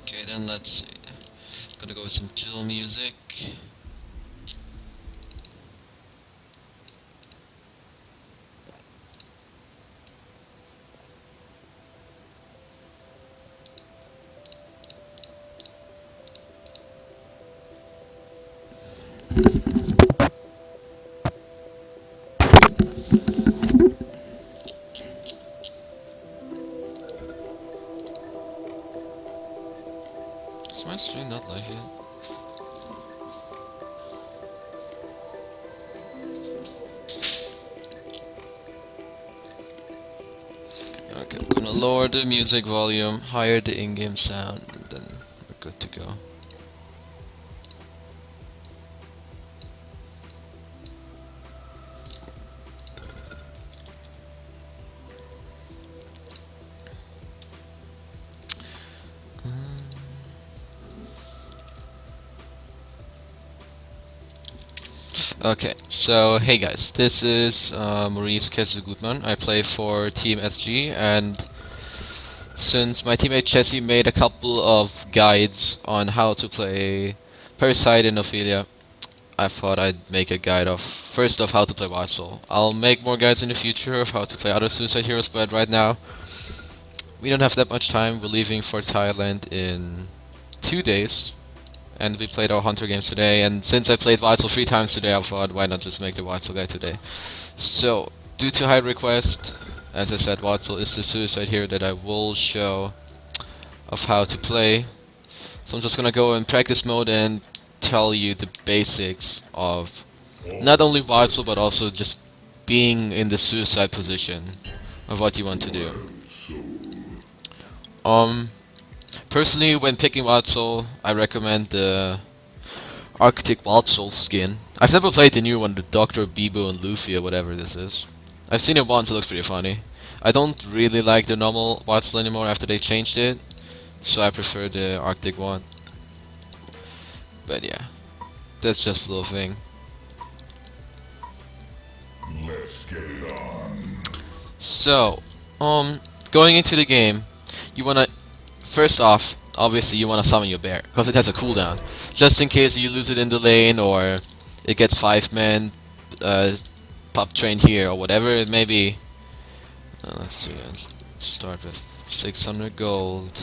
Okay, then let's see. Gonna go with some chill music. Is my stream not live yet? Okay, I'm gonna lower the music volume, higher the in-game sound, and then we're good to go. Okay, so hey guys, this is Maurice KheZu. I play for Team SG, and since my teammate Chessie made a couple of guides on how to play Parasite and Ophelia, I thought I'd make a guide of first of how to play Wildsoul. I'll make more guides in the future of how to play other Suicide Heroes, but right now we don't have that much time. We're leaving for Thailand in 2 days, and we played our Hunter games today. And since I played Wildsoul 3 times today, I thought why not just make the Wildsoul guide today. So due to high request, as I said, Wildsoul is the Suicide Hero that I will show of how to play. So I'm just gonna go in practice mode and tell you the basics of not only Wildsoul but also just being in the suicide position of what you want to do. Personally, when picking Wildsoul, I recommend the Arctic Wildsoul skin. I've never played the new one, the Dr. Bibo and Luffy or whatever this is. I've seen it once, it looks pretty funny. I don't really like the normal Wildsoul anymore after they changed it, so I prefer the Arctic one. But yeah, that's just a little thing. Let's get it on. So, going into the game, you wanna first off, obviously you wanna summon your bear because it has a cooldown, just in case you lose it in the lane or it gets 5 men, pop train here or whatever it may be. Let's see, let's start with 600 gold.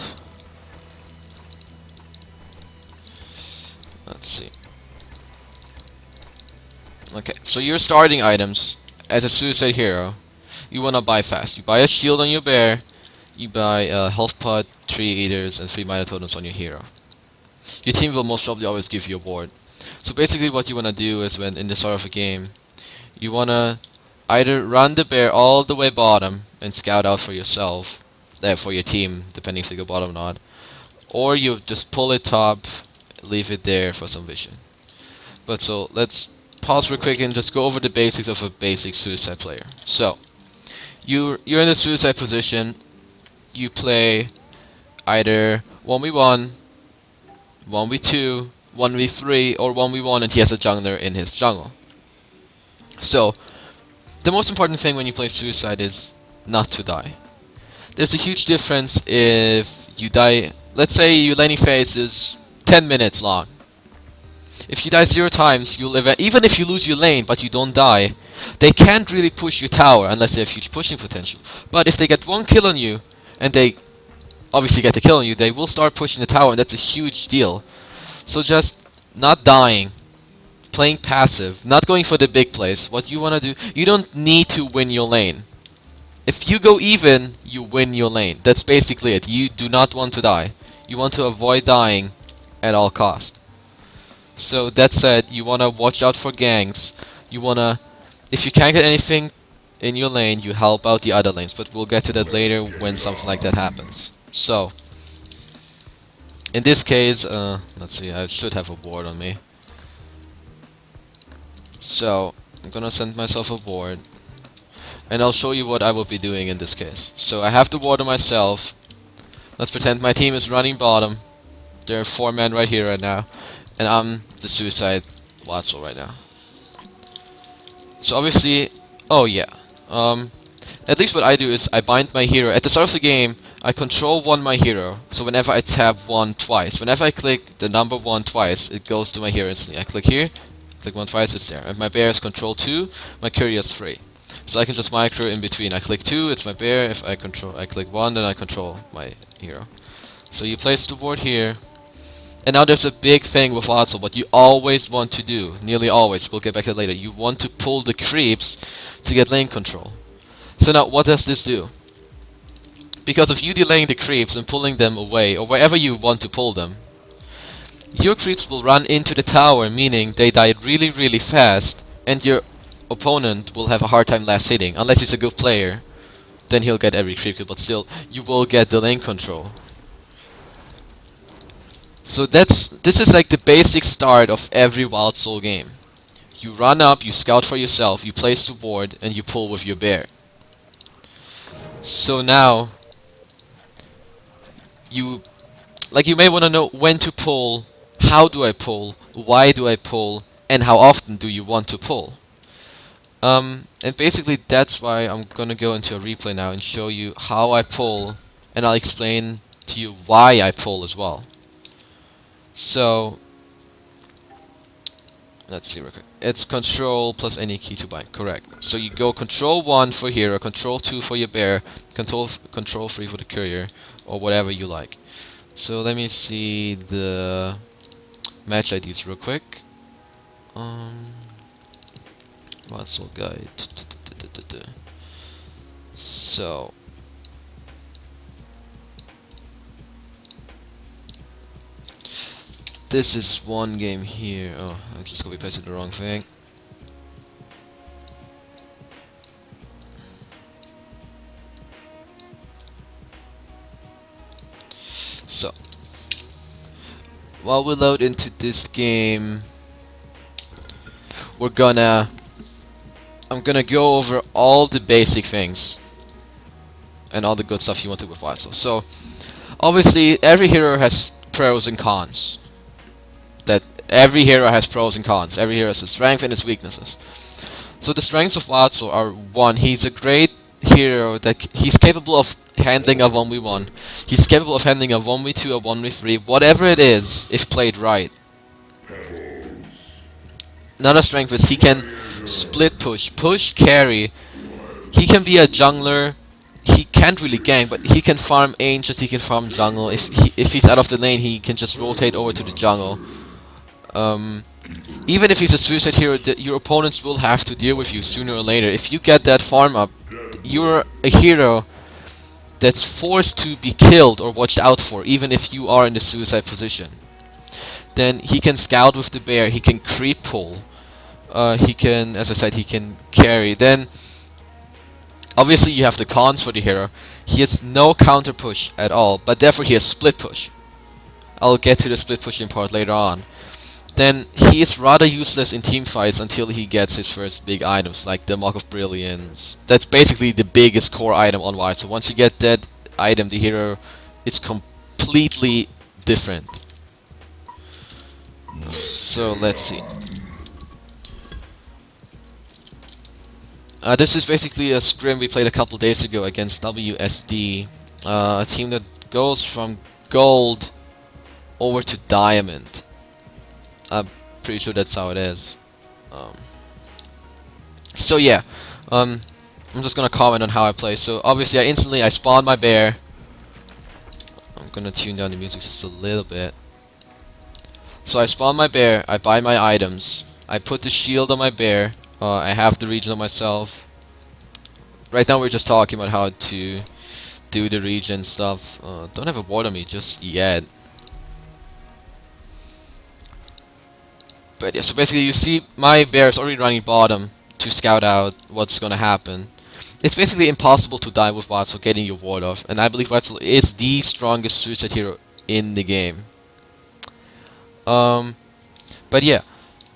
Let's see. Okay, so your starting items as a suicide hero, you wanna buy fast. You buy a shield on your bear, you buy a health pot, 3 eaters, and 3 minor totems on your hero. Your team will most probably always give you a ward. So basically what you wanna do is when in the start of a game, you wanna either run the bear all the way bottom and scout out for yourself, for your team, depending if they go bottom or not, or you just pull it top, leave it there for some vision. But so let's pause real quick and just go over the basics of a basic suicide player. So you're in the suicide position. You play either 1v1, 1v2, 1v3, or 1v1, and he has a jungler in his jungle. So the most important thing when you play suicide is not to die. There's a huge difference if you die. Let's say your laning phase is 10 minutes long. If you die 0 times, you'll live. Even if you lose your lane but you don't die, they can't really push your tower unless they have huge pushing potential. But if they get 1 kill on you, and they obviously get the kill on you, they will start pushing the tower, and that's a huge deal. So just not dying, playing passive, not going for the big plays. What you want to do, you don't need to win your lane. If you go even, you win your lane. That's basically it. You do not want to die. You want to avoid dying at all cost. So that said, you want to watch out for ganks. You want to, if you can't get anything in your lane, you help out the other lanes. But we'll get to that later when something like that happens. So, in this case, let's see, I should have a ward on me. So, I'm gonna send myself a ward. And I'll show you what I will be doing in this case. So I have the ward on myself. Let's pretend my team is running bottom. There are 4 men right here right now. And I'm the suicide Wildsoul right now. So obviously, oh yeah. At least what I do is I bind my hero. At the start of the game, I control one my hero. So whenever I tap one twice, whenever I click the number one twice, it goes to my hero instantly. I click here, click one twice, it's there. If my bear is control 2, my courier is 3. So I can just micro in between. I click 2, it's my bear. If I click 1, then I control my hero. So you place the ward here. And now there's a big thing with Wildsoul, what you always want to do, nearly always, we'll get back to it later. You want to pull the creeps to get lane control. So now what does this do? Because of you delaying the creeps and pulling them away, or wherever you want to pull them, your creeps will run into the tower, meaning they die really really fast, and your opponent will have a hard time last hitting. Unless he's a good player, then he'll get every creep kill, but still, you will get the lane control. So this is like the basic start of every Wildsoul game. You run up, you scout for yourself, you place the ward, and you pull with your bear. So now, you may want to know when to pull, how do I pull, why do I pull, and how often do you want to pull. And basically that's why I'm gonna go into a replay now and show you how I pull, and I'll explain to you why I pull as well. So let's see real quick. It's control plus any key to bind, correct. So you go control 1 for hero, control 2 for your bear, control 3 for the courier, or whatever you like. So let me see the match IDs real quick. Wildsoul guide. So this is one game here. Oh, I just copy pasted the wrong thing. So while we load into this game, I'm gonna go over all the basic things and all the good stuff you want to do with Wildsoul. So obviously every hero has pros and cons. Every hero has pros and cons. Every hero has its strengths and its weaknesses. So the strengths of Wildsoul are: 1, he's a great hero that he's capable of handling a 1v1. He's capable of handling a 1v2, a 1v3, whatever it is, if played right. Another strength is he can split push carry. He can be a jungler. He can't really gank, but he can farm Ancients, he can farm jungle. If he's out of the lane, he can just rotate over to the jungle. Even if he's a suicide hero, your opponents will have to deal with you sooner or later. If you get that farm up, you're a hero that's forced to be killed or watched out for, even if you are in the suicide position. Then he can scout with the bear, he can creep pull, he can, as I said, he can carry. Then obviously you have the cons for the hero. He has no counter push at all, but therefore he has split push. I'll get to the split pushing part later on. Then he is rather useless in team fights until he gets his first big items, like the Mock of Brilliance. That's basically the biggest core item on Wildsoul. So once you get that item, the hero is completely different. So let's see. This is basically a scrim we played a couple days ago against WSD, a team that goes from gold over to diamond. I'm pretty sure that's how it is. So yeah, I'm just gonna comment on how I play. So obviously I spawn my bear. I'm gonna tune down the music just a little bit. So I spawn my bear, I buy my items, I put the shield on my bear, I have the region on myself. Right now we're just talking about how to do the region stuff. Don't have a ward on me just yet. But yeah, so basically you see my bear is already running bottom to scout out what's gonna happen. It's basically impossible to die with Wildsoul getting your ward off, and I believe Wildsoul is the strongest suicide hero in the game. But yeah,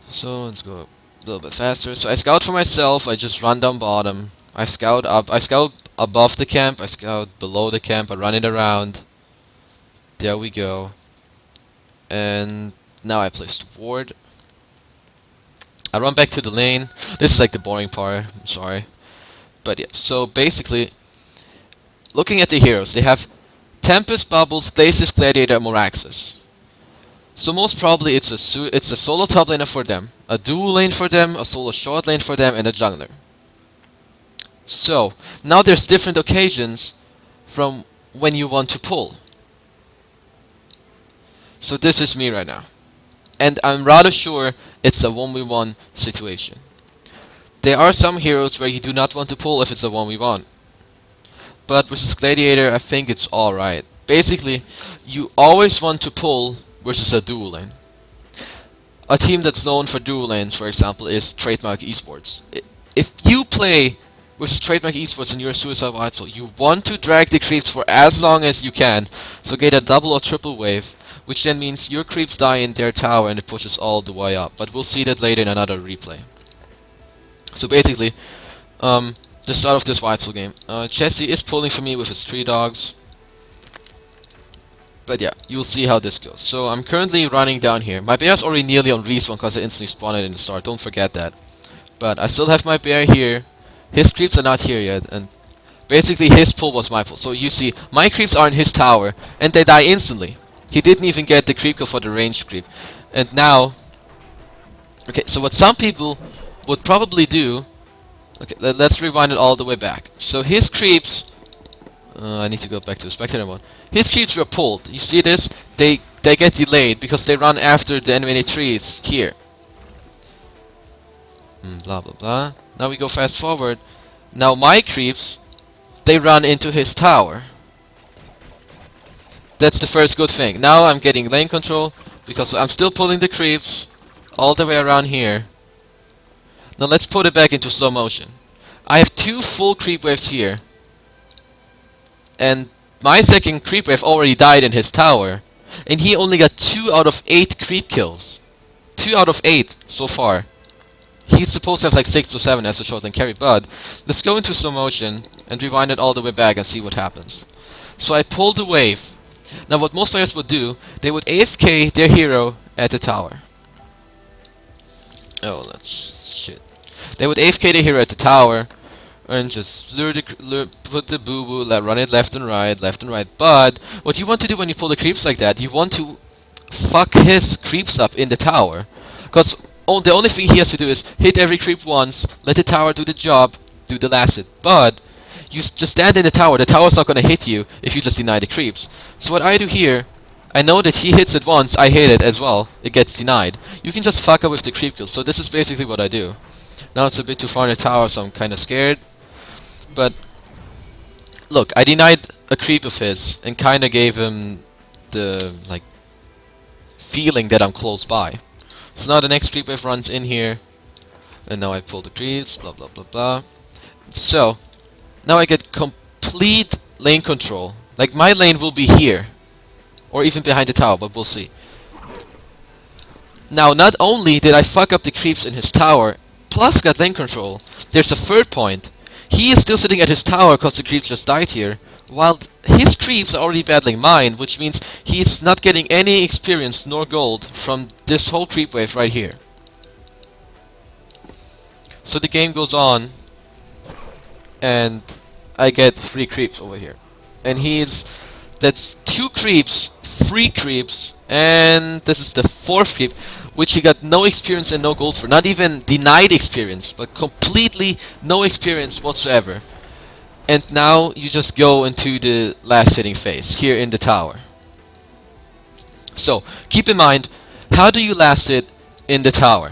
so let's go a little bit faster. So I scout for myself, I just run down bottom. I scout up, I scout above the camp, I scout below the camp, I run it around. There we go. And now I place the ward. I run back to the lane. This is like the boring part, I'm sorry. But yeah, so basically, looking at the heroes, they have Tempest, Bubbles, Glacius, Gladiator, and Moraxis. So most probably it's a solo top laner for them, a dual lane for them, a solo short lane for them, and a jungler. So now there's different occasions from when you want to pull. So this is me right now. And I'm rather sure it's a 1v1 situation. There are some heroes where you do not want to pull if it's a 1v1. But versus Gladiator, I think it's alright. Basically, you always want to pull versus a dual lane. A team that's known for dual lanes, for example, is Trademark Esports. If you play versus Trademark Esports and you're a Suicide Wildsoul, you want to drag the creeps for as long as you can, so get a double or triple wave, which then means your creeps die in their tower and it pushes all the way up. But we'll see that later in another replay. So basically, the start of this Wildsoul game. Jesse is pulling for me with his 3 dogs. But yeah, you'll see how this goes. So I'm currently running down here. My bear's already nearly on respawn because I instantly spawned it in the start. Don't forget that. But I still have my bear here. His creeps are not here yet. And basically his pull was my pull. So you see, my creeps are in his tower. And they die instantly. He didn't even get the creep kill for the range creep. And now... Okay, so what some people would probably do... Okay, let's rewind it all the way back. So his creeps... I need to go back to the spectator mode. His creeps were pulled. You see this? They get delayed because they run after the enemy trees here. Blah blah blah. Now we go fast forward. Now my creeps, they run into his tower. That's the first good thing. Now I'm getting lane control because I'm still pulling the creeps all the way around here. Now let's put it back into slow motion. I have 2 full creep waves here. And my second creep wave already died in his tower. And he only got 2 out of 8 creep kills. 2 out of 8 so far. He's supposed to have like 6 or 7 as a short and carry, but let's go into slow motion and rewind it all the way back and see what happens. So I pulled the wave. Now what most players would do, they would AFK their hero at the tower. Oh, that's shit. They would AFK their hero at the tower and just put the boo-boo, run it left and right. But what you want to do when you pull the creeps like that, you want to fuck his creeps up in the tower. Because the only thing he has to do is hit every creep once, let the tower do the job, do the last hit. But you just stand in the tower's not going to hit you if you just deny the creeps. So what I do here, I know that he hits it once, I hit it as well, it gets denied. You can just fuck up with the creep kills, so this is basically what I do. Now it's a bit too far in the tower, so I'm kind of scared. But look, I denied a creep of his and kind of gave him the feeling that I'm close by. So now the next creep wave runs in here, and now I pull the creeps, blah blah blah blah. So now I get complete lane control. Like my lane will be here, or even behind the tower, but we'll see. Now not only did I fuck up the creeps in his tower, plus got lane control, there's a third point. He is still sitting at his tower because the creeps just died here, while his creeps are already battling mine, which means he's not getting any experience nor gold from this whole creep wave right here. So the game goes on, and I get 3 creeps over here. And that's 2 creeps, 3 creeps, and this is the 4th creep, which he got no experience and no gold for. Not even denied experience, but completely no experience whatsoever. And now you just go into the last hitting phase, here in the tower. So, keep in mind, how do you last it in the tower?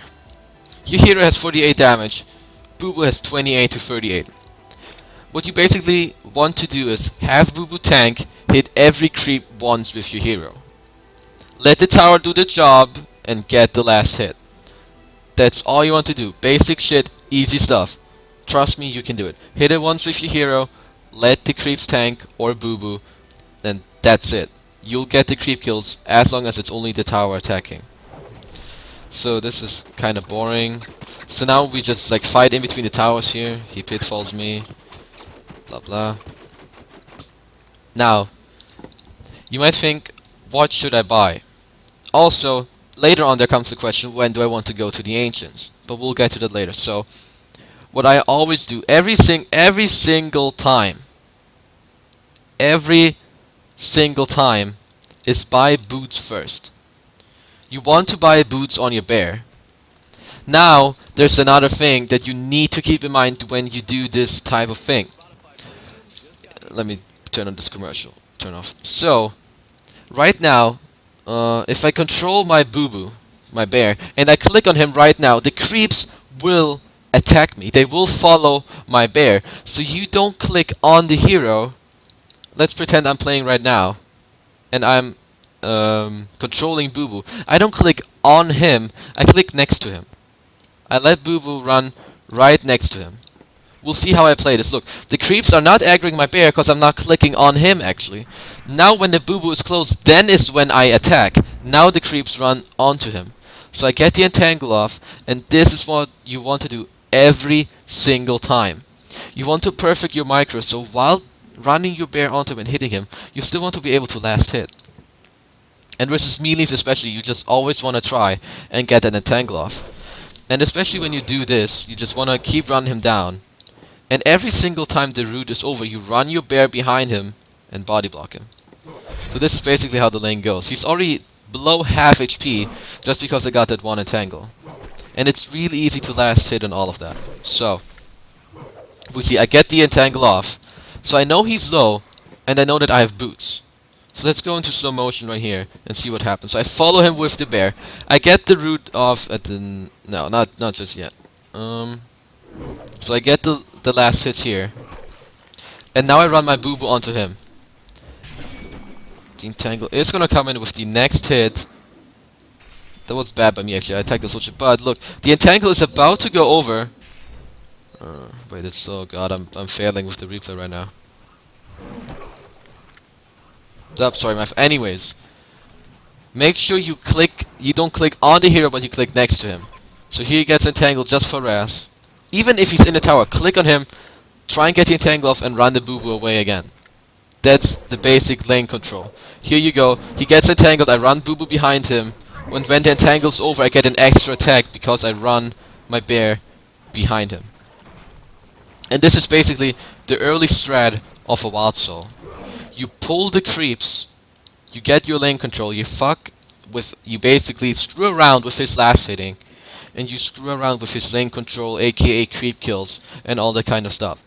Your hero has 48 damage, Boo Boo has 28 to 38. What you basically want to do is have Boo Boo tank, hit every creep once with your hero. Let the tower do the job, and get the last hit. That's all you want to do. Basic shit, easy stuff. Trust me, you can do it. Hit it once with your hero, let the creeps tank or Boo Boo, and that's it. You'll get the creep kills as long as it's only the tower attacking. So this is kind of boring. So now we just fight in between the towers here. He pitfalls me. Blah blah. Now, you might think, what should I buy? Also, later on there comes the question, when do I want to go to the Ancients? But we'll get to that later. So, what I always do every single time, every single time, is buy boots first. You want to buy boots on your bear. Now, there's another thing that you need to keep in mind when you do this type of thing. Let me turn on this commercial. Turn off. So, right now, if I control my boo-boo, my bear, and I click on him right now, the creeps will attack me. They will follow my bear. So you don't click on the hero. Let's pretend I'm playing right now, and I'm controlling Boo Boo. I don't click on him. I click next to him. I let Boo Boo run right next to him. We'll see how I play this. Look, the creeps are not aggroing my bear because I'm not clicking on him actually. Now when the Boo Boo is close, then is when I attack. Now the creeps run onto him. So I get the entangle off, and this is what you want to do every single time. You want to perfect your micro, so while running your bear onto him and hitting him, you still want to be able to last hit. And versus melees especially, you just always want to try and get an entangle off. And especially when you do this, you just want to keep running him down. And every single time the route is over, you run your bear behind him and body block him. So this is basically how the lane goes. He's already below half HP just because I got that one entangle. And it's really easy to last hit on all of that. So, we see I get the entangle off. So I know he's low, and I know that I have boots. So let's go into slow motion right here and see what happens. So I follow him with the bear. I get the root off at the... No, not just yet. So I get the last hits here. And now I run my boo-boo onto him. The entangle is gonna come in with the next hit. That was bad by me actually, I attacked the soldier. But look, the entangle is about to go over. Wait, it's so... God, I'm failing with the replay right now. Sorry, anyways, make sure you don't click on the hero, but you click next to him. So here he gets entangled just for Raz. Even if he's in the tower, click on him, try and get the entangle off, and run the boo-boo away again. That's the basic lane control. Here you go, he gets entangled, I run boo-boo behind him. When the entangle's over, I get an extra attack because I run my bear behind him. And this is basically the early strat of a Wildsoul. You pull the creeps, you get your lane control, you basically screw around with his last hitting, and you screw around with his lane control, aka creep kills, and all that kind of stuff.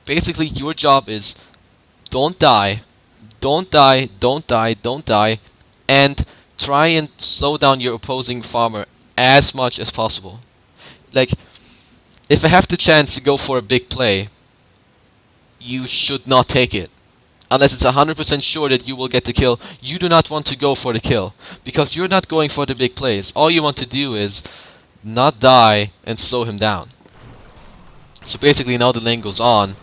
Basically, your job is don't die, don't die, don't die, don't die, and try and slow down your opposing farmer as much as possible. Like, if I have the chance to go for a big play, you should not take it. Unless it's 100% sure that you will get the kill, you do not want to go for the kill. Because you're not going for the big plays. All you want to do is not die and slow him down. So basically now the lane goes on,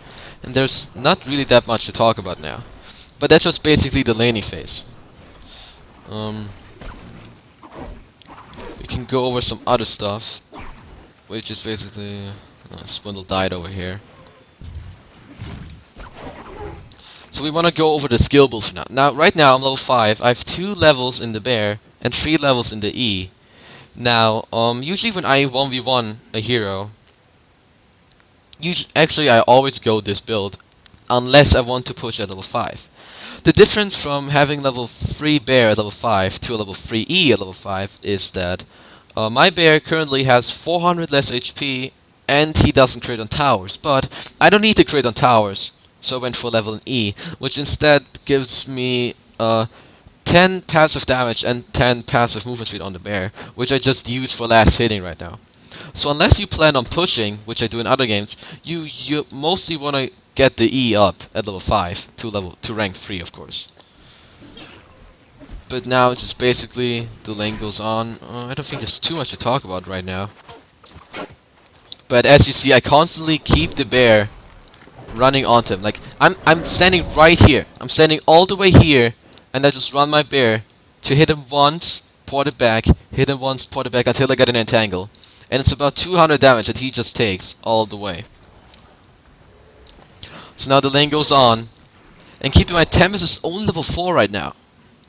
and there's not really that much to talk about now. But that's just basically the laning phase. We can go over some other stuff, which is basically... Swindle died over here. So we want to go over the skill builds for now. Now, right now I'm level 5. I have 2 levels in the bear and 3 levels in the E. Now, usually when I 1v1 a hero, actually I always go this build, unless I want to push at level 5. The difference from having level 3 bear at level 5 to a level 3 E at level 5 is that my bear currently has 400 less HP and he doesn't crit on towers, but I don't need to crit on towers. So I went for level E, which instead gives me 10 passive damage and 10 passive movement speed on the bear, which I just use for last hitting right now. So unless you plan on pushing, which I do in other games, you mostly want to get the E up at level 5 to rank 3, of course. But now it's just basically the lane goes on. I don't think there's too much to talk about right now. But as you see, I constantly keep the bear running onto him. Like, I'm standing right here. I'm standing all the way here, and I just run my bear to hit him once, port it back, hit him once, port it back until I get an entangle. And it's about 200 damage that he just takes all the way. So now the lane goes on. And keep in mind, Tempest is only level 4 right now.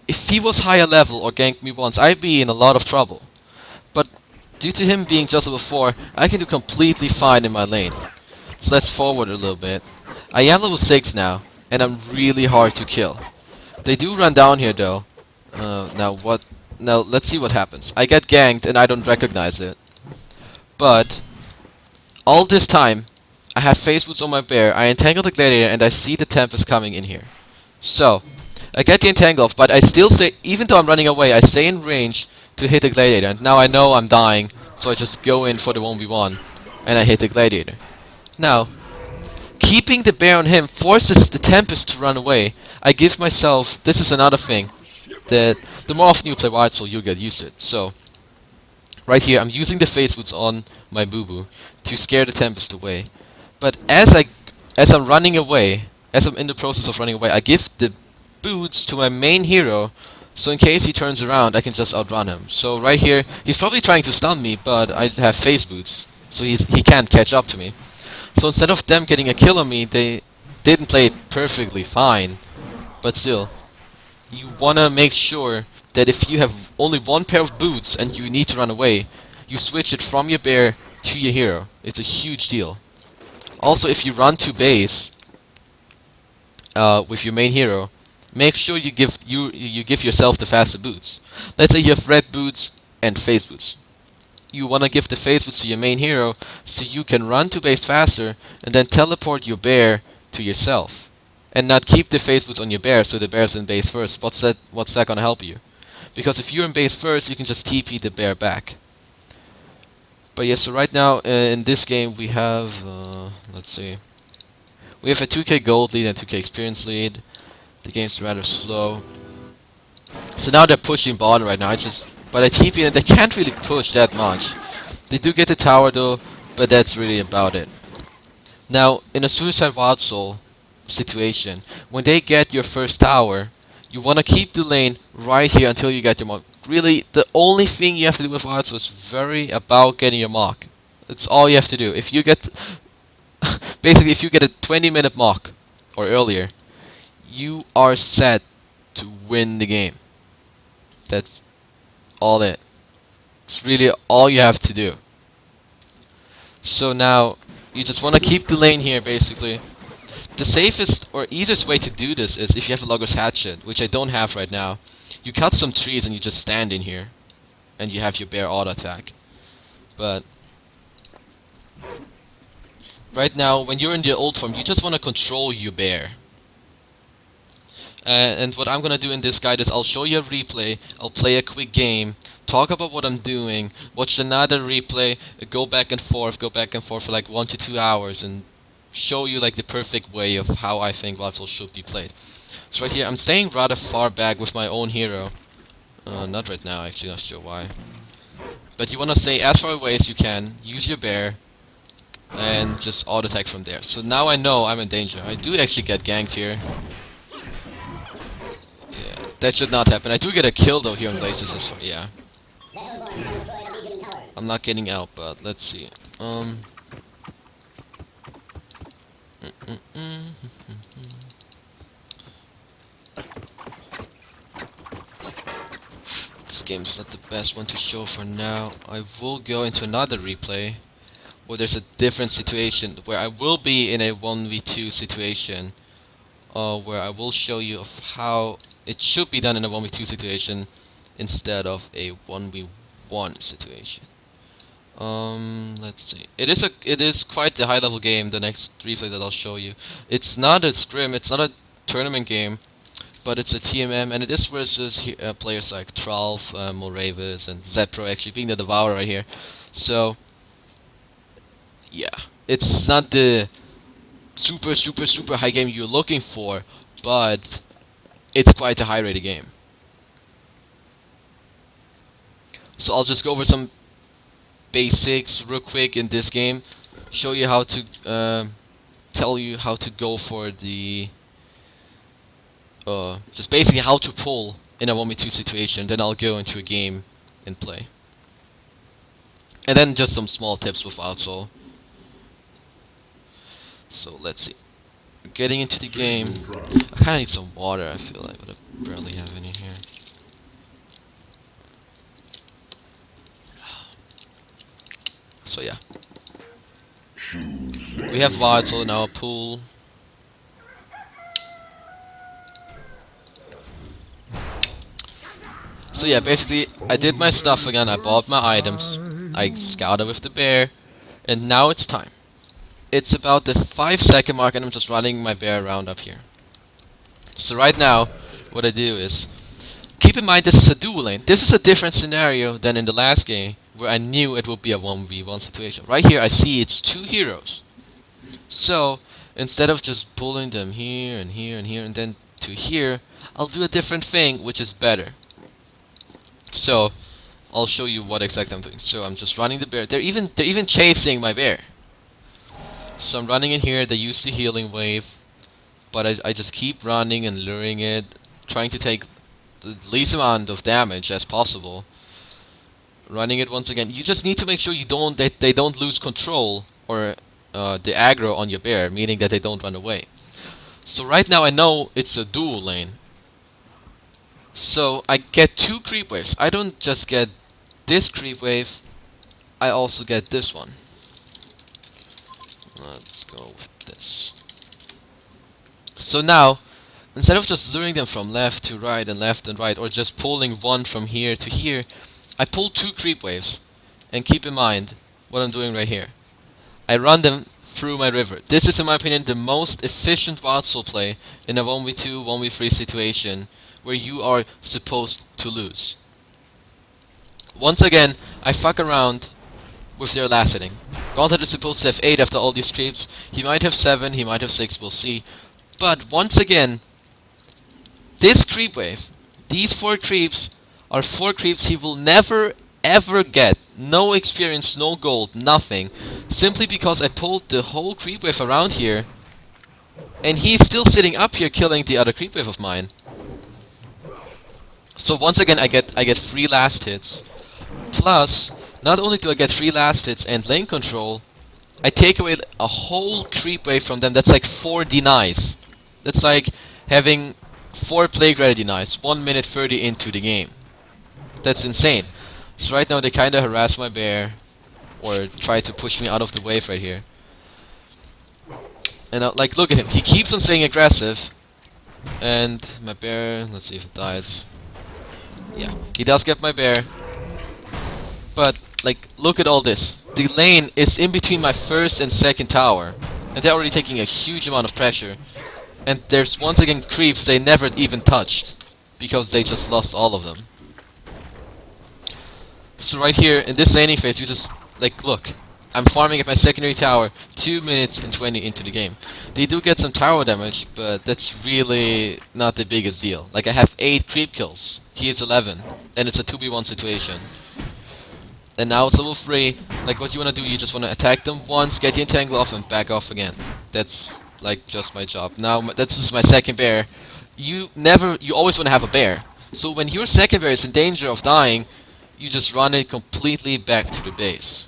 If he was higher level or ganked me once, I'd be in a lot of trouble. But due to him being just level 4, I can do completely fine in my lane. So let's forward a little bit. I am level 6 now, and I'm really hard to kill. They do run down here though. Now what? Now let's see what happens. I get ganked and I don't recognize it. But all this time, I have phase boots on my bear, I entangle the gladiator, and I see the Tempest coming in here. So, I get the entangle off, but I still say, even though I'm running away, I stay in range to hit the gladiator. And now I know I'm dying, so I just go in for the 1v1, and I hit the gladiator. Now, keeping the bear on him forces the Tempest to run away. I give myself, this is another thing, that the more often you play Wildsoul, you get used to it. So, right here, I'm using the phase boots on my boo-boo to scare the Tempest away. But as I'm running away, as I'm in the process of running away, I give the boots to my main hero, so in case he turns around, I can just outrun him. So right here, he's probably trying to stun me, but I have phase boots, so he can't catch up to me. So instead of them getting a kill on me, they didn't play it perfectly fine, but still, you wanna make sure that if you have only one pair of boots and you need to run away, you switch it from your bear to your hero. It's a huge deal. Also, if you run to base with your main hero, make sure you give yourself the faster boots. Let's say you have red boots and phase boots. You want to give the phase boots to your main hero so you can run to base faster and then teleport your bear to yourself. And not keep the phase boots on your bear so the bear's in base first. What's that gonna help you? Because if you're in base first, you can just TP the bear back. But yeah, so right now in this game we have, let's see, we have a 2k gold lead and 2k experience lead. The game's rather slow. So now they're pushing bottom right now. But I TP and they can't really push that much. They do get the tower though, but that's really about it. Now, in a Suicide Wildsoul situation, when they get your first tower, you want to keep the lane right here until you get your mark. Really, the only thing you have to do with Wildsoul is very about getting your mark. That's all you have to do. If you get, basically, if you get a 20-minute mark or earlier, you are set to win the game. That's all it. It's really all you have to do. So now, you just want to keep the lane here, basically. The safest or easiest way to do this is if you have a Logger's Hatchet, which I don't have right now. You cut some trees and you just stand in here. And you have your bear auto attack. But right now, when you're in the old form, you just want to control your bear. And what I'm gonna do in this guide is I'll show you a replay, I'll play a quick game, talk about what I'm doing, watch another replay, go back and forth for like 1 to 2 hours, and show you like the perfect way of how I think Wildsoul should be played. So right here, I'm staying rather far back with my own hero. Not right now, actually, not sure why. But you wanna stay as far away as you can, use your bear, and just auto attack from there. So now I know I'm in danger. I do actually get ganked here. That should not happen. I do get a kill though here on Glacius as far, yeah. I'm not getting out, but let's see. This game's not the best one to show for now. I will go into another replay where there's a different situation, where I will be in a 1v2 situation, where I will show you of how it should be done in a 1v2 situation instead of a 1v1 situation. Let's see. It is quite a high level game, the next replay that I'll show you. It's not a scrim, it's not a tournament game, but it's a TMM, and it is versus players like Tralf, Moravis, and Zepro actually being the Devourer right here. So yeah, it's not the super high game you're looking for, but it's quite a high rated game. So I'll just go over some basics real quick in this game, show you how to tell you how to go for the just basically how to pull in a 1v2 situation. Then I'll go into a game and play, and then just some small tips with Wildsoul. So let's see. Getting into the game. I kinda need some water, I feel like, but I barely have any here. So yeah. We have Wildsoul in our pool. So yeah, basically, I did my stuff again, I bought my items, I scouted with the bear, and now it's time. It's about the 5-second mark and I'm just running my bear around up here. So right now, what I do is, keep in mind this is a duel lane. This is a different scenario than in the last game, where I knew it would be a 1v1 situation. Right here I see it's 2 heroes. So, instead of just pulling them here and here and here and then to here, I'll do a different thing which is better. So, I'll show you what exactly I'm doing. So I'm just running the bear. They're even chasing my bear. So I'm running in here, they use the healing wave, but I just keep running and luring it, trying to take the least amount of damage as possible. Running it once again. You just need to make sure they don't lose control or the aggro on your bear, meaning that they don't run away. So right now I know it's a dual lane. So I get 2 creep waves. I don't just get this creep wave, I also get this one. Let's go with this. So now, instead of just luring them from left to right and left and right, or just pulling one from here to here, I pull 2 creep waves. And keep in mind what I'm doing right here. I run them through my river. This is, in my opinion, the most efficient Wildsoul play in a 1v2, 1v3 situation where you are supposed to lose. Once again, I fuck around with their last hitting. Gauntlet is supposed to have 8 after all these creeps. He might have 7, he might have 6, we'll see. But once again, this creep wave, these 4 creeps, are 4 creeps he will never ever get. No experience, no gold, nothing. Simply because I pulled the whole creep wave around here, and he's still sitting up here killing the other creep wave of mine. So once again I get 3 last hits. Plus, not only do I get 3 last hits and lane control, I take away a whole creep wave from them. That's like 4 denies. That's like having 4 plague ready denies 1 minute 30 into the game. That's insane. So right now they kinda harass my bear, or try to push me out of the wave right here. And like, look at him, he keeps on staying aggressive, and my bear, let's see if it dies. Yeah, he does get my bear, but like, look at all this. The lane is in between my first and second tower, and they're already taking a huge amount of pressure. And there's once again creeps they never even touched, because they just lost all of them. So right here, in this laning phase, you just, like, look. I'm farming at my secondary tower 2 minutes and 20 into the game. They do get some tower damage, but that's really not the biggest deal. Like, I have 8 creep kills. He is 11. And it's a 2v1 situation. And now it's level 3. Like, what you want to do, you just want to attack them once, get the entangle off, and back off again. That's, like, just my job. Now, this is my second bear. You always want to have a bear. So when your second bear is in danger of dying, you just run it completely back to the base.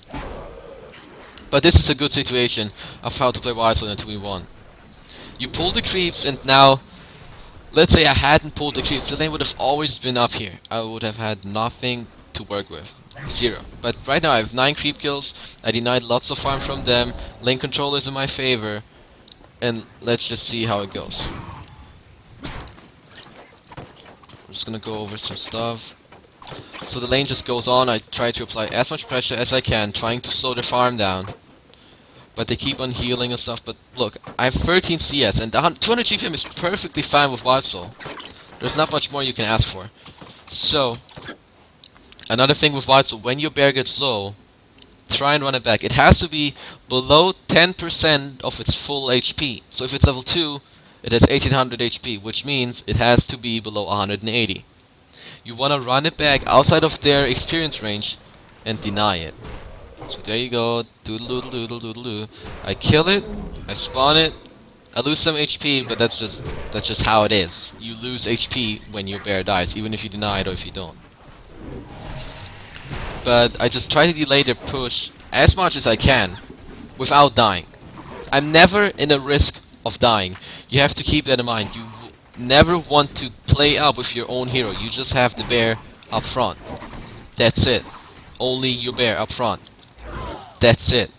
But this is a good situation of how to play Wildsoul in a 2v1. You pull the creeps, and now, let's say I hadn't pulled the creeps, so they would have always been up here. I would have had nothing to work with. 0. But right now I have 9 creep kills, I denied lots of farm from them, lane control is in my favor, and let's just see how it goes. I'm just gonna go over some stuff. So the lane just goes on, I try to apply as much pressure as I can, trying to slow the farm down. But they keep on healing and stuff, but look, I have 13 CS, and 200 GPM is perfectly fine with Wildsoul. There's not much more you can ask for. So, another thing with Wildsoul, when your bear gets low, try and run it back. It has to be below 10% of its full HP. So if it's level 2, it has 1800 HP, which means it has to be below 180. You want to run it back outside of their experience range and deny it. So there you go, doodle doodle doodle doodle doo. I kill it, I spawn it, I lose some HP, but that's just how it is. You lose HP when your bear dies, even if you deny it or if you don't. But I just try to delay their push as much as I can without dying. I'm never in a risk of dying. You have to keep that in mind. You never want to play up with your own hero. You just have the bear up front. That's it. Only your bear up front. That's it.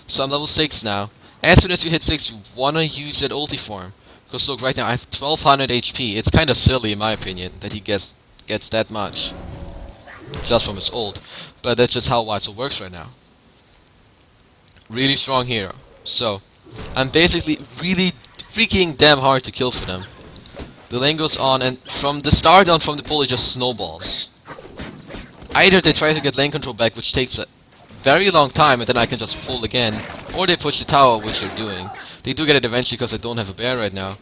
So I'm level 6 now. As soon as you hit 6, you wanna use that ulti form. Because look, right now I have 1200 HP. It's kinda silly in my opinion that he gets that much just from his ult. But that's just how Wildsoul works right now. Really strong hero. So I'm basically really freaking damn hard to kill for them. The lane goes on, and from the start on from the pull it just snowballs. Either they try to get lane control back, which takes a very long time, and then I can just pull again, or they push the tower, which they're doing. They do get it eventually because I don't have a bear right now.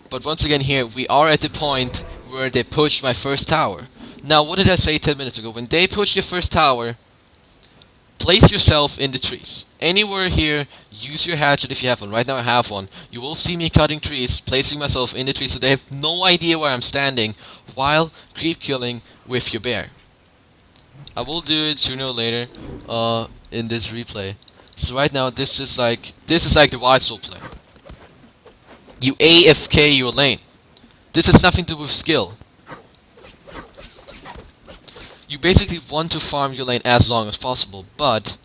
But once again here, we are at the point where they push my first tower. Now, what did I say 10 minutes ago? When they push your first tower, place yourself in the trees. Anywhere here, use your hatchet if you have one. Right now I have one. You will see me cutting trees, placing myself in the trees so they have no idea where I'm standing while creep killing with your bear. I will do it sooner or later in this replay. So right now this is like the Wildsoul play. You AFK your lane. This has nothing to do with skill. You basically want to farm your lane as long as possible, but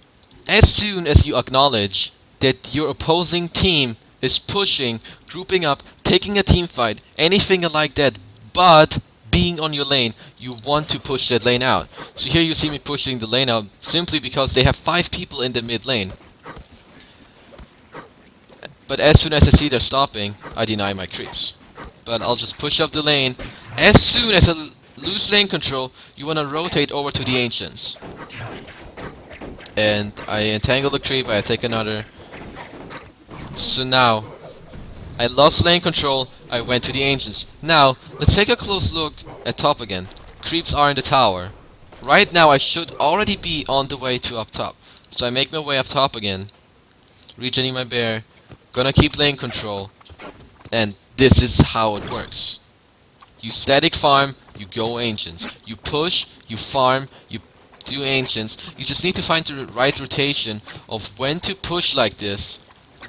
as soon as you acknowledge that your opposing team is pushing, grouping up, taking a team fight, anything like that, but being on your lane, you want to push that lane out. So here you see me pushing the lane out simply because they have 5 people in the mid lane. But as soon as I see they're stopping, I deny my creeps. But I'll just push up the lane. As soon as I lose lane control, you want to rotate over to the Ancients. And I entangle the creep, I take another. So now, I lost lane control, I went to the Ancients. Now, let's take a close look at top again. Creeps are in the tower. Right now I should already be on the way to up top. So I make my way up top again. Regening my bear. Gonna keep lane control. And this is how it works. You static farm, you go Ancients. You push, you farm, you do Ancients. You just need to find the right rotation of when to push like this,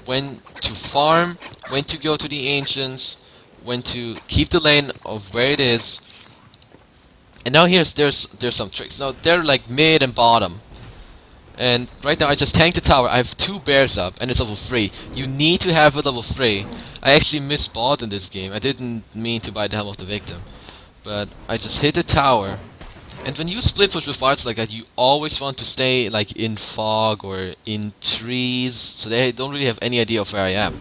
when to farm, when to go to the Ancients, when to keep the lane of where it is. And now there's some tricks. Now they're like mid and bottom. And right now I just tanked the tower. I have 2 bears up and it's level 3. You need to have a level 3. I actually misbought in this game. I didn't mean to buy the Helm of the Victim. But I just hit the tower. And when you split push with Wildsoul like that, you always want to stay like in fog or in trees. So they don't really have any idea of where I am.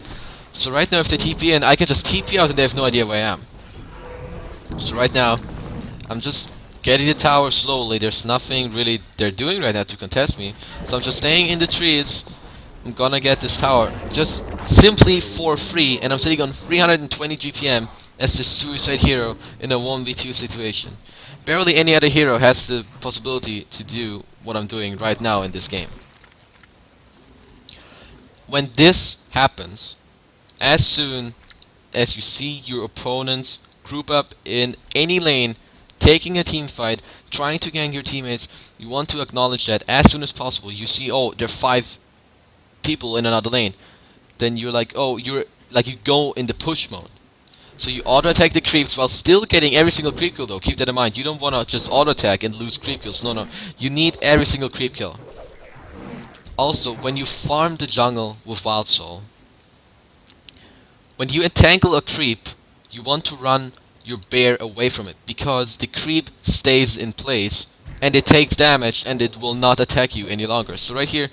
So right now if they TP in, I can just TP out and they have no idea where I am. So right now, I'm just getting the tower slowly. There's nothing really they're doing right now to contest me. So I'm just staying in the trees. I'm gonna get this tower just simply for free, and I'm sitting on 320 GPM as the suicide hero in a 1v2 situation. Barely any other hero has the possibility to do what I'm doing right now in this game. When this happens, as soon as you see your opponents group up in any lane, taking a team fight, trying to gank your teammates, you want to acknowledge that as soon as possible. You see, oh, there are 5 people in another lane. Then you're like, oh, you go in the push mode. So you auto attack the creeps while still getting every single creep kill though. Keep that in mind. You don't want to just auto attack and lose creep kills. No. You need every single creep kill. Also, when you farm the jungle with Wildsoul, when you entangle a creep, you want to run your bear away from it, because the creep stays in place and it takes damage and it will not attack you any longer. So right here,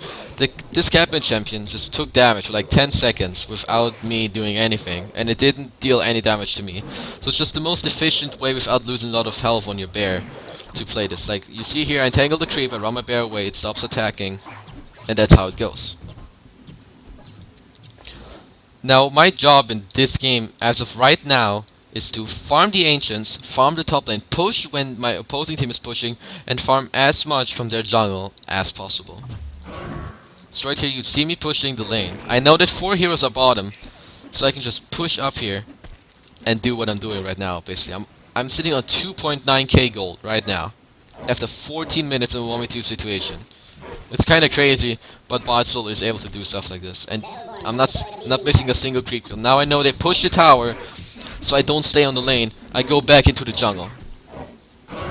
this Captain Champion just took damage for like 10 seconds without me doing anything, and it didn't deal any damage to me. So it's just the most efficient way without losing a lot of health on your bear to play this. Like you see here, I entangle the creep, I run my bear away, it stops attacking, and that's how it goes. Now my job in this game as of right now is to farm the Ancients, farm the top lane, push when my opposing team is pushing, and farm as much from their jungle as possible. So right here you see me pushing the lane. I know that 4 heroes are bottom, so I can just push up here and do what I'm doing right now. Basically, I'm sitting on 2.9k gold right now after 14 minutes in a 1v2 situation. It's kind of crazy, but Wildsoul is able to do stuff like this, and I'm not missing a single creep kill. Now I know they push the tower, so I don't stay on the lane. I go back into the jungle.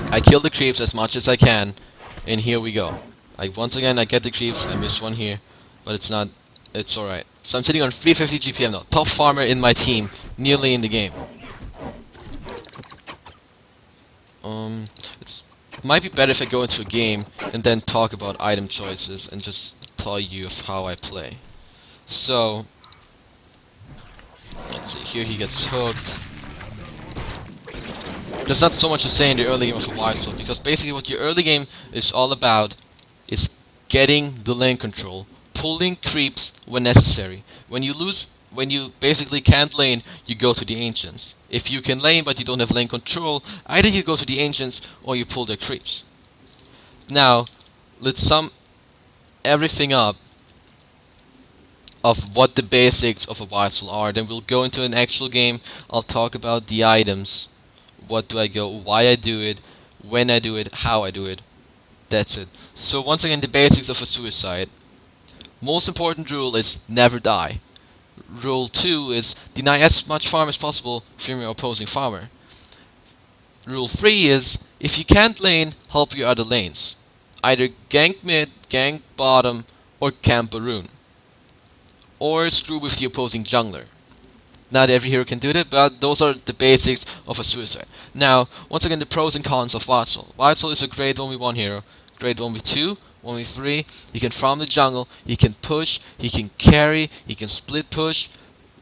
I kill the creeps as much as I can, and here we go. Like once again, I get the creeps. I missed one here, but it's not. It's all right. So I'm sitting on 350 GPM now. Top farmer in my team, nearly in the game. Um, it's might be better if I go into a game and then talk about item choices and just tell you of how I play. So let's see. Here he gets hooked. There's not so much to say in the early game of a Wildsoul because basically what your early game is all about is getting the lane control, pulling creeps when necessary. When you basically can't lane, you go to the ancients. If you can lane but you don't have lane control, either you go to the ancients or you pull their creeps. Now, let's sum everything up of what the basics of a Wildsoul are. Then we'll go into an actual game. I'll talk about the items. What do I go? Why I do it? When I do it? How I do it? That's it. So once again, the basics of a suicide. Most important rule is never die. Rule 2 is deny as much farm as possible from your opposing farmer. Rule 3 is if you can't lane, help your other lanes. Either gank mid, gank bottom, or camp a rune. Or screw with the opposing jungler. Not every hero can do that, but those are the basics of a suicide. Now, once again, the pros and cons of Wildsoul. Wildsoul is a great 1v1 hero, great 1v2, 1v3. He can farm the jungle, he can push, he can carry, he can split push.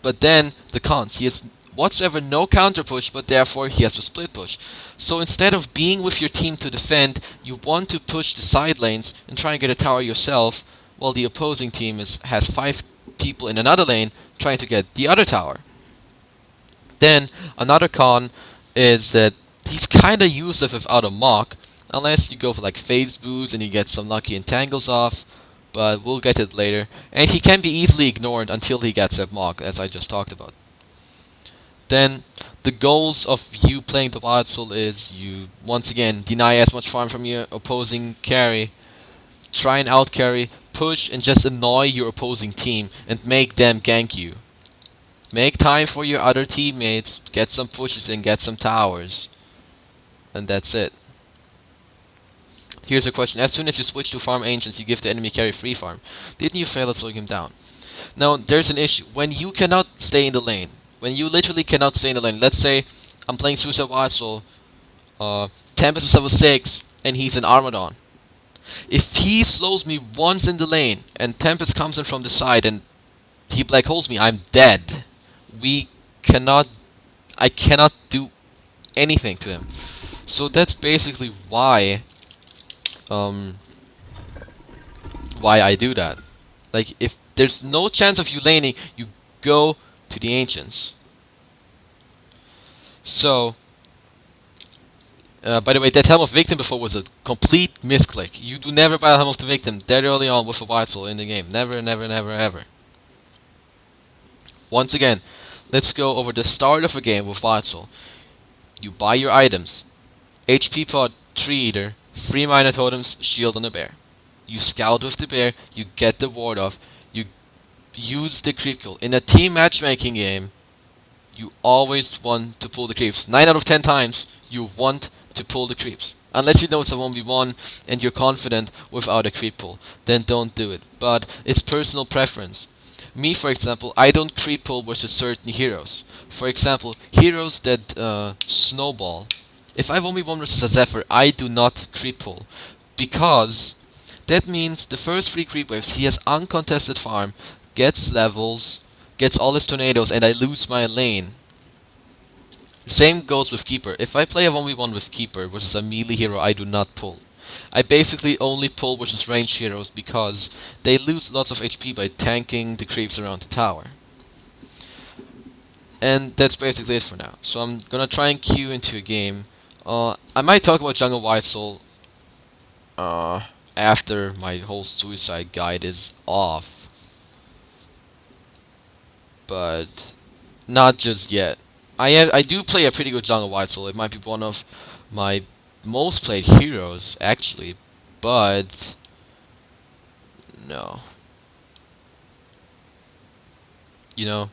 But then, the cons. He has whatsoever no counter push, but therefore he has to split push. So instead of being with your team to defend, you want to push the side lanes and try and get a tower yourself, while the opposing team has 5 people in another lane trying to get the other tower. Then another con is that he's kinda useless without a mock, unless you go for like phase boost and you get some lucky entangles off, but we'll get it later. And he can be easily ignored until he gets that mock, as I just talked about. Then the goals of you playing the Wild Soul is you once again deny as much farm from your opposing carry, try and out carry, push and just annoy your opposing team and make them gank you. Make time for your other teammates, get some pushes in, get some towers. And that's it. Here's a question. As soon as you switch to farm ancients, you give the enemy carry free farm. Didn't you fail at slowing him down? Now, there's an issue. When you cannot stay in the lane, when you literally cannot stay in the lane, let's say I'm playing Suicide Wildsoul, Tempest is level 6, and he's an Armadon. If he slows me once in the lane, and Tempest comes in from the side, and he black holes me, I'm dead. We cannot, I cannot do anything to him. So that's basically why I do that. Like if there's no chance of you laning, you go to the ancients. So by the way, that Helm of Victim before was a complete misclick. You do never buy a Helm of the Victim that early on with a Wildsoul in the game. Never, never, never, ever. Once again, let's go over the start of a game with Wildsoul. You buy your items. HP pod, Tree Eater, 3 Minor Totems, Shield on the Bear. You scout with the bear, you get the ward off, you use the creep kill. In a team matchmaking game, you always want to pull the creeps. 9 out of 10 times, you want to pull the creeps. Unless you know it's a 1v1 and you're confident without a creep pull, then don't do it. But it's personal preference. Me, for example, I don't creep pull versus certain heroes. For example, heroes that snowball. If I've only one versus a Zephyr, I do not creep pull. Because that means the first 3 creep waves, he has uncontested farm, gets levels, gets all his tornadoes, and I lose my lane. The same goes with Keeper. If I play a 1v1 with Keeper versus a melee hero, I do not pull. I basically only pull versus ranged heroes because they lose lots of HP by tanking the creeps around the tower. And that's basically it for now. So I'm gonna try and queue into a game. I might talk about Jungle Wildsoul after my whole suicide guide is off. But not just yet. I do play a pretty good Jungle Wildsoul. It might be one of my most played heroes, actually. But no. You know,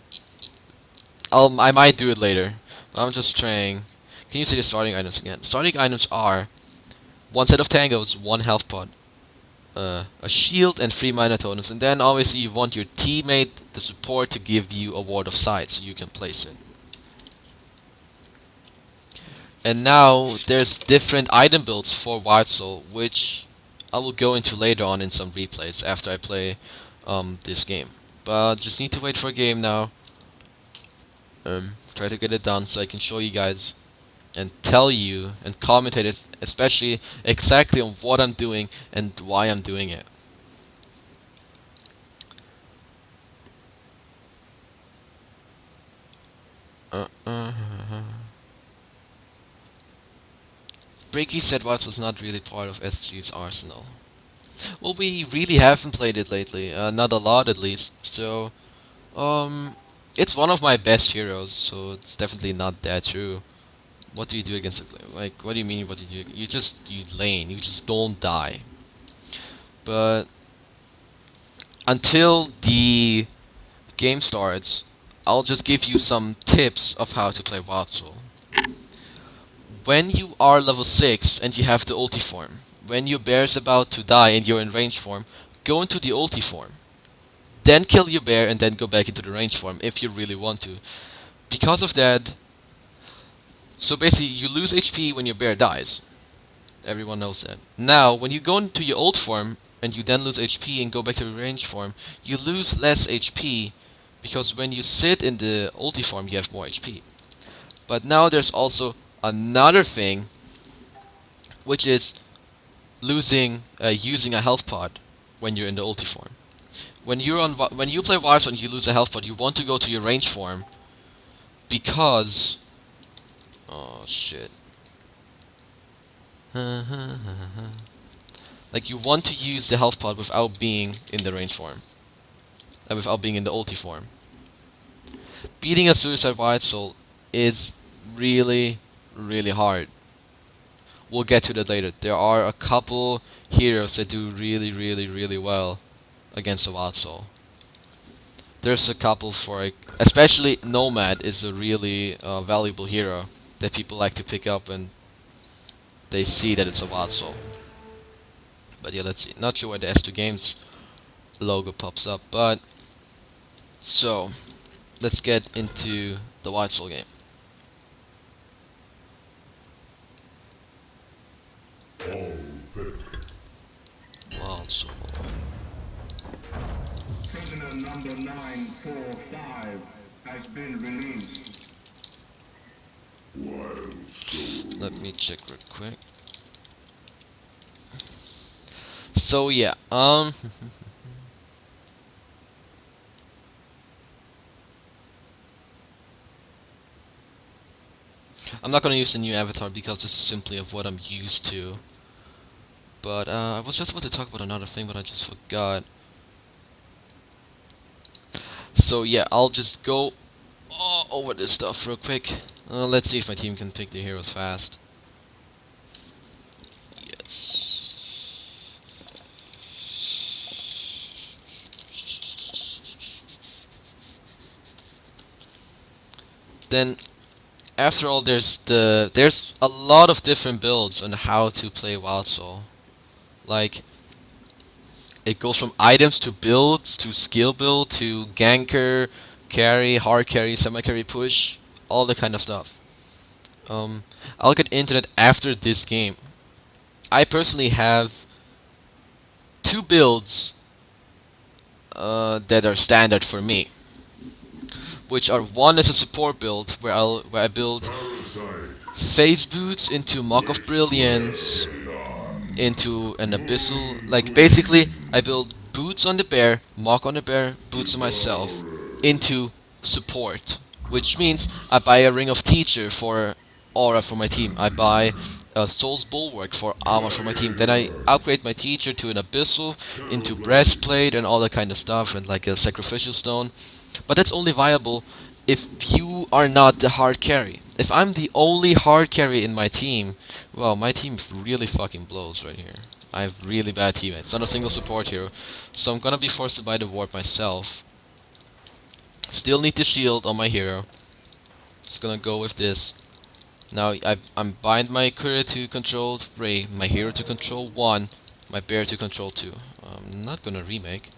I might do it later. But I'm just trying. Can you see the starting items again? Starting items are 1 set of tangos, 1 health pod, a shield and 3 mana totems, and then obviously you want your teammate, the support, to give you a ward of sight so you can place it. And now there's different item builds for Wildsoul, which I will go into later on in some replays after I play this game. But just need to wait for a game now. Try to get it done so I can show you guys and tell you and commentate it, especially exactly on what I'm doing and why I'm doing it. Breaky said Wildsoul is not really part of SG's arsenal. Well, we really haven't played it lately, not a lot at least, so it's one of my best heroes, so it's definitely not that true. What do you do against a claim? Like, what do you mean what do you do? You lane, you just don't die. But until the game starts, I'll just give you some tips of how to play Wildsoul. When you are level 6 and you have the ulti form, when your bear is about to die and you're in range form, go into the ulti form. Then kill your bear and then go back into the range form if you really want to. Because of that, so basically you lose HP when your bear dies. Everyone knows that. Now, when you go into your ult form and you then lose HP and go back to the range form, you lose less HP because when you sit in the ulti form you have more HP. But now there's also another thing, which is using a health pod when you're in the ulti form. When you play Wildsoul and you lose a health pod, you want to go to your range form because oh shit. Like you want to use the health pod without being in the range form, without being in the ulti form. Beating a Suicide Wildsoul is really, really hard. We'll get to that later. There are a couple heroes that do really, really, really well against a Wildsoul. There's a couple for, especially Nomad is a really valuable hero that people like to pick up when they see that it's a Wildsoul. But yeah, let's see. Not sure why the S2 Games logo pops up, but so let's get into the Wildsoul game. Wildsoul. Prisoner number 945 has been released. Let me check real quick. So yeah, I'm not gonna use the new avatar because this is simply of what I'm used to. But I was just about to talk about another thing, but I just forgot. So yeah, I'll just go over this stuff real quick. Let's see if my team can pick the heroes fast. Yes. Then after all, there's a lot of different builds on how to play Wildsoul. Like it goes from items to builds to skill build to ganker, carry, hard carry, semi carry, push, all that kind of stuff. I'll get into that after this game. I personally have two builds that are standard for me, which are one is a support build where I build phase boots into mock of brilliance into an abyssal. Like basically, I build boots on the bear, mock on the bear, boots on myself into support, which means I buy a ring of teacher for aura for my team. I buy a soul's bulwark for armor for my team. Then I upgrade my teacher to an abyssal, into breastplate and all that kind of stuff, and like a sacrificial stone. But that's only viable if you are not the hard carry. If I'm the only hard carry in my team, well, my team really fucking blows right here. I have really bad teammates, not a single support hero, so I'm gonna be forced to buy the ward myself. Still need the shield on my hero. Just gonna go with this. Now I'm bind my courier to control 3, my hero to control 1, my bear to control too. I'm not gonna remake.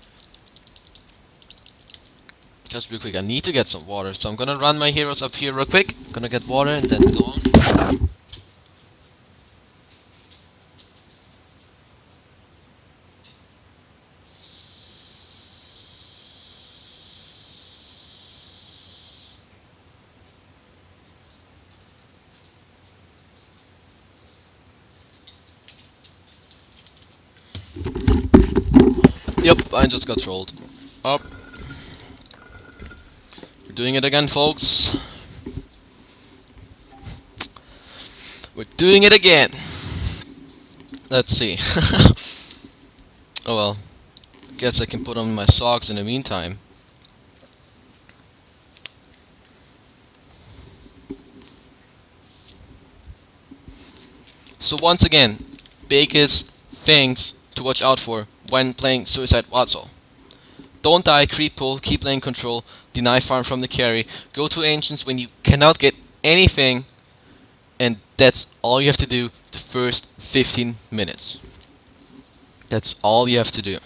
Just real quick, I need to get some water, so I'm gonna run my heroes up here real quick. Gonna get water and then go on. Yep, I just got trolled. Up. We're doing it again, folks. We're doing it again. Let's see. Oh well. Guess I can put on my socks in the meantime. So once again, biggest things to watch out for when playing Suicide Wildsoul. Don't die, creep pull, keep lane control, deny farm from the carry, go to Ancients when you cannot get anything, and that's all you have to do the first 15 minutes. That's all you have to do.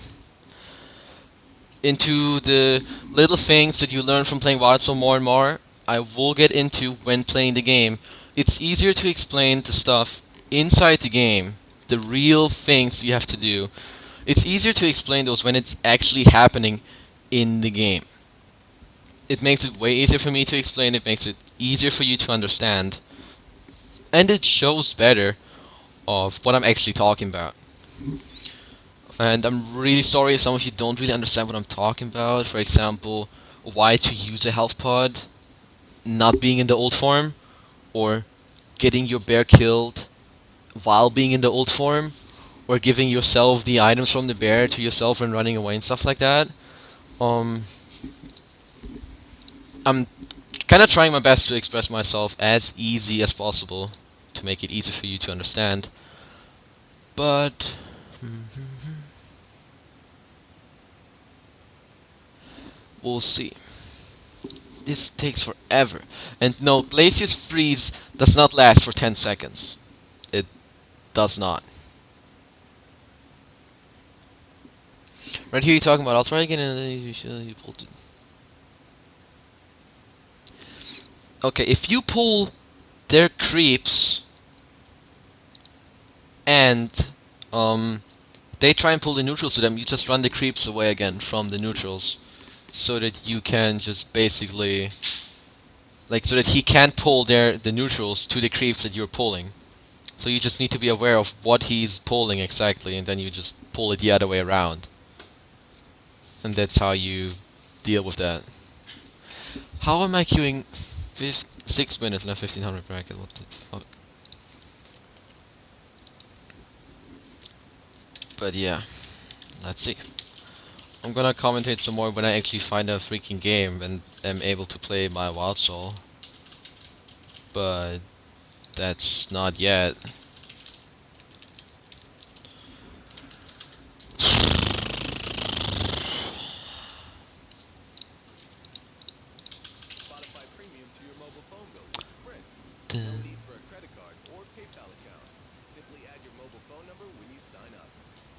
Into the little things that you learn from playing Wildsoul more and more, I will get into when playing the game. It's easier to explain the stuff inside the game, the real things you have to do. It's easier to explain those when it's actually happening in the game. It makes it way easier for me to explain, it makes it easier for you to understand, and it shows better of what I'm actually talking about. And I'm really sorry if some of you don't really understand what I'm talking about. For example, why to use a health pod, not being in the old form, or getting your bear killed while being in the old form, or giving yourself the items from the bear to yourself and running away and stuff like that. Um, I'm kind of trying my best to express myself as easy as possible to make it easy for you to understand. But we'll see. This takes forever. And no, Glacius Freeze does not last for 10 seconds. It does not. Right here you're talking about, I'll try again and then you pulled it. Okay, if you pull their creeps and they try and pull the neutrals to them, you just run the creeps away again from the neutrals. So that you can just basically, like, so that he can't pull the neutrals to the creeps that you're pulling. So you just need to be aware of what he's pulling exactly, and then you just pull it the other way around. And that's how you deal with that. How am I queuing 6 minutes in a 1500 bracket? What the fuck? But yeah, let's see. I'm gonna commentate some more when I actually find a freaking game and am able to play my Wildsoul. But that's not yet. Spotify Premium to your mobile phone bill with Sprint. No need for a credit card or PayPal account. Simply add your mobile phone number when you sign up.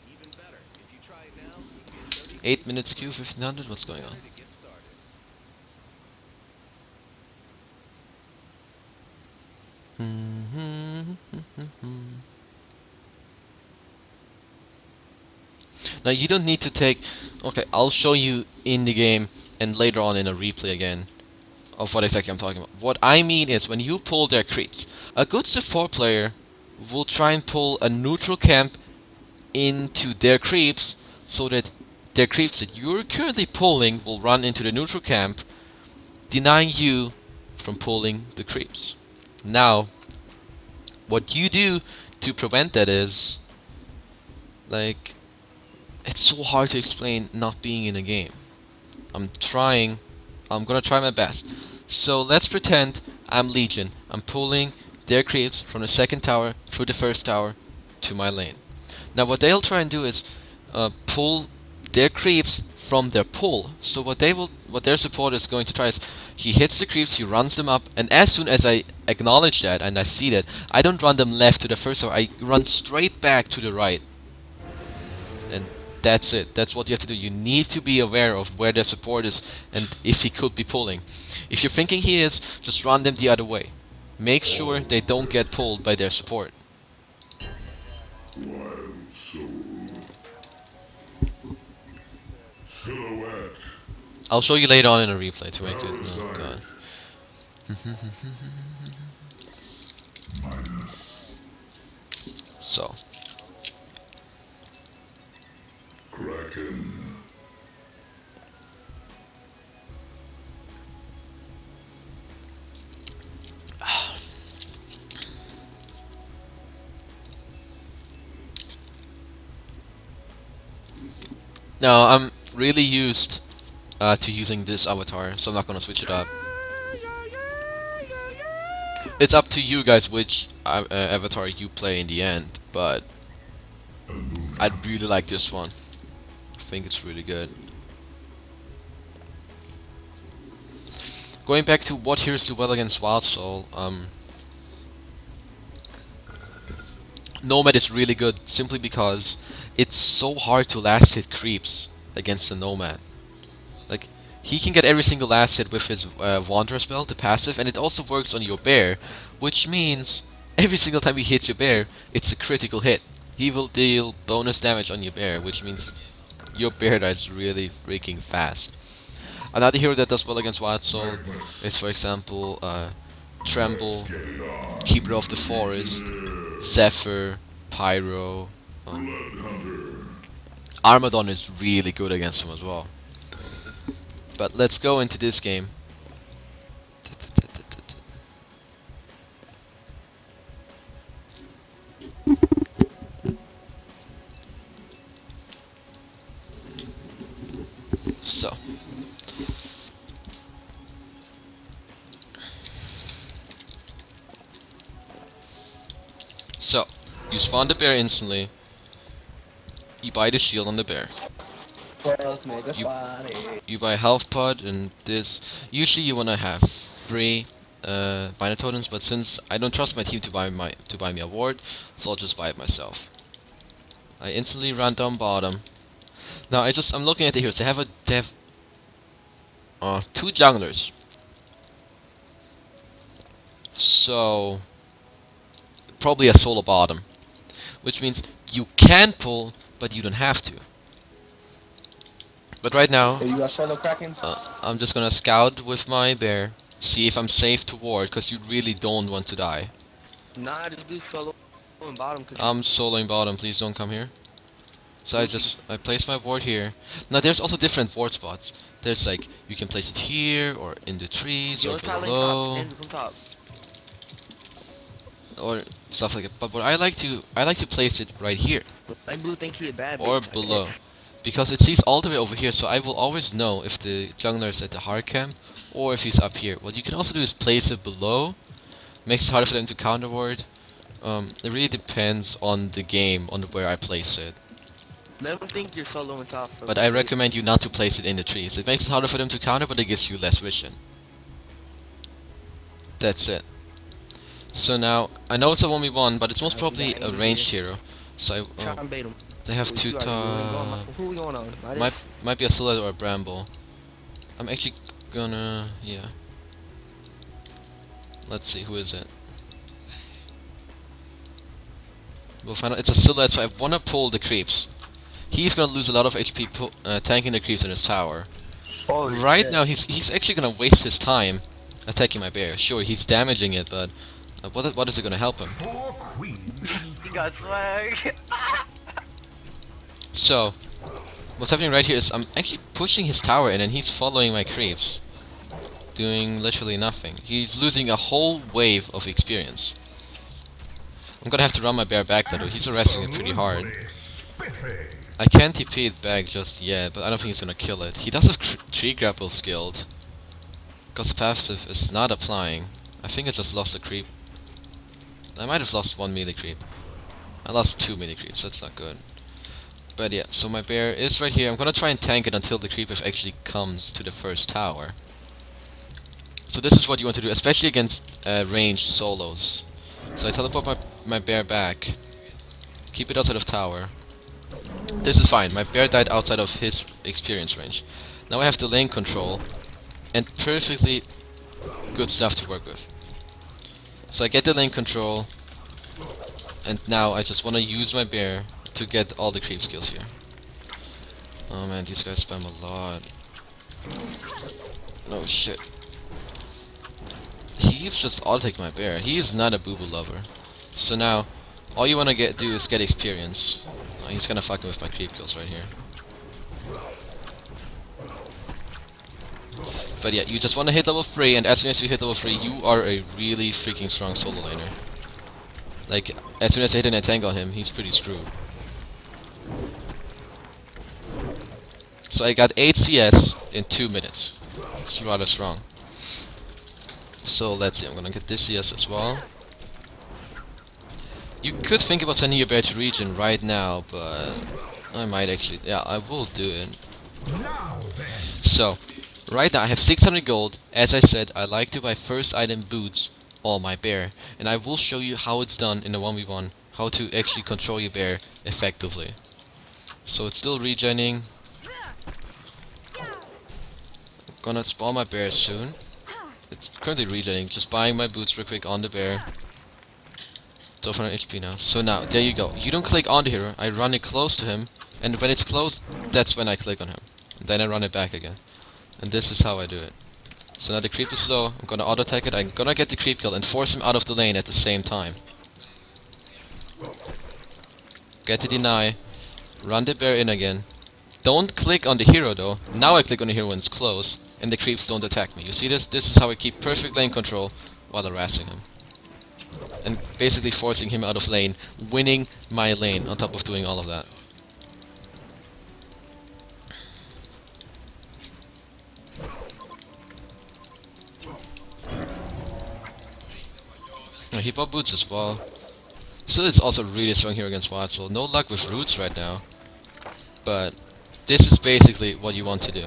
Even better, if you try it now, you get 30 8 days minutes free. queue, 1500, what's going on? Better to get started. Now you don't need to take... Okay, I'll show you in the game and later on in a replay again of what exactly I'm talking about. What I mean is when you pull their creeps, a good support player will try and pull a neutral camp into their creeps so that their creeps that you're currently pulling will run into the neutral camp, denying you from pulling the creeps. Now, what you do to prevent that is, like, it's so hard to explain not being in a game. I'm gonna try my best. So let's pretend I'm Legion. I'm pulling their creeps from the second tower through the first tower to my lane. Now what they'll try and do is pull their creeps from their pull. So what their support is going to try is he hits the creeps, he runs them up, and as soon as I acknowledge that and I see that, I don't run them left to the first tower, I run straight back to the right. That's it. That's what you have to do. You need to be aware of where their support is and if he could be pulling. If you're thinking he is, just run them the other way. Make sure they don't get pulled by their support. Wildsoul. Silhouette. I'll show you later on in a replay to make it. Oh Parasite. god. Minus. So, Kraken. now I'm really used to using this avatar, so I'm not gonna switch it up. It's up to you guys which avatar you play in the end, but I'd really like this one. I think it's really good. Going back to what heroes do well against Wildsoul, Nomad is really good simply because it's so hard to last hit creeps against the Nomad. Like, he can get every single last hit with his Wanderer spell, the passive, and it also works on your bear, which means every single time he hits your bear, it's a critical hit. He will deal bonus damage on your bear, which means your bear dies really freaking fast. Another hero that does well against Wildsoul is, for example, Tremble, Keeper of the Forest, Zephyr, Pyro. Armadon is really good against him as well. But let's go into this game. So, you spawn the bear instantly. You buy the shield on the bear. You buy health pod and this. Usually you wanna have 3 binder totems, but since I don't trust my team to buy me a ward, so I'll just buy it myself. I instantly run down bottom. Now I'm looking at the heroes. They have 2 junglers. So probably a solo bottom, which means you can pull, but you don't have to. But right now, I'm just gonna scout with my bear, see if I'm safe to ward, because you really don't want to die. Nah, just do solo and bottom. I'm soloing bottom, please don't come here. So I place my ward here. Now there's also different ward spots. There's like, you can place it here, or in the trees, or below, or stuff like that. But what I like to place it right here, or below. Because it sees all the way over here, so I will always know if the jungler is at the hard camp or if he's up here. What you can also do is place it below. Makes it harder for them to counter ward. It really depends on the game, on where I place it. Let them think you're solo and top. But I recommend you not to place it in the trees. It makes it harder for them to counter, but it gives you less vision. That's it. So now, I know it's a 1v1, but it's most probably a ranged hero. So they have 2 top. Might be a Silhouette or a Bramble. I'm actually gonna, yeah. Let's see, who is it? We'll find out. It's a Silhouette, so I wanna pull the creeps. He's gonna lose a lot of HP tanking the creeps in his tower. Right now, he's actually gonna waste his time attacking my bear. Sure, he's damaging it, but what is it gonna help him? He got swag. So, what's happening right here is I'm actually pushing his tower in and he's following my creeps. Doing literally nothing. He's losing a whole wave of experience. I'm gonna have to run my bear back now though, he's arresting it pretty hard. I can't TP it back just yet, but I don't think he's gonna kill it. He does have tree grapple skilled. Because the passive is not applying. I think I just lost a creep. I might have lost 1 melee creep. I lost 2 melee creeps, that's not good. But yeah, so my bear is right here. I'm gonna try and tank it until the creep wave actually comes to the first tower. So this is what you want to do, especially against ranged solos. So I teleport my bear back, keep it outside of tower, This is fine. My bear died outside of his experience range. Now I have the lane control and perfectly good stuff to work with. So I get the lane control, and now I just want to use my bear to get all the creep skills here. Oh man, these guys spam a lot. No shit. He's just auto-take my bear. He is not a boo-boo lover. So now, all you want to do is get experience. Oh, he's gonna fuck me with my creep kills right here. But yeah, you just want to hit level 3, and as soon as you hit level 3, you are a really freaking strong solo laner. Like, as soon as I hit an entangle on him, he's pretty screwed. So I got 8 CS in 2 minutes. It's rather strong. So let's see, I'm gonna get this CS as well. You could think about sending your bear to region right now, but I might actually, yeah, I will do it. So, right now I have 600 gold. As I said, I like to buy first item boots all my bear, and I will show you how it's done in a 1v1, how to actually control your bear effectively. So it's still regening. Gonna spawn my bear soon. It's currently regening, just buying my boots real quick on the bear. 1200 HP now. So now, there you go. You don't click on the hero, I run it close to him, and when it's close, that's when I click on him. And then I run it back again. And this is how I do it. So now the creep is low, I'm gonna auto attack it, I'm gonna get the creep kill and force him out of the lane at the same time. Get the deny, run the bear in again. Don't click on the hero though. Now I click on the hero when it's close, and the creeps don't attack me. You see this? This is how I keep perfect lane control while harassing him. And basically forcing him out of lane, winning my lane on top of doing all of that. He bought boots as well. Still, it's also really strong here against Wildsoul. No luck with roots right now, but this is basically what you want to do.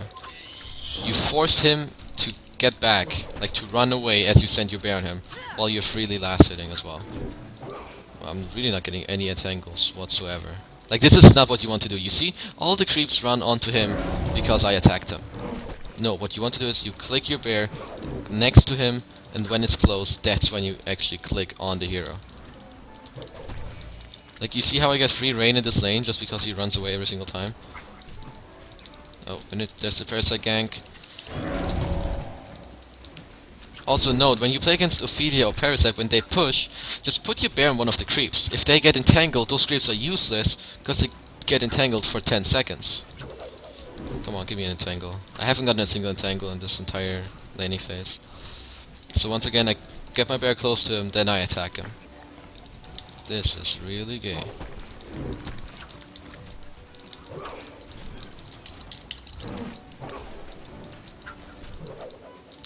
You force him to get back, like to run away as you send your bear on him, while you're freely last hitting as well. I'm really not getting any entangles whatsoever. Like, this is not what you want to do. You see, all the creeps run onto him because I attacked him. No, what you want to do is you click your bear next to him, and when it's close, that's when you actually click on the hero. Like, you see how I get free reign in this lane just because he runs away every single time? Oh, and there's the parasite gank. Also note, when you play against Ophelia or Parasite, when they push, just put your bear on one of the creeps. If they get entangled, those creeps are useless because they get entangled for 10 seconds. Come on, give me an entangle. I haven't gotten a single entangle in this entire laning phase. So once again, I get my bear close to him, then I attack him. This is really gay.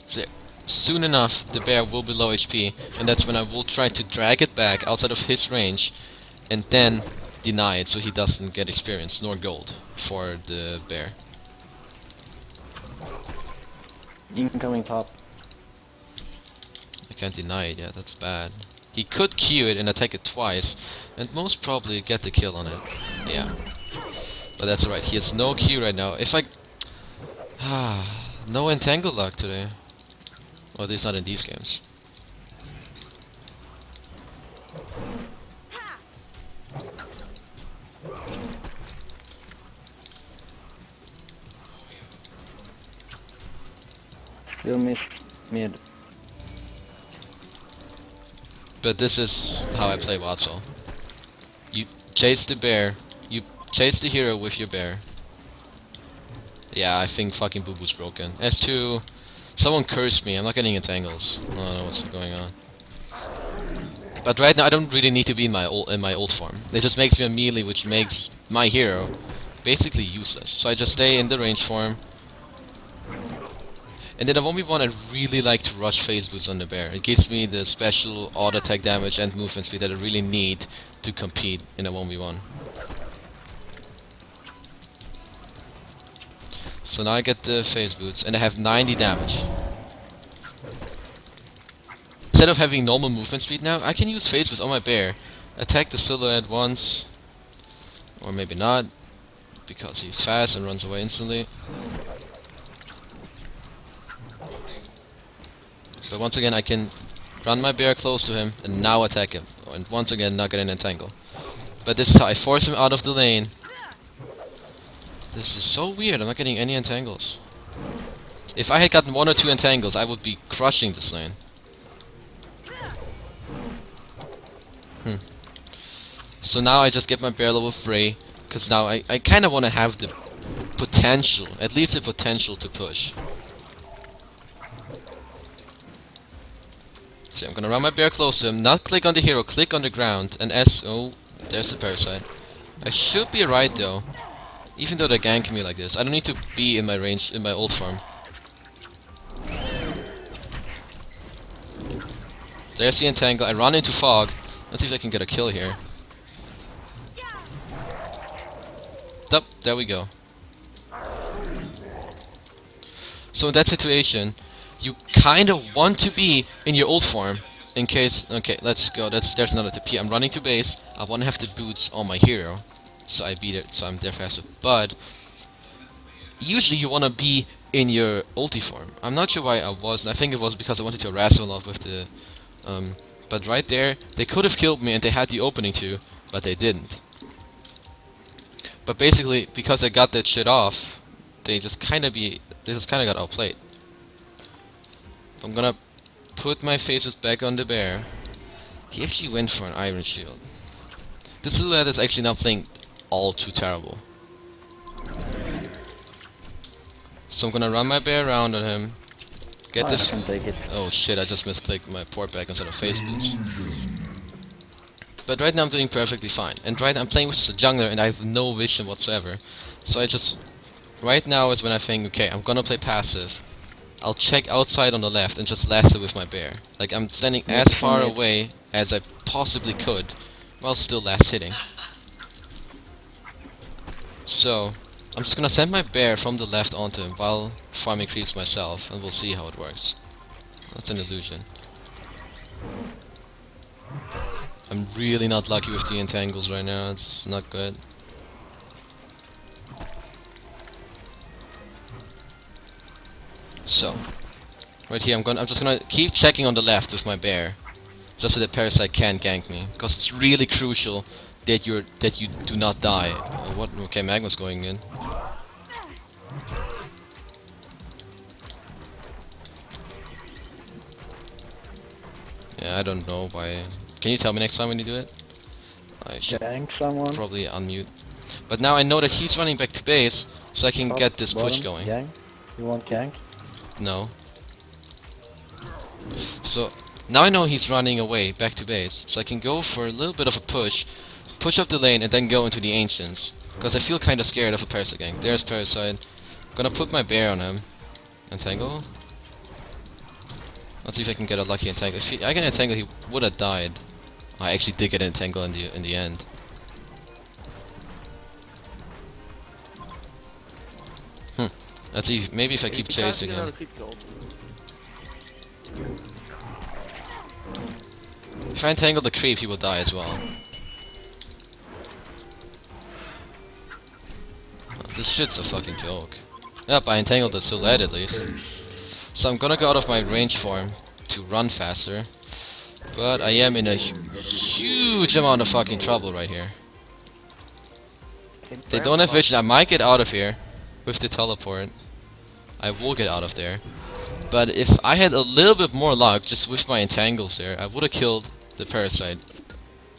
So soon enough, the bear will be low HP, and that's when I will try to drag it back outside of his range, and then deny it so he doesn't get experience nor gold for the bear. Incoming top. I can't deny it yet, that's bad. He could Q it and attack it twice, and most probably get the kill on it. Yeah. But that's alright, he has no Q right now. If I... no entangle luck today. Well, at least not in these games. Still missed mid. But this is how I play Wildsoul. You chase the bear, you chase the hero with your bear. Yeah, I think fucking Boo Boo's broken. S2, someone cursed me, I'm not getting entangles. I don't know what's going on. But right now I don't really need to be in my old form. It just makes me a melee, which makes my hero basically useless. So I just stay in the range form. And then a 1v1 I really like to rush phase boots on the bear. It gives me the special auto attack damage and movement speed that I really need to compete in a 1v1. So now I get the phase boots and I have 90 damage. Instead of having normal movement speed now, I can use phase boots on my bear, attack the silhouette once, or maybe not, because he's fast and runs away instantly. But once again, I can run my bear close to him and now attack him. And once again, not get an entangle. But this time, I force him out of the lane. This is so weird, I'm not getting any entangles. If I had gotten 1 or 2 entangles, I would be crushing this lane. So now I just get my bear level 3, because now I kind of want to have the potential, at least the potential to push. So I'm gonna run my bear close to him, not click on the hero, click on the ground, and oh, there's the parasite. I should be right though, even though they're ganking me like this. I don't need to be in my range, in my ult farm. There's the entangle, I run into fog. Let's see if I can get a kill here. Yup, there we go. So in that situation, you kind of want to be in your ult form in case. Okay, let's go. There's another tip here. I'm running to base. I want to have the boots on my hero, so I beat it. So I'm there faster. But usually you want to be in your ulti form. I'm not sure why I wasn't. I think it was because I wanted to harass him a lot with the. But right there, they could have killed me and they had the opening to, but they didn't. But basically, because I got that shit off, they just kind of got outplayed. I'm gonna put my faces back on the bear. He actually went for an iron shield. This silhouette is actually not playing all too terrible. So I'm gonna run my bear around on him. Get I this. can take it. Oh shit! I just misclicked my port back instead of face boots. But right now I'm doing perfectly fine. And right now I'm playing with a jungler and I have no vision whatsoever. So I just... Right now is when I think, okay, I'm gonna play passive. I'll check outside on the left and just lasso with my bear. Like I'm standing as far away as I possibly could, while still last hitting. So, I'm just gonna send my bear from the left onto him while farming creeps myself, and we'll see how it works. That's an illusion. I'm really not lucky with the entangles right now, it's not good. So, right here I'm just gonna keep checking on the left with my bear, just so that parasite can't gank me, because it's really crucial that you do not die. What? Okay, Magma's going in. Yeah, I don't know why. Can you tell me next time when you do it? I should Gank someone. probably unmute. But now I know that he's running back to base, so I can Top, get this push bottom, going. Gank. You want gank? No. So now I know he's running away back to base, so I can go for a little bit of a push up the lane, and then go into the ancients. Because I feel kind of scared of a parasite gang. There's parasite. Gonna put my bear on him. Entangle. Let's see if I can get a lucky entangle. If I get an entangle, he would have died. I actually did get an entangle in the end. Let's see. Maybe if I keep chasing him. If I entangle the creep, he will die as well. This shit's a fucking joke. Yep, I entangled the silhouette at least. So I'm gonna go out of my range form to run faster. But I am in a huge amount of fucking trouble right here. They don't have vision. I might get out of here with the teleport. I will get out of there. But if I had a little bit more luck just with my entangles there, I would have killed the parasite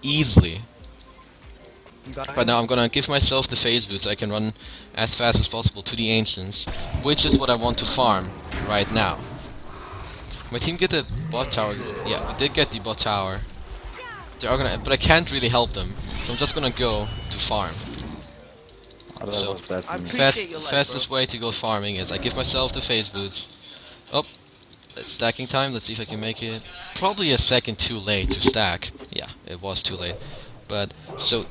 easily. But now I'm gonna give myself the phase boost so I can run as fast as possible to the ancients, which is what I want to farm right now. My team get the bot tower. Yeah, we did get the bot tower. They are gonna, but I can't really help them, so I'm just gonna go to farm. Oh, that So, was bad for me. Fastest way to go farming is I give myself the phase boots. Oh, it's stacking time. Let's see if I can make it. Probably a second too late to stack. Yeah, it was too late. But so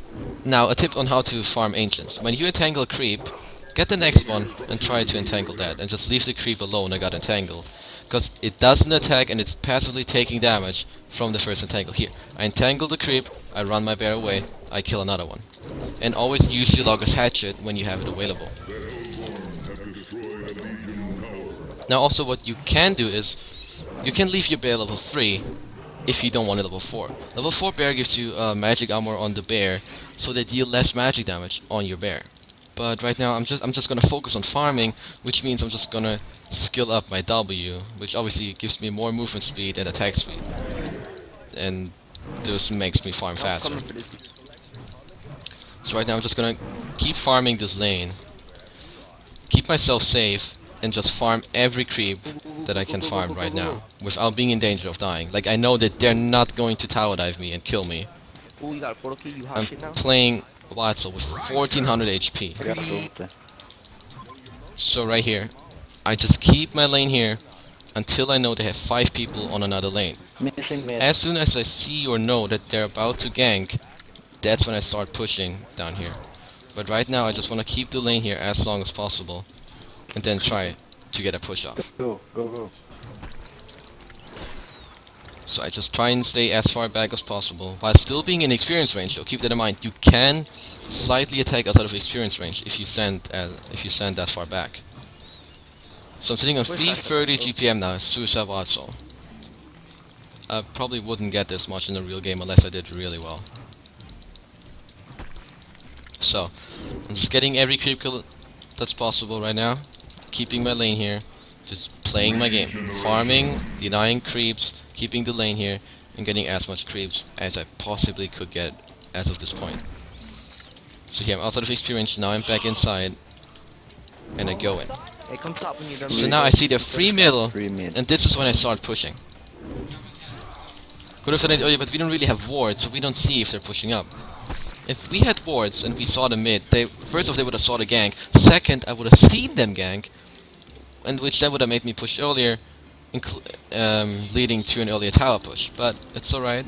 now a tip on how to farm ancients. When you entangle a creep, get the next one and try to entangle that, and just leave the creep alone that got entangled, because it doesn't attack and it's passively taking damage from the first entangle. Here, I entangle the creep, I run my bear away, I kill another one. And always use your Logger's Hatchet when you have it available. Now also what you can do is, you can leave your bear level 3 if you don't want it level 4. Level 4 bear gives you magic armor on the bear, so they deal less magic damage on your bear. But right now I'm just gonna focus on farming, which means I'm just gonna skill up my W, which obviously gives me more movement speed and attack speed. And this makes me farm faster. So right now I'm just gonna keep farming this lane, keep myself safe, and just farm every creep that I can farm right now, without being in danger of dying. Like, I know that they're not going to tower dive me and kill me. Ooh, you got a portal key, you hot I'm shit now? playing Wildsoul with 1400 HP. I got ulti. So right here, I just keep my lane here until I know they have 5 people on another lane. Missing mid. As soon as I see or know that they're about to gank, that's when I start pushing down here. But right now I just want to keep the lane here as long as possible, and then try to get a push off. Go, go, go. So I just try and stay as far back as possible, while still being in experience range though. Keep that in mind. You can slightly attack outside of experience range if you stand that far back. So I'm sitting on 330 GPM now, Suicide Wildsoul. I probably wouldn't get this much in a real game unless I did really well. So, I'm just getting every creep kill that's possible right now, keeping my lane here, just playing my game, farming, denying creeps, keeping the lane here, and getting as much creeps as I possibly could get as of this point. So here I'm outside of experience, now I'm back inside, and I go in. Hey, come top when you're done. So now I see they're free middle, 3 mid. and this is when I start pushing. Could have said it earlier, but we don't really have wards, so we don't see if they're pushing up. If we had wards and we saw the mid, first off they would have saw the gank. Second, I would have seen them gank, and which that would have made me push earlier, leading to an earlier tower push. But it's alright.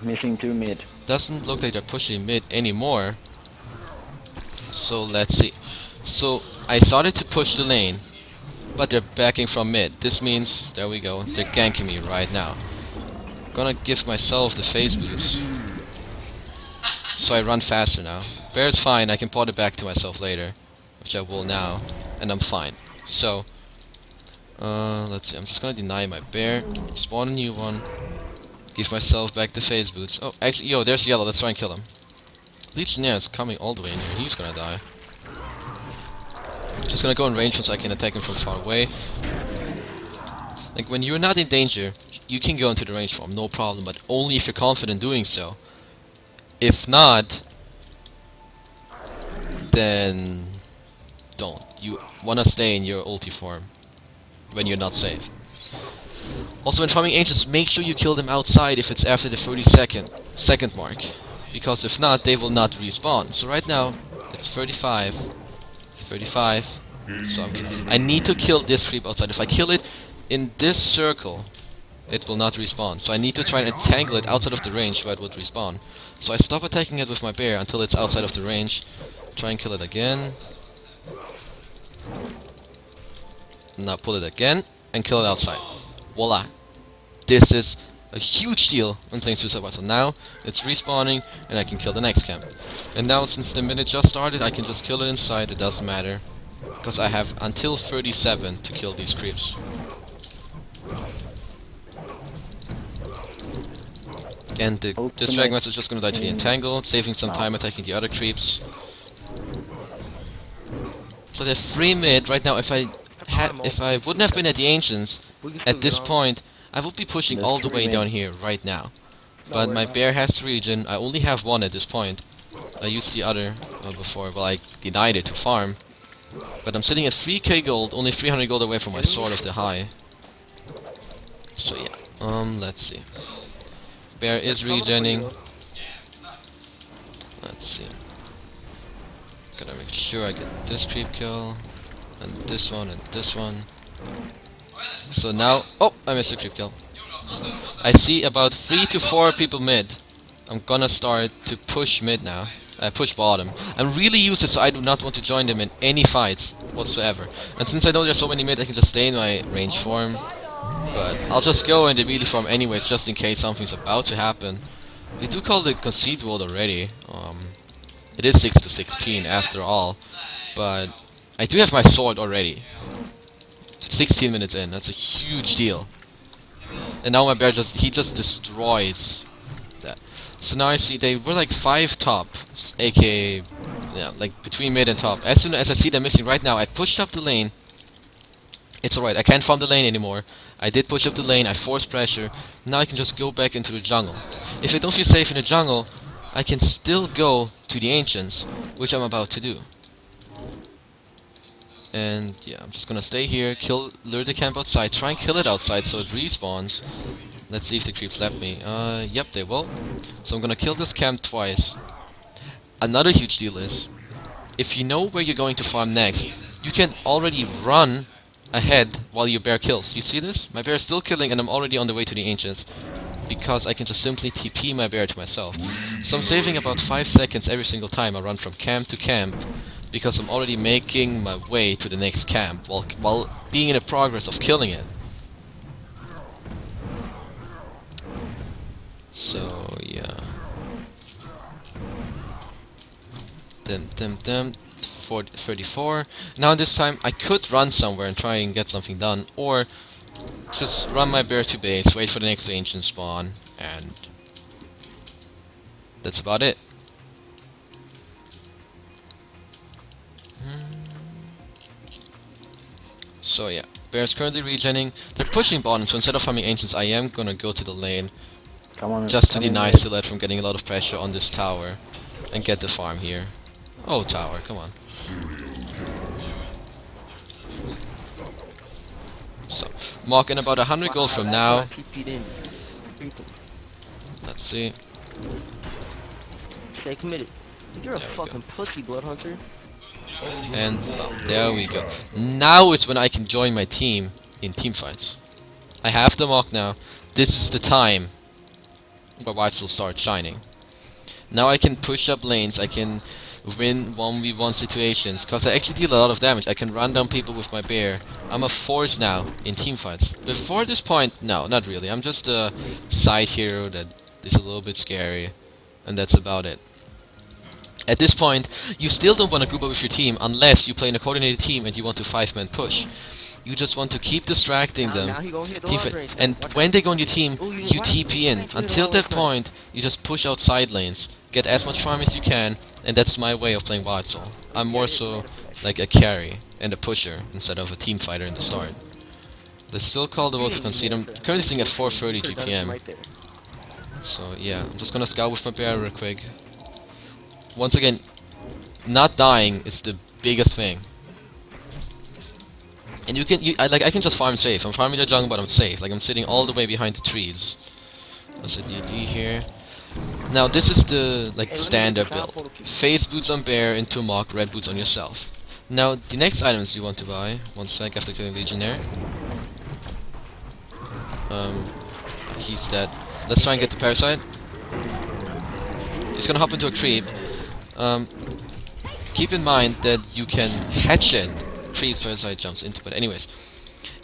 Missing 2 mid. Doesn't look like they're pushing mid anymore. So let's see. So I started to push the lane, but they're backing from mid. This means, there we go, they're ganking me right now. Gonna give myself the phase boost, so I run faster now. Bear's fine, I can pot it back to myself later, which I will now, and I'm fine. So, let's see, I'm just gonna deny my bear, spawn a new one, give myself back the phase boots. Oh, actually, yo, there's yellow, let's try and kill him. Legionnaire is coming all the way in here, he's gonna die. Just gonna go in range so I can attack him from far away. Like, when you're not in danger, you can go into the range form, no problem, but only if you're confident doing so. If not, then don't. You wanna stay in your ulti form when you're not safe. Also, when farming ancients, make sure you kill them outside if it's after the 30-second mark, because if not, they will not respawn. So right now, it's 35. So I need to kill this creep outside. If I kill it in this circle, it will not respawn. So I need to try and entangle it outside of the range where it would respawn. So I stop attacking it with my bear until it's outside of the range. Try and kill it again. Now pull it again and kill it outside. Voila. This is a huge deal when playing Suicide Wildsoul. Now it's respawning and I can kill the next camp. And now since the minute just started, I can just kill it inside, it doesn't matter. Because I have until 37 to kill these creeps. And this Dragon Master is just gonna die to the entangle, saving some time attacking the other creeps. So they're free mid right now. If I wouldn't have been at the Ancients at this point, I would be pushing all the way down here right now. But my bear has to regen. I only have one at this point. I used the other before, but I denied it to farm. But I'm sitting at 3k gold, only 300 gold away from my sword of the high. So yeah, let's see. Bear is regenning. Let's see. Gotta make sure I get this creep kill, and this one, and this one. So now, oh, I missed a creep kill. I see about 3 to 4 people mid. I'm gonna start to push mid now. Push bottom. I'm really useless, so I do not want to join them in any fights whatsoever. And since I know there's so many mid, I can just stay in my range form. But I'll just go in the melee form anyways, just in case something's about to happen. They do call the concede world already. It is 6 to 16 after all, but I do have my sword already. 16 minutes in, that's a huge deal. And now my bear he just destroys that. So now I see they were like 5 top, aka yeah, like between mid and top. As soon as I see them missing right now, I pushed up the lane. It's alright, I can't farm the lane anymore. I did push up the lane, I forced pressure. Now I can just go back into the jungle. If I don't feel safe in the jungle, I can still go to the Ancients, which I'm about to do. And yeah, I'm just gonna stay here, lure the camp outside, try and kill it outside so it respawns. Let's see if the creeps let me. Yep, they will. So I'm gonna kill this camp twice. Another huge deal is, if you know where you're going to farm next, you can already run ahead while your bear kills. You see this? My bear is still killing and I'm already on the way to the Ancients, because I can just simply TP my bear to myself. So I'm saving about 5 seconds every single time I run from camp to camp, because I'm already making my way to the next camp while being in the progress of killing it. So yeah. 34. Now this time I could run somewhere and try and get something done, or just run my bear to base, wait for the next ancient spawn, and that's about it. So yeah, bear's currently regenning. They're pushing bottom, so instead of farming ancients, I am gonna go to the lane, Come on. just to come in deny mid. Silhouette from getting a lot of pressure on this tower, and get the farm here. Oh, tower, come on. So, Mok in about 100 gold from now. TP'd in. Let's see. Stay committed. You're a There we fucking pussy, Blood Hunter. And well, there we go. Now is when I can join my team in team fights. I have the Mok now. This is the time where Wildsoul starts shining. Now I can push up lanes, I can win 1v1 situations, because I actually deal a lot of damage. I can run down people with my bear. I'm a force now in teamfights. Before this point, no, not really. I'm just a side hero that is a little bit scary, and that's about it. At this point, you still don't want to group up with your team unless you play in a coordinated team and you want to 5-man push. You just want to keep distracting them. Now he gonna hit the Team long fight. range. And Watch when out. they go on your team, Ooh, you watch- TP in. watch it Until all that the time. point, you just push out side lanes, get as much farm as you can, and that's my way of playing Wildsoul. I'm more so like a carry and a pusher instead of a team fighter in the start. They still call the vote to concede. I'm currently sitting at 430 GPM. Right there. So yeah, I'm just gonna scout with my bear real quick. Once again, not dying is the biggest thing. And I can just farm safe. I'm farming the jungle, but I'm safe. Like I'm sitting all the way behind the trees. There's a DD here. Now this is the standard build. Phase boots on bear into Mok, red boots on yourself. Now the next items you want to buy. One sec after killing Legionnaire. He's dead. Let's try and get the parasite. He's gonna hop into a creep. Keep in mind that you can hatchet creeps parasite jumps into, but anyways.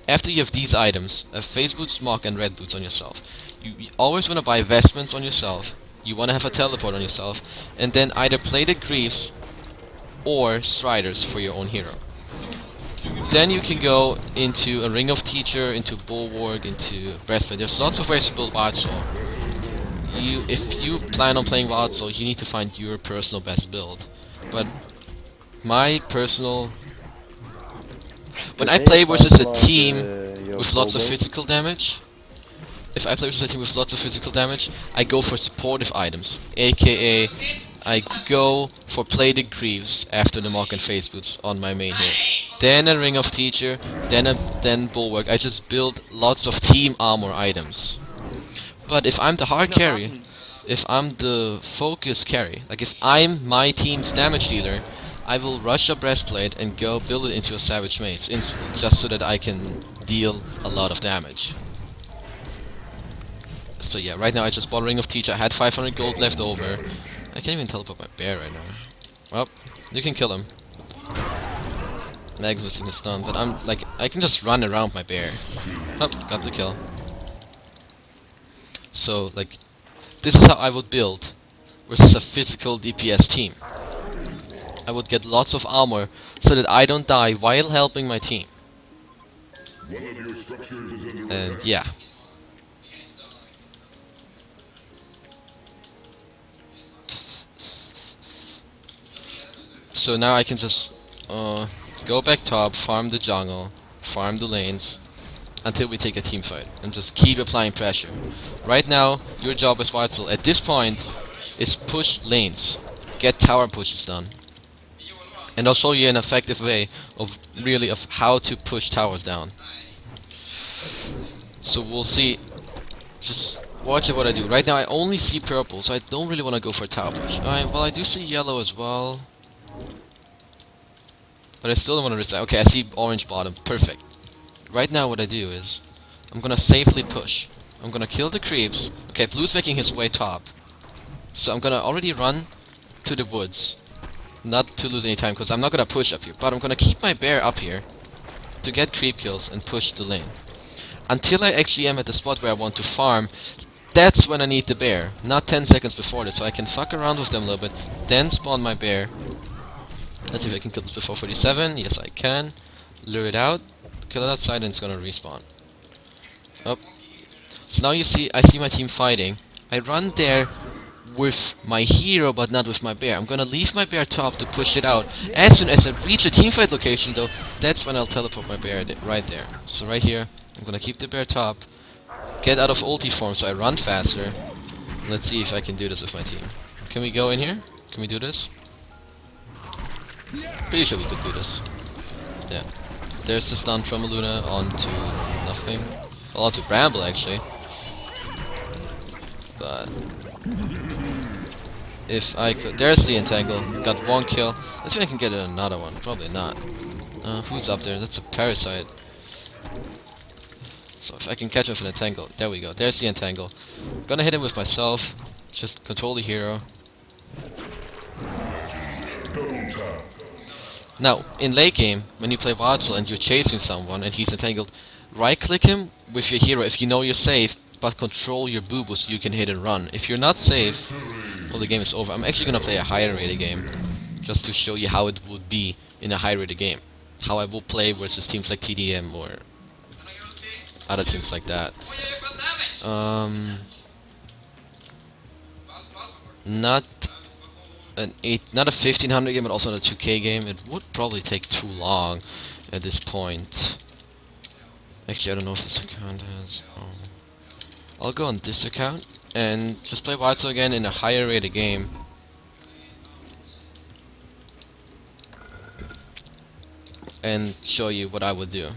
After you have these items, phase boots, Mok, and red boots on yourself, you always want to buy vestments on yourself, you want to have a teleport on yourself, and then either plated greaves or striders for your own hero. Then you can go into a ring of teacher, into bulwark, into breastplate. There's lots of ways to build Wildsoul. If you plan on playing Wildsoul, you need to find your personal best build. But my personal... When I play versus a team with lots of physical damage, if I play versus a team with lots of physical damage, I go for supportive items, aka I go for plated greaves after the Mok and phase boots on my main hero. Then a ring of teacher, then bulwark. I just build lots of team armor items. But if I'm the hard carry, if I'm the focus carry, like if I'm my team's damage dealer, I will rush a breastplate and go build it into a savage mace instantly, just so that I can deal a lot of damage. So yeah, right now I just bought a ring of teacher. I had 500 gold left over. I can't even teleport my bear right now. Well, you can kill him. Magnus is stunned, but I'm like, I can just run around my bear. Oh, got the kill. So like, this is how I would build versus a physical DPS team. I would get lots of armor so that I don't die while helping my team. One of your structures is under And attack. yeah. So now I can just go back top, farm the jungle, farm the lanes, until we take a team fight, and just keep applying pressure. Right now, your job as Wildsoul at this point is push lanes, get tower pushes done. And I'll show you an effective way of how to push towers down. So we'll see. Just watch what I do. Right now I only see purple, so I don't really want to go for a tower push. Alright, well I do see yellow as well. But I still don't want to risk. Okay, I see orange bottom. Perfect. Right now what I do is I'm gonna safely push. I'm gonna kill the creeps. Okay, blue's making his way top. So I'm gonna already run to the woods. Not to lose any time, because I'm not gonna push up here. But I'm gonna keep my bear up here to get creep kills and push the lane. Until I actually am at the spot where I want to farm, that's when I need the bear. Not 10 seconds before this, so I can fuck around with them a little bit, then spawn my bear. Let's see if I can kill this before 47. Yes, I can. Lure it out. Kill it outside and it's gonna respawn. Up. So now you see, I see my team fighting. I run there with my hero, but not with my bear. I'm gonna leave my bear top to push it out. As soon as I reach a teamfight location, though, that's when I'll teleport my bear right there. So right here, I'm gonna keep the bear top, get out of ulti form so I run faster. Let's see if I can do this with my team. Can we go in here? Can we do this? Pretty sure we could do this. Yeah. There's the stun from Luna onto nothing. Well, onto Bramble actually. But if I could, there's the entangle. Got one kill. Let's see if I can get another one. Probably not. Who's up there? That's a parasite. So if I can catch him with an entangle, there we go. There's the entangle. Gonna hit him with myself. Just control the hero. Now, in late game, when you play Wildsoul and you're chasing someone and he's entangled, right-click him with your hero if you know you're safe, but control your boo-boo so you can hit and run. If you're not safe, well, the game is over. I'm actually gonna play a higher rated game, just to show you how it would be in a high rated game. How I will play versus teams like TDM or other teams like that. Not not a 1500 game, but also not a 2K game. It would probably take too long at this point. Actually, I don't know if this account has. I'll go on this account and just play Wildsoul again in a higher rated game. And show you what I would do.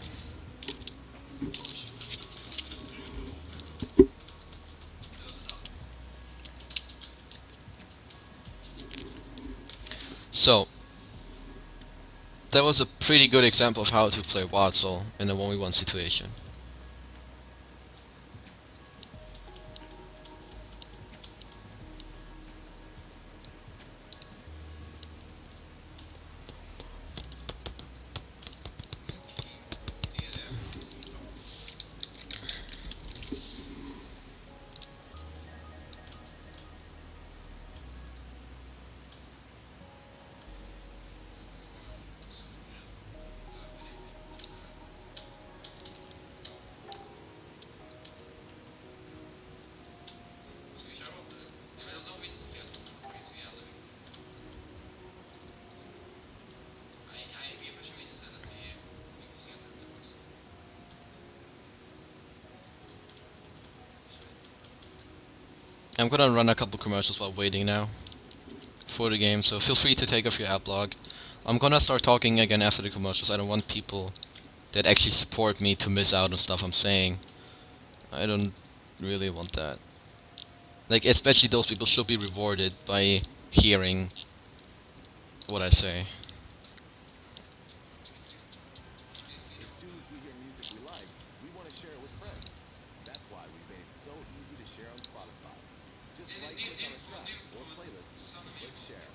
So, that was a pretty good example of how to play Wildsoul in a 1v1 situation. I'm gonna run a couple commercials while waiting now for the game, so feel free to take off your ad block. I'm gonna start talking again after the commercials. I don't want people that actually support me to miss out on stuff I'm saying. I don't really want that. Like, especially those people should be rewarded by hearing what I say. As soon as we hear music we like, we want to share it with friends. That's why we've made it so easy to share on Spotify. Just right-click on a track or playlist and click share.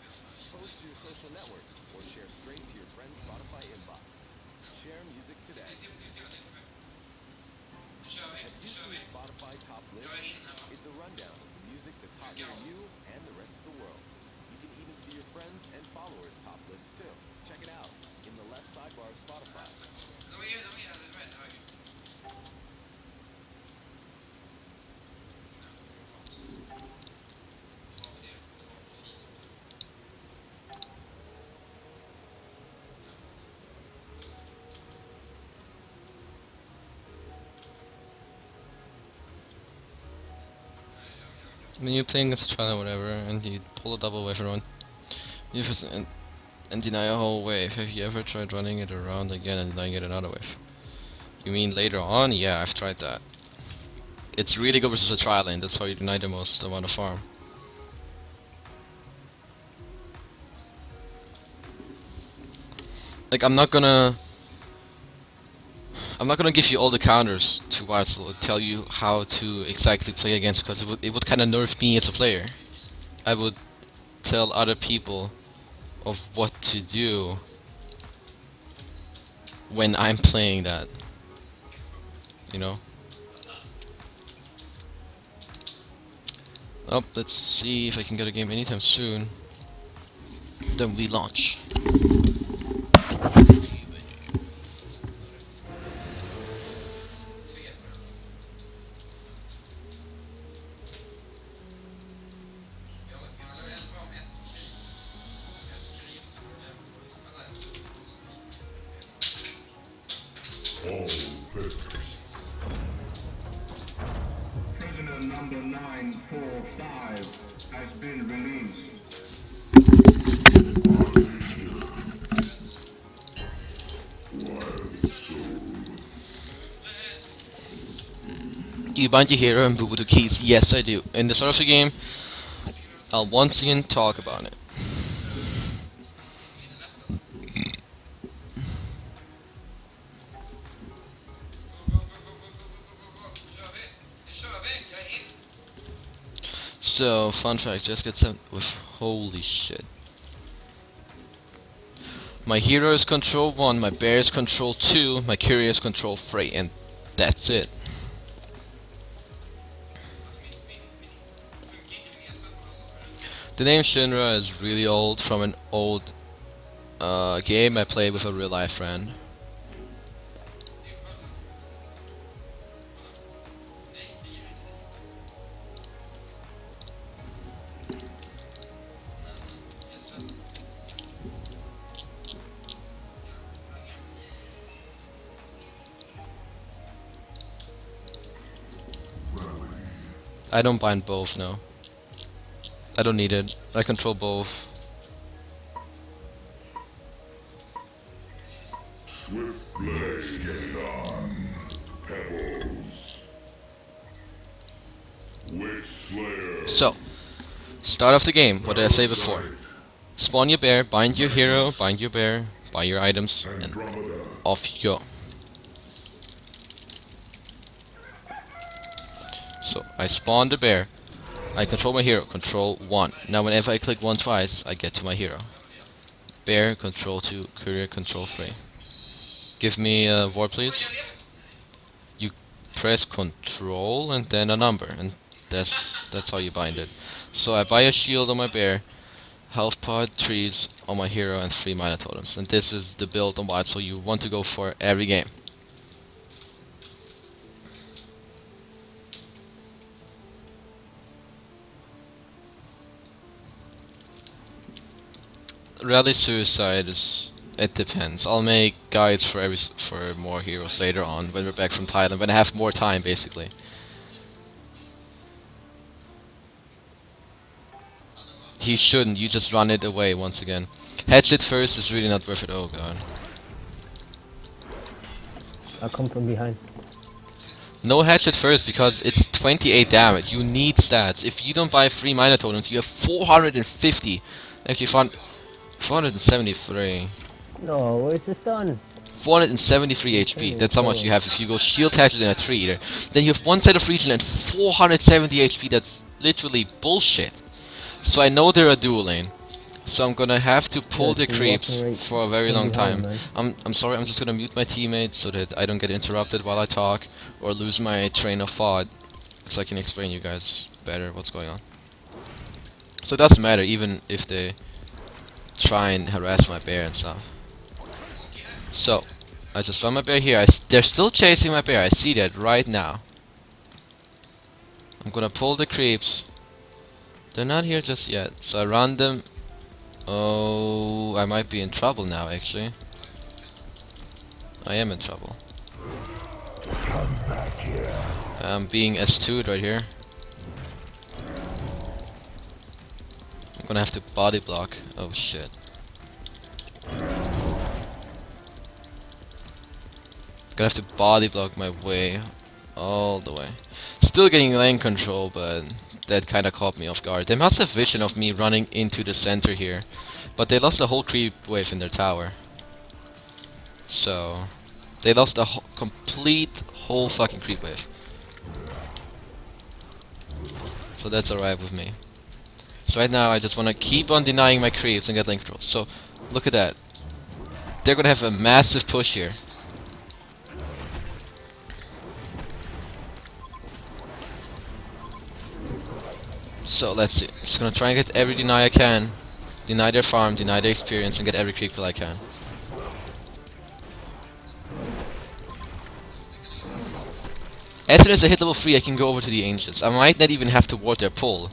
Post to your social networks or share straight to your friend's Spotify inbox. Share music today. Have you seen Spotify top lists? It's a rundown of the music that's hot near you and the rest of the world. You can even see your friends and followers top list too. Check it out in the left sidebar of Spotify. When you're playing against a trial or whatever, and you pull a double with everyone, you just and deny a whole wave. Have you ever tried running it around again and denying it another wave? You mean later on? Yeah, I've tried that. It's really good versus a trial lane. That's how you deny the most amount of farm. Like I'm not gonna give you all the counters to Wildsoul and tell you how to exactly play against, because it would kind of nerf me as a player. I would tell other people of what to do when I'm playing that, you know? Oh, let's see if I can get a game anytime soon. Then we launch. All fit. Prisoner number 945 has been released. Do you bind your hero and boo to keys? Yes, I do. In the start of the game, I'll once again talk about it. So, fun fact, just get sent with holy shit. My hero is control 1, my bear is control 2, my courier is control 3, and that's it. The name Shinra is really old, from an old game I played with a real life friend. I don't bind both, no. I don't need it. I control both. Swift let's get it on. Pebbles. Witch Slayer. So, start of the game. What did I say before? Spawn your bear, bind your hero, bind your bear, buy your items, and Andromeda. off you go. So, I spawn the bear. I control my hero, control 1. Now whenever I click 1 twice, I get to my hero. Bear, control 2, courier, control 3. Give me a ward, please. You press control and then a number, and that's how you bind it. So I buy a shield on my bear, health pod, trees on my hero, and 3 mana totems. And this is the build on Wildsoul, so you want to go for every game. Rally Suicide is... it depends. I'll make guides for more heroes later on when we're back from Thailand, when I have more time basically. He shouldn't, you just run it away once again. Hedge it first is really not worth it, oh god. I'll come from behind. No hedge it first because it's 28 damage, you need stats. If you don't buy 3 mana totems, you have 450. Actually, 473. No, it's a stun. 473 HP, that's how much you have if you go shield hatchet and a tree eater. Then you have 1 set of region and 470 HP, that's literally bullshit. So I know they're a dual lane. So I'm gonna have to pull Yeah, the you're creeps walking right for a very long behind, time. man. I'm sorry, I'm just gonna mute my teammates so that I don't get interrupted while I talk or lose my train of thought, so I can explain you guys better what's going on. So it doesn't matter even if they try and harass my bear and stuff. So, I just run my bear here. They're still chasing my bear. I see that right now. I'm gonna pull the creeps. They're not here just yet, so I run them. Oh, I might be in trouble now, actually. I am in trouble. I'm being S2'd right here. I'm gonna have to body block. Oh shit. Gonna have to body block my way all the way. Still getting lane control, but that kinda caught me off guard. They must have vision of me running into the center here. But they lost the whole creep wave in their tower. So they lost the whole fucking creep wave. So that's alright with me. So right now I just wanna keep on denying my creeps and get lane control. So look at that. They're gonna have a massive push here. So let's see. I'm just gonna try and get every deny I can. Deny their farm, deny their experience, and get every creep kill I can. As soon as I hit level 3, I can go over to the Ancients. I might not even have to ward their pull.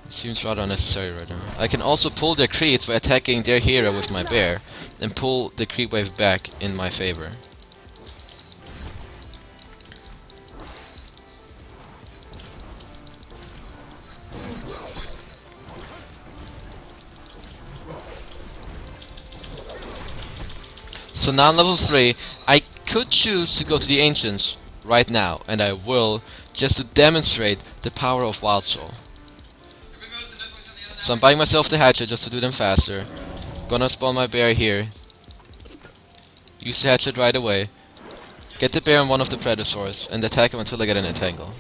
It seems rather unnecessary right now. I can also pull their creeps by attacking their hero with my bear, and pull the creep wave back in my favor. So now I'm level 3, I could choose to go to the Ancients right now, and I will, just to demonstrate the power of Wildsoul. So I'm buying myself the hatchet just to do them faster. Gonna spawn my bear here. Use the hatchet right away. Get the bear on one of the Predators, and attack him until I get an entangle.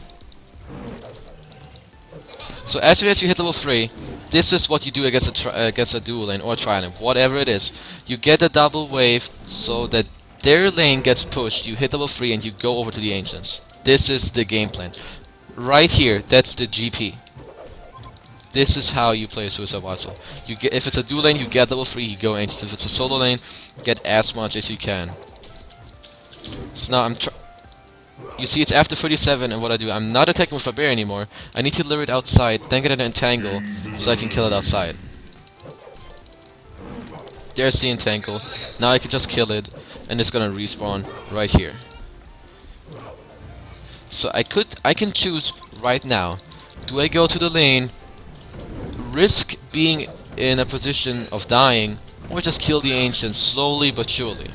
So as soon as you hit level 3, this is what you do against a dual lane or a tri-lane, whatever it is. You get a double wave so that their lane gets pushed, you hit level 3 and you go over to the Ancients. This is the game plan. Right here, that's the GP. This is how you play a Suicide Wildsoul. If it's a dual lane, you get level 3, you go Ancients. If it's a solo lane, get as much as you can. So now you see it's after 37, and what I do, I'm not attacking with a bear anymore. I need to lure it outside, then get an entangle, so I can kill it outside. There's the entangle. Now I can just kill it, and it's gonna respawn right here. So I can choose right now. Do I go to the lane, risk being in a position of dying, or just kill the Ancients slowly but surely?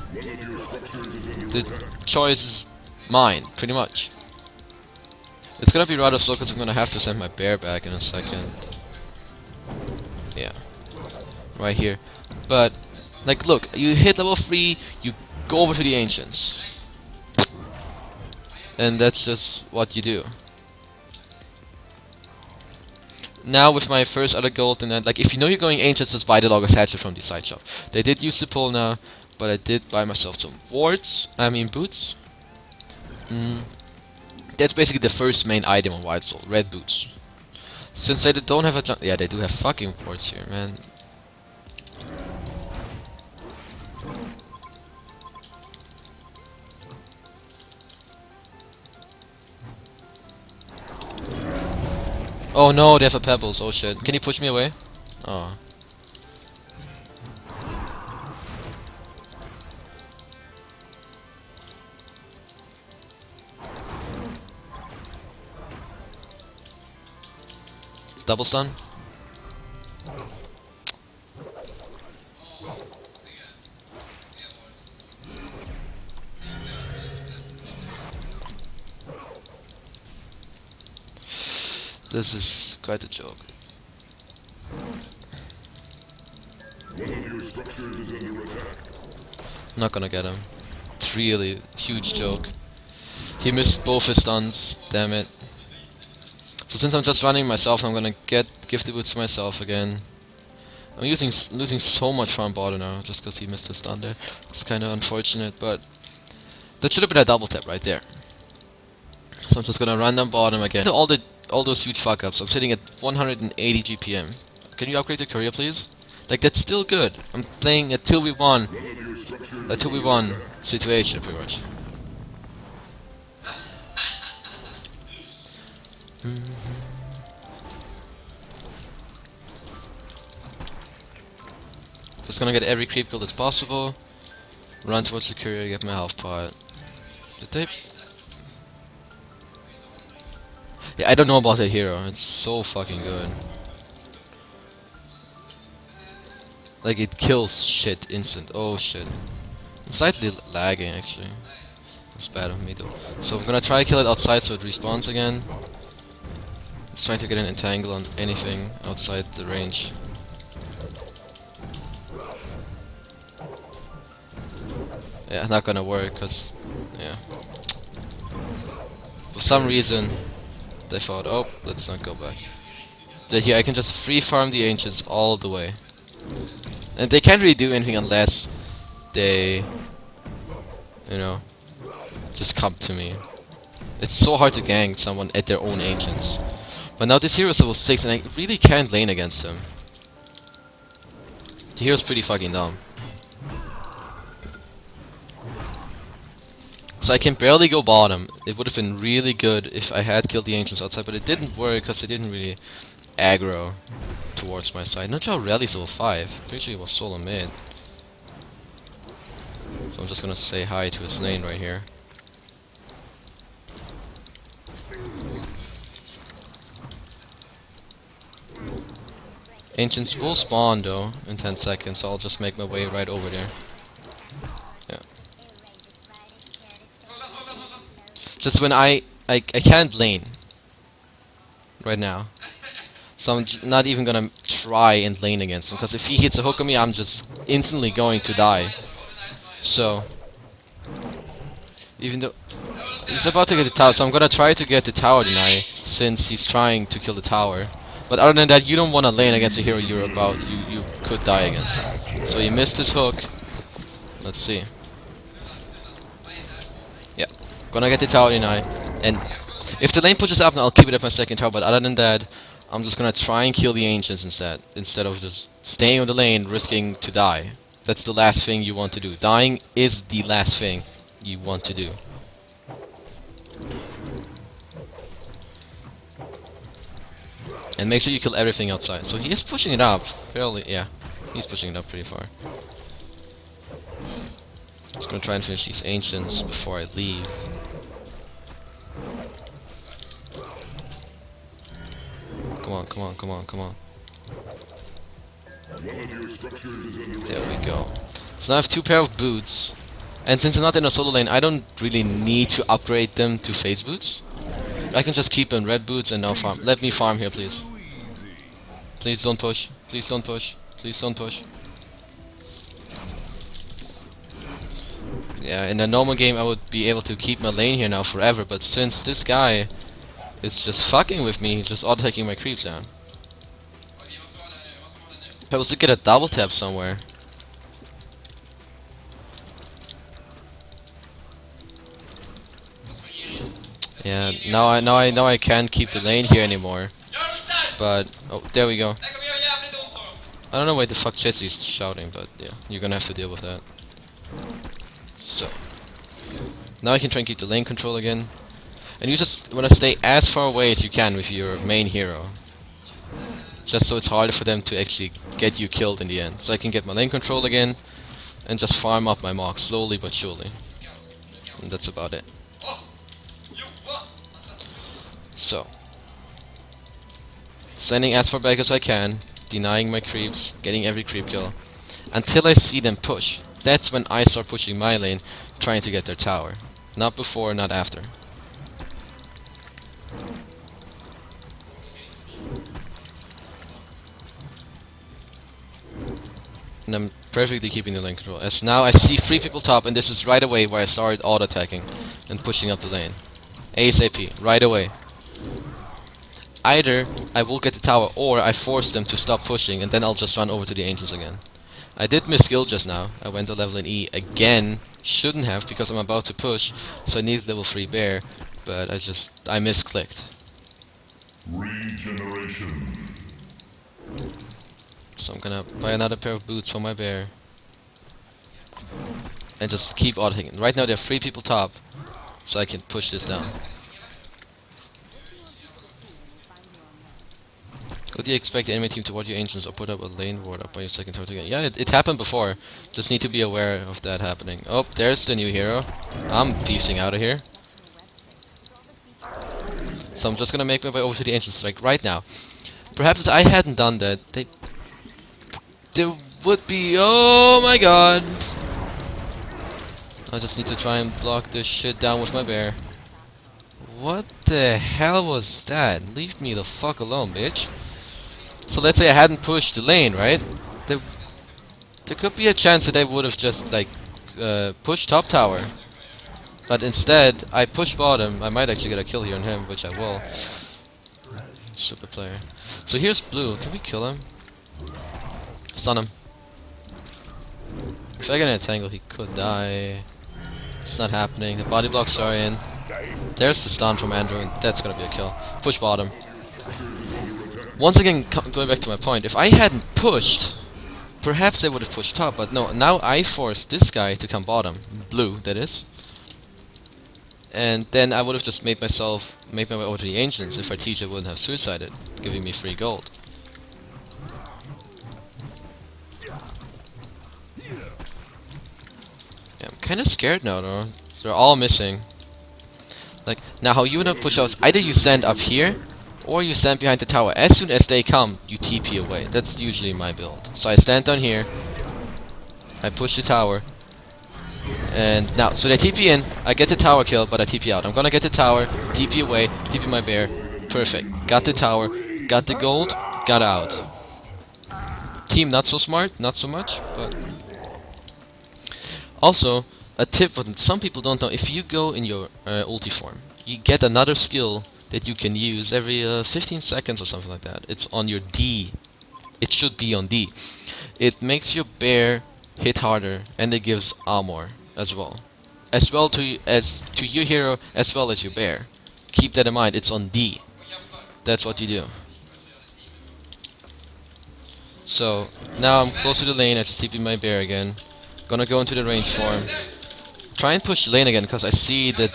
The choice is mine, pretty much. It's gonna be rather slow because I'm gonna have to send my bear back in a second. Yeah, right here. But like, look, you hit level 3, you go over to the Ancients, and that's just what you do. Now with my first other gold, and then like, if you know you're going Ancients, just buy the Logos Hatchet from the side shop. They did use the pull now, but I did buy myself some boots. That's basically the first main item on Wildsoul, red boots. Since they don't have a yeah, they do have fucking wards here, man. Oh no, they have a pebbles. Oh shit. Can you push me away? Oh. Double stun. This is quite a joke. I'm not gonna get him. It's really a huge joke. He missed both his stuns, damn it. So since I'm just running myself, I'm gonna give the boots to myself again. I'm losing so much farm bottom now, just because he missed his stun there. It's kinda unfortunate, but that should have been a double tap right there. So I'm just gonna run down bottom again. All those huge fuck ups. I'm sitting at 180 GPM. Can you upgrade the courier, please? Like, that's still good. I'm playing a 2v1, a 2v1 situation, pretty much. Just gonna get every creep kill that's possible. Run towards the courier, get my health pot. Did they? Yeah, I don't know about that hero. It's so fucking good. Like, it kills shit instant. Oh shit. I'm slightly lagging actually. That's bad of me though. So I'm gonna try to kill it outside so it respawns again. It's trying to get an entangle on anything outside the range. Yeah, not gonna work cause yeah. For some reason they thought, oh, let's not go back. So here I can just free farm the ancients all the way. And they can't really do anything unless they, you know, just come to me. It's so hard to gank someone at their own ancients. But now this hero's level 6 and I really can't lane against him. The hero's pretty fucking dumb. So I can barely go bottom. It would have been really good if I had killed the ancients outside, but it didn't work because they didn't really aggro towards my side. Not sure how rally's level 5. Pretty sure he was solo mid. So I'm just gonna say hi to his lane right here. Ancients will spawn though in 10 seconds, so I'll just make my way right over there. Yeah. Just when I can't lane right now. So I'm not even gonna try and lane against him, because if he hits a hook on me, I'm just instantly going to die. So, even though he's about to get the tower, so I'm gonna try to get the tower tonight, since he's trying to kill the tower. But other than that, you don't want to lane against a hero you could die against. So he missed his hook. Let's see. Yeah, gonna get the tower tonight, and if the lane pushes up, then I'll keep it at my second tower. But other than that, I'm just gonna try and kill the ancients instead of just staying on the lane, risking to die. That's the last thing you want to do. Dying is the last thing you want to do. And make sure you kill everything outside. So he is pushing it up fairly, yeah. He's pushing it up pretty far. Just gonna try and finish these ancients before I leave. Come on, come on, come on, come on. There we go. So now I have 2 pair of boots. And since I'm not in a solo lane, I don't really need to upgrade them to phase boots. I can just keep them red boots and now farm. Let me farm here, please. Please don't push. Please don't push. Please don't push. Yeah, in a normal game I would be able to keep my lane here now forever, but since this guy is just fucking with me, he's just auto-taking my creeps down. If I was to get a double tap somewhere. Yeah, now I can't keep the lane here anymore. But oh, there we go. I don't know why the fuck KheZu's shouting, but yeah, you're gonna have to deal with that. So now I can try and keep the lane control again. And you just wanna stay as far away as you can with your main hero. Just so it's harder for them to actually get you killed in the end. So I can get my lane control again and just farm up my mark slowly but surely. And that's about it. So, sending as far back as I can, denying my creeps, getting every creep kill, until I see them push. That's when I start pushing my lane, trying to get their tower. Not before, not after. And I'm perfectly keeping the lane control. As now I see 3 people top, and this is right away where I started auto-attacking and pushing up the lane. ASAP, right away. Either I will get the tower, or I force them to stop pushing, and then I'll just run over to the ancients again. I did miss skill just now. I went to level in E again. Shouldn't have, because I'm about to push, so I need level 3 bear, but I misclicked. Regeneration. So I'm gonna buy another pair of boots for my bear. And just keep auto-hitting. Right now there are 3 people top, so I can push this down. Could you expect the enemy team to ward your ancients or put up a lane ward up by your second target again? Yeah, it happened before. Just need to be aware of that happening. Oh, there's the new hero. I'm piecing out of here. So I'm just gonna make my way over to the ancients like right now. Perhaps if I hadn't done that, there would be, oh my god. I just need to try and block this shit down with my bear. What the hell was that? Leave me the fuck alone, bitch. So let's say I hadn't pushed the lane, right? There could be a chance that they would have just like pushed top tower. But instead, I push bottom. I might actually get a kill here on him, which I will. Super player. So here's blue. Can we kill him? Stun him. If I get an entangle, he could die. It's not happening. The body blocks are in. There's the stun from Andrew, and that's gonna be a kill. Push bottom. Once again, going back to my point, if I hadn't pushed, perhaps they would have pushed top, but no, now I forced this guy to come bottom. Blue, that is. And then I would have just made my way over to the ancients if our teacher wouldn't have suicided, giving me free gold. Yeah, I'm kinda scared now though. They're all missing. Like, now how you wanna push out, either you stand up here, or you stand behind the tower. As soon as they come, you TP away. That's usually my build. So I stand down here, I push the tower, and now, so they TP in, I get the tower kill, but I TP out. I'm gonna get the tower, TP away, TP my bear, perfect. Got the tower, got the gold, got out. Team not so smart, not so much, but... Also, a tip what some people don't know, if you go in your ulti form, you get another skill that you can use every 15 seconds or something like that. It's on your D. It should be on D. It makes your bear hit harder, and it gives armor as well. As well to your hero, as well as your bear. Keep that in mind, it's on D. That's what you do. So, now I'm close to the lane, I just TP my bear again. Gonna go into the range form. Try and push the lane again, because I see that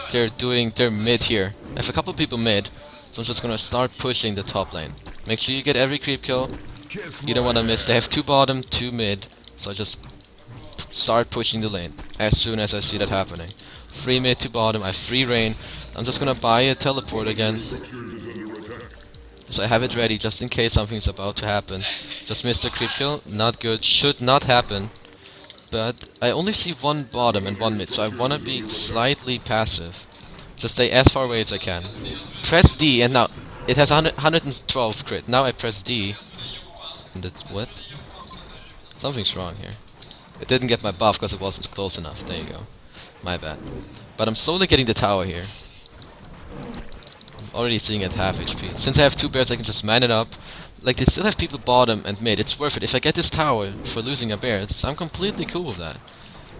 they're mid here. I have a couple people mid, so I'm just gonna start pushing the top lane. Make sure you get every creep kill. You don't wanna miss. They have 2 bottom, 2 mid, so I just start pushing the lane as soon as I see that happening. 3 mid, 2 bottom, I have free reign. I'm just gonna buy a teleport again, so I have it ready just in case something's about to happen. Just missed a creep kill, not good, should not happen. But I only see 1 bottom and 1 mid, so I wanna be slightly passive. Just stay as far away as I can. Press D, and now it has 112 crit. Now I press D, and it's what? Something's wrong here. It didn't get my buff because it wasn't close enough. There you go. My bad. But I'm slowly getting the tower here. I'm already sitting at half HP. Since I have 2 bears, I can just man it up. Like, they still have people bottom and mid. It's worth it. If I get this tower for losing a bear, I'm completely cool with that.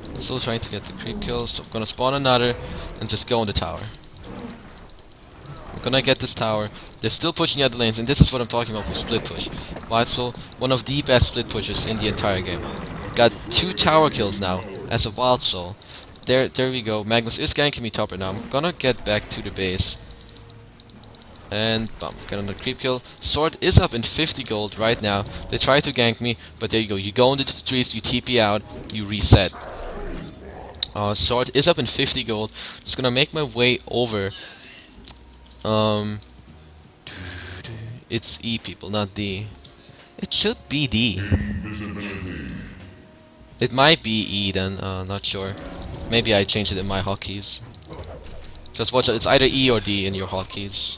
I'm still trying to get the creep kills, so I'm gonna spawn another and just go on the tower. I'm gonna get this tower. They're still pushing the other lanes, and this is what I'm talking about with split push. Wildsoul, one of the best split pushers in the entire game. Got 2 tower kills now as a Wildsoul. There we go. Magnus is ganking me top right now. I'm gonna get back to the base. And bum, get another creep kill. Sword is up in 50 gold right now. They try to gank me, but there you go. You go into the trees, you TP out, you reset. Sword is up in 50 gold. Just gonna make my way over. It's E people, not D. It should be D. It might be E then, not sure. Maybe I changed it in my hotkeys. Just watch it, it's either E or D in your hotkeys.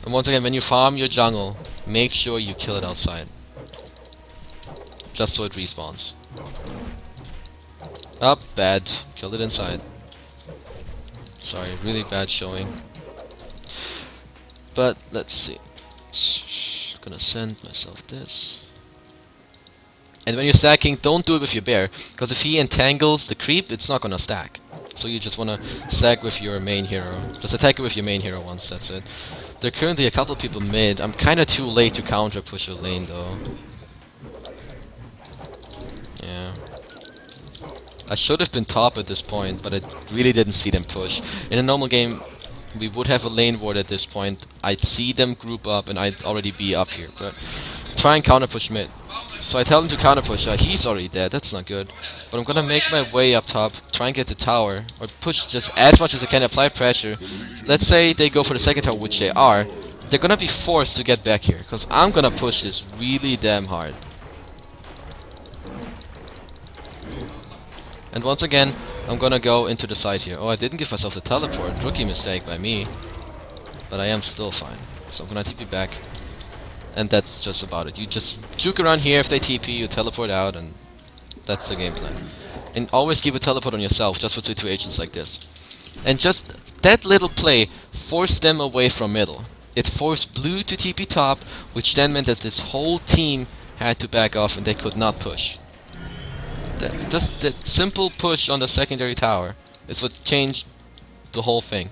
And once again, when you farm your jungle, make sure you kill it outside. Just so it respawns. Up, bad. Killed it inside. Sorry, really bad showing. But, let's see. Gonna send myself this. And when you're stacking, don't do it with your bear. Because if he entangles the creep, it's not gonna stack. So you just wanna stack with your main hero. Just attack it with your main hero once, that's it. There are currently a couple people mid. I'm kinda too late to counter push a lane though. Yeah. I should have been top at this point, but I really didn't see them push. In a normal game, we would have a lane ward at this point. I'd see them group up and I'd already be up here, but try and counter push mid. So I tell him to counter push. He's already dead, that's not good. But I'm gonna make my way up top, try and get to tower, or push just as much as I can, apply pressure. Let's say they go for the second tower, which they are. They're gonna be forced to get back here, because I'm gonna push this really damn hard. And once again, I'm gonna go into the side here. Oh, I didn't give myself the teleport. Rookie mistake by me. But I am still fine. So I'm gonna TP back. And that's just about it. You just juke around here. If they TP, you teleport out, and that's the game plan. And always keep a teleport on yourself, just for situations like this. And just that little play forced them away from middle. It forced blue to TP top, which then meant that this whole team had to back off and they could not push. Just that simple push on the secondary tower is what changed the whole thing.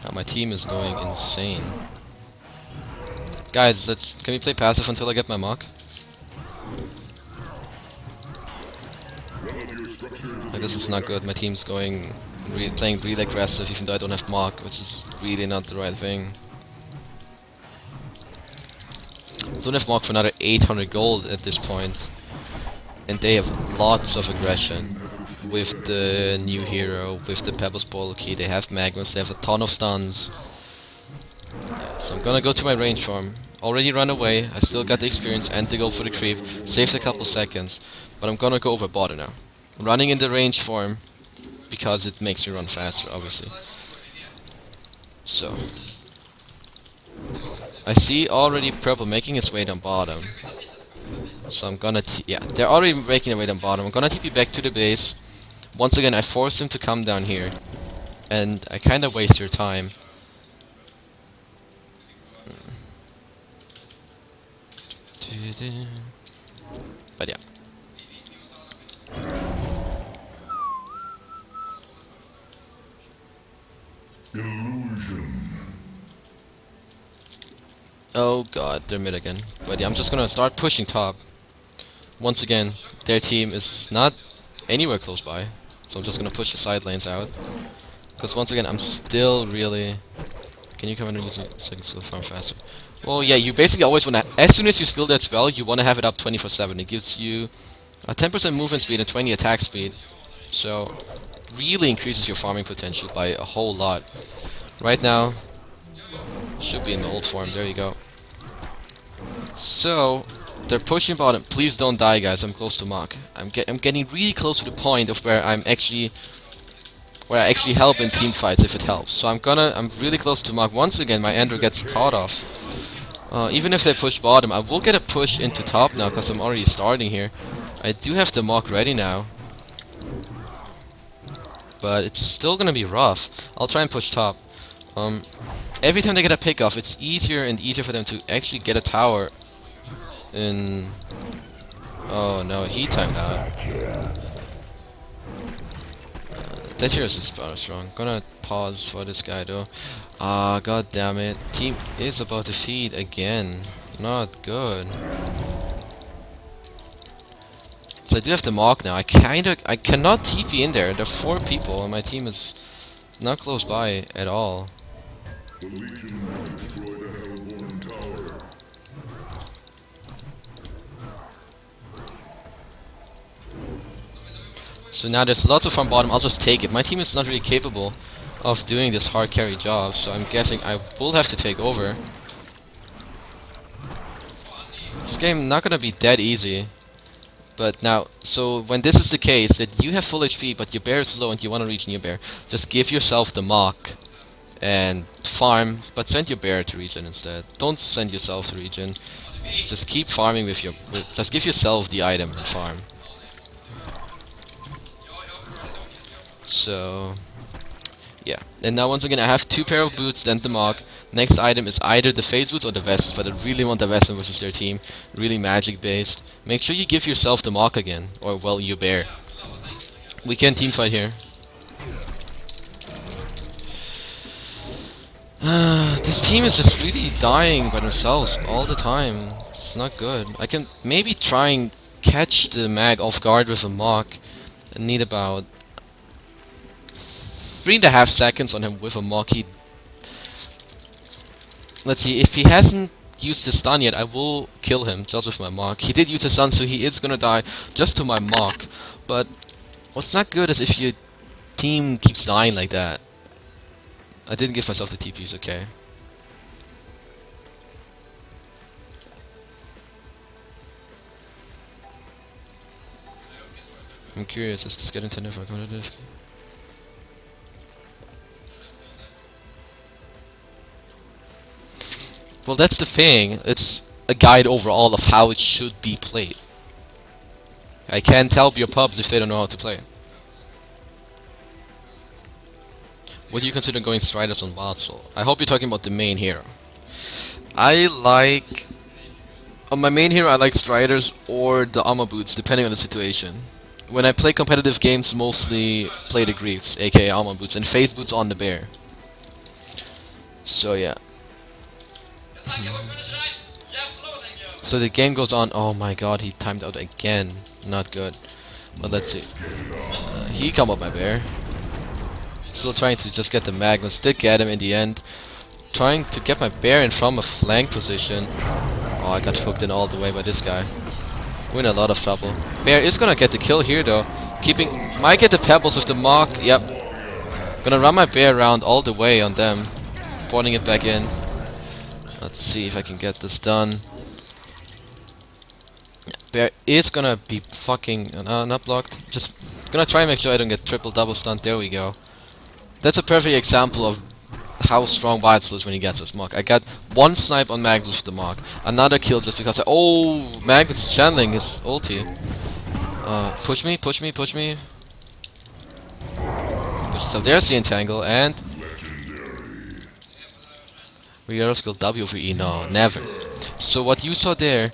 Now my team is going insane. Guys, can we play passive until I get my mock? Like, this is not good. My team's going playing really aggressive, even though I don't have mock, which is really not the right thing. I don't have mock for another 800 gold at this point, and they have lots of aggression with the new hero, with the Pebbles Ball key. They have Magmas, they have a ton of stuns. Yeah, so I'm gonna go to my range farm. Already run away, I still got the experience and to go for the creep. Saved a couple seconds, but I'm gonna go over bot now. Running in the range form because it makes me run faster, obviously. So I see already purple making its way down bottom. So I'm gonna yeah, they're already making their way down bottom. I'm gonna TP back to the base. Once again, I forced him to come down here, and I kinda waste your time. But yeah. Illusion. Oh god, they're mid again. But yeah, I'm just gonna start pushing top. Once again, their team is not anywhere close by, so I'm just gonna push the side lanes out. Because once again, I'm still really... Can you come in and use a second skill farm faster? Well, yeah, you basically always wanna... As soon as you skill that spell, you wanna have it up 24/7. It gives you a 10% movement speed and 20 attack speed. So, really increases your farming potential by a whole lot. Right now, should be in the old form. There you go. So, they're pushing bottom. Please don't die, guys. I'm close to Mach. I'm getting really close to the point of where I actually help in team fights if it helps. So I'm really close to Mach. Once again, my Andrew gets caught off. Even if they push bottom, I will get a push into top now because I'm already starting here. I do have the Mach ready now, but it's still gonna be rough. I'll try and push top. Every time they get a pick off, it's easier and easier for them to actually get a tower in... Oh no, he timed out. That hero is super strong. Gonna pause for this guy though. Ah, god damn it. Team is about to feed again. Not good. So I do have the mark now. I cannot TP in there. There are 4 people and my team is not close by at all. The Legion will destroy the Hellborn Tower. So now there's lots of farm bottom. I'll just take it. My team is not really capable of doing this hard carry job, so I'm guessing I will have to take over. This game not gonna be that easy. But now, so when this is the case, that you have full HP, but your bear is low and you want to reach your bear, just give yourself the mock and farm, but send your bear to regen instead. Don't send yourself to regen. Just keep farming with just give yourself the item and farm. So, yeah. And now once again, I have 2 pair of boots, then the mock. Next item is either the phase boots or the vest boots, but I really want the vest boots versus their team. Really magic based. Make sure you give yourself the mock again, or well, you bear. We can team fight here. This team is just really dying by themselves all the time. It's not good. I can maybe try and catch the mag off guard with a mock. I need about 3.5 seconds on him with a mock. Let's see, if he hasn't used his stun yet, I will kill him just with my mock. He did use his stun, so he is gonna die just to my mock. But what's not good is if your team keeps dying like that. I didn't give myself the TPs, okay. I'm curious, is this getting tender for competitive? Well, that's the thing. It's a guide overall of how it should be played. I can't help your pubs if they don't know how to play. What do you consider going Striders on Wildsoul? I hope you're talking about the main hero. I like... On my main hero I like Striders or the Armor Boots, depending on the situation. When I play competitive games, mostly play the Greaves, aka Armor Boots, and Phase Boots on the Bear. So yeah. So the game goes on. Oh my god, he timed out again. Not good. But let's see. He come up my bear. Still trying to just get the Magnus. Did get him in the end. Trying to get my bear in from a flank position. Oh, I got hooked in all the way by this guy. We're in a lot of trouble. Bear is gonna get the kill here though. Keeping... Might get the pebbles with the mock. Yep. Gonna run my bear around all the way on them. Porting it back in. Let's see if I can get this done. Bear is gonna be fucking not blocked. Just gonna try and make sure I don't get triple double stunned. There we go. That's a perfect example of how strong Wildsoul is when he gets his mock. I got one snipe on Magnus with the mock. Another kill just because Magnus is channeling his ulti. Push me, push me, push me. Push yourself. There's the entangle and Rear skill W for E. No, never. So what you saw there,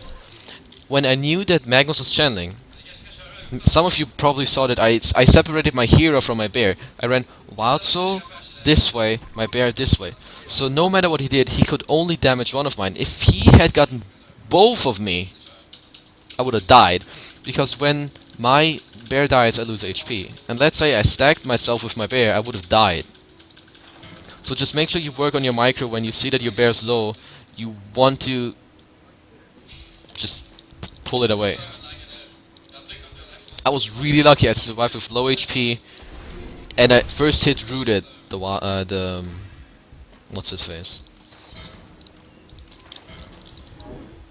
when I knew that Magnus was channeling, some of you probably saw that I separated my hero from my bear. I ran Wildsoul this way, my bear this way. So no matter what he did, he could only damage one of mine. If he had gotten both of me, I would have died. Because when my bear dies, I lose HP. And let's say I stacked myself with my bear, I would have died. So just make sure you work on your micro when you see that your bear's low. You want to just pull it away. I was really lucky. I survived with low HP, and I first hit rooted the what's his face?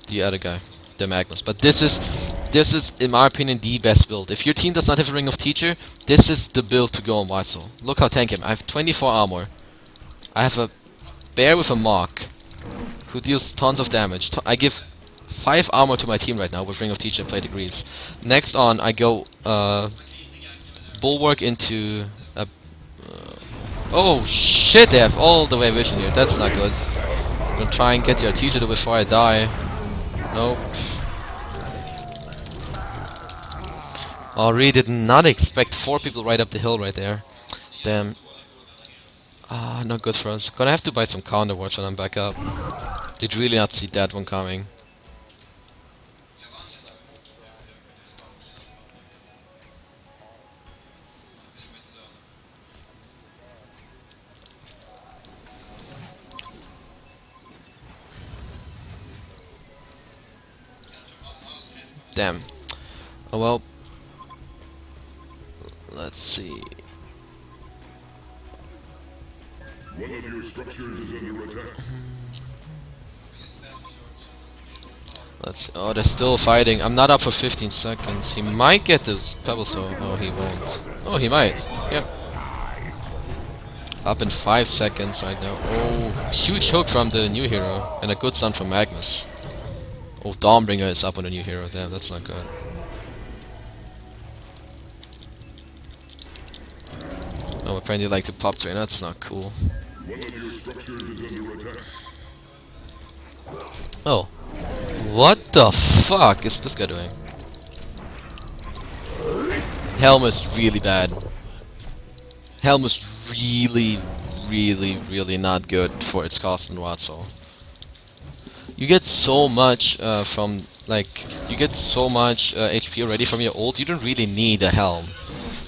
The other guy, the Magnus. But this is in my opinion the best build. If your team does not have a Ring of Teacher, this is the build to go on Wildsoul. Look how tanky I am. I have 24 armor. I have a bear with a mock who deals tons of damage. I give 5 armor to my team right now with Ring of Teacher and Play Degrees. Next on, I go Bulwark into a... oh shit, they have all the way vision here. That's not good. I'm gonna try and get the Artesia before I die. Nope. Oh, really did not expect 4 people right up the hill right there. Damn. Ah, not good for us. Gonna have to buy some counter wards when I'm back up. Did really not see that one coming. Damn. Oh well. Let's see. One of your structures is under attack. Let's. Oh, they're still fighting. I'm not up for 15 seconds. He might get the pebbles though. Oh, he won't. Oh, he might. Yep. Up in 5 seconds right now. Oh, huge hook from the new hero and a good stun from Magnus. Oh, Dawnbringer is up on the new hero. Damn, that's not good. Oh, apparently like to pop train. That's not cool. One of your structures is under attack. Oh. What the fuck is this guy doing? Helm is really bad. Helm is really not good for its cost in Wildsoul. You get so much from, like, you get so much HP already from your ult, you don't really need a helm.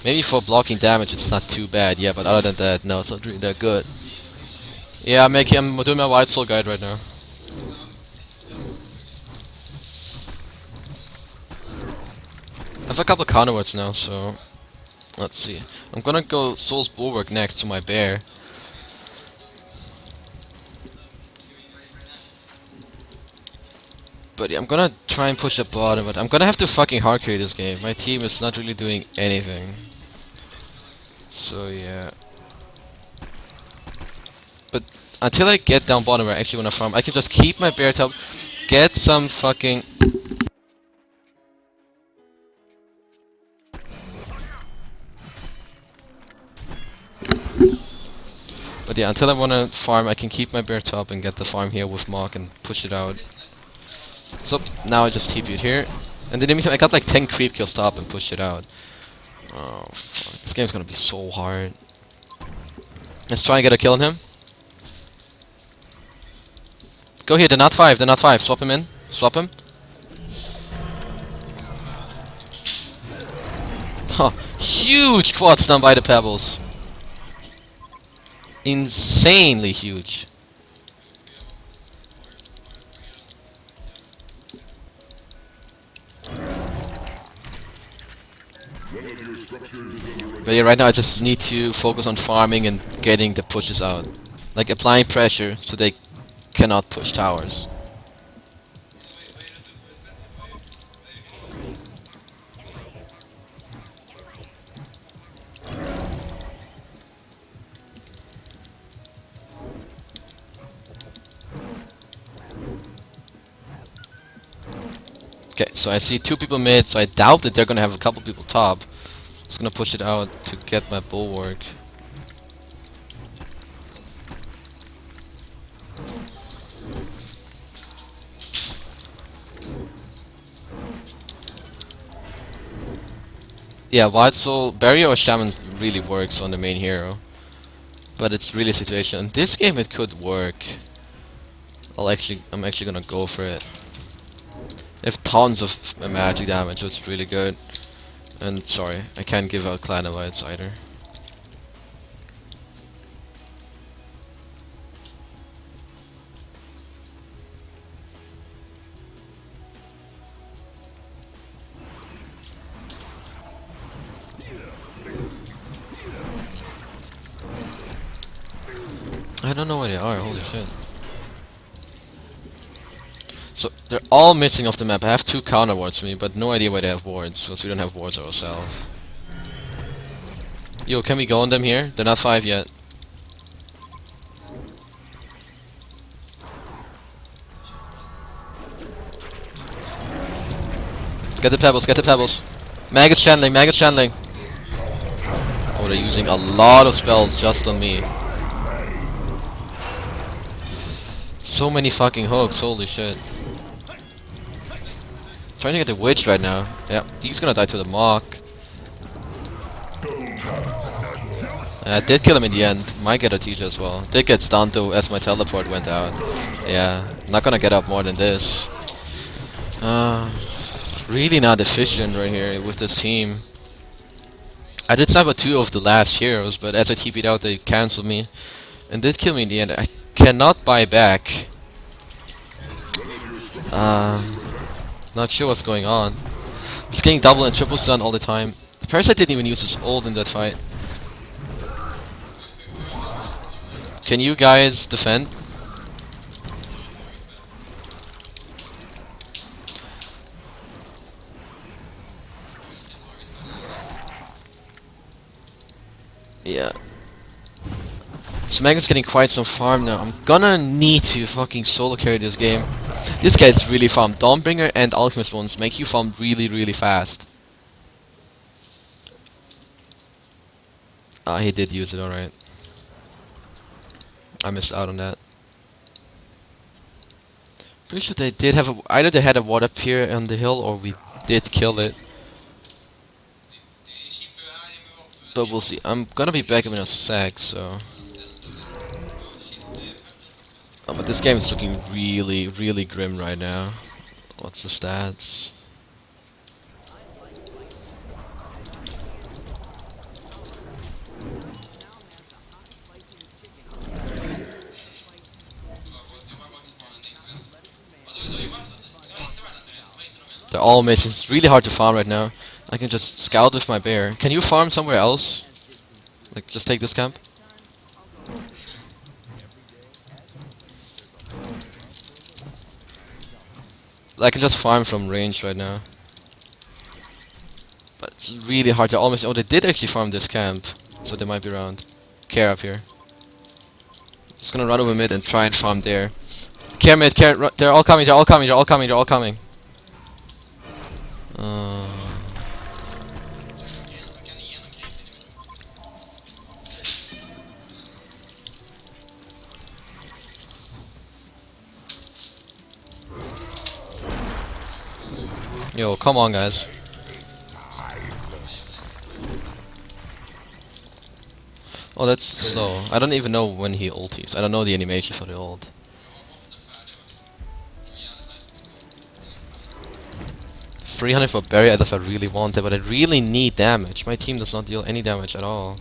Maybe for blocking damage it's not too bad, yeah, but other than that, no, it's not really that good. Yeah, I'm doing my Wildsoul guide right now. I have a couple of counter words now, so let's see. I'm gonna go Soul's Bulwark next to my bear. But yeah, I'm gonna try and push a bottom, but I'm gonna have to fucking hard carry this game. My team is not really doing anything. So yeah. But until I get down bottom where I actually wanna farm, I can just keep my bear top, get some fucking... But yeah, until I wanna farm, I can keep my bear top and get the farm here with Mach and push it out. So now I just TP'd here. And in the meantime, I got like 10 creep kills top and pushed it out. Oh fuck, this game's gonna be so hard. Let's try and get a kill on him. Go here, they're not 5, they're not 5. Swap him in. Swap him. Huh. Huge quad stun by the pebbles. Insanely huge. One of your structures is under attack. But yeah, right now I just need to focus on farming and getting the pushes out. Like applying pressure so they cannot push towers. Okay, so I see 2 people mid, so I doubt that they're gonna have a couple people top. Just gonna push it out to get my bulwark. Yeah, Wildsoul, Barrier or Shaman really works on the main hero. But it's really a situation. In this game it could work. I'm actually gonna go for it. They have tons of magic damage, so it's really good. And sorry, I can't give out clan invites either. I don't know where they are, holy shit. So they're all missing off the map. I have 2 counter wards for me, but no idea where they have wards, because we don't have wards ourselves. Yo, can we go on them here? They're not 5 yet. Get the pebbles, get the pebbles. Magus channeling, Magus channeling. Oh, they're using a lot of spells just on me. So many fucking hooks, holy shit. Trying to get the witch right now. Yeah, he's gonna die to the Mach. I did kill him in the end. Might get a teacher as well. Did get stunned though as my teleport went out. Yeah, not gonna get up more than this. Really not efficient right here with this team. I did snipe 2 of the last heroes, but as I TP'd out they cancelled me. And did kill me in the end. I cannot buy back. Not sure what's going on. Just getting double and triple stun all the time. The Parasite didn't even use his ult in that fight. Can you guys defend? Yeah. So Magnus getting quite some farm now. I'm gonna need to fucking solo carry this game. This guy's really farmed. Dawnbringer and Alchemist ones make you farm really fast. Ah, he did use it, alright. I missed out on that. Pretty sure they did have either they had a ward up here on the hill or we did kill it. But we'll see. I'm gonna be back in a sec, so. Oh, but this game is looking really, really grim right now. What's the stats? They're all missing. It's really hard to farm right now. I can just scout with my bear. Can you farm somewhere else? Like, just take this camp? I can just farm from range right now. But it's really hard to almost. Oh, they did actually farm this camp, so they might be around. Care up here. Just gonna run over mid and try and farm there. Care mid, care. They're all coming. They're all coming. They're all coming. They're all coming. Yo, come on, guys. Oh, that's slow. I don't even know when he ulties. I don't know the animation for the ult. $300 for Barry, I thought I really wanted, but I really need damage. My team does not deal any damage at all.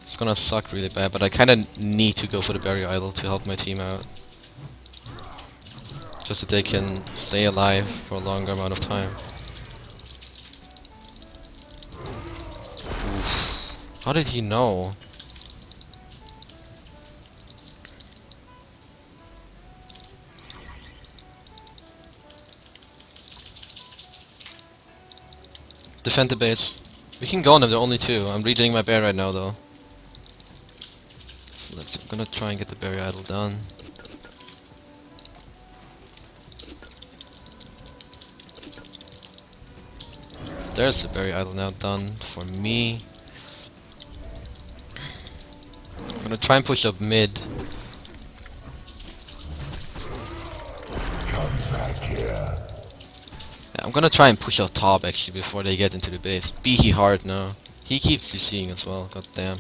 It's gonna suck really bad, but I kinda need to go for the Barry Idol to help my team out. Just so they can stay alive for a longer amount of time. Oof. How did he know? Defend the base. We can go on them, they're only two. I'm regenerating my bear right now though. So I'm gonna try and get the Barry Idol done. There's the Barry Idol now done for me. I'm gonna try and push up mid. Yeah, I'm gonna try and push out top actually before they get into the base. Be he hard now. He keeps CCing as well, god damn.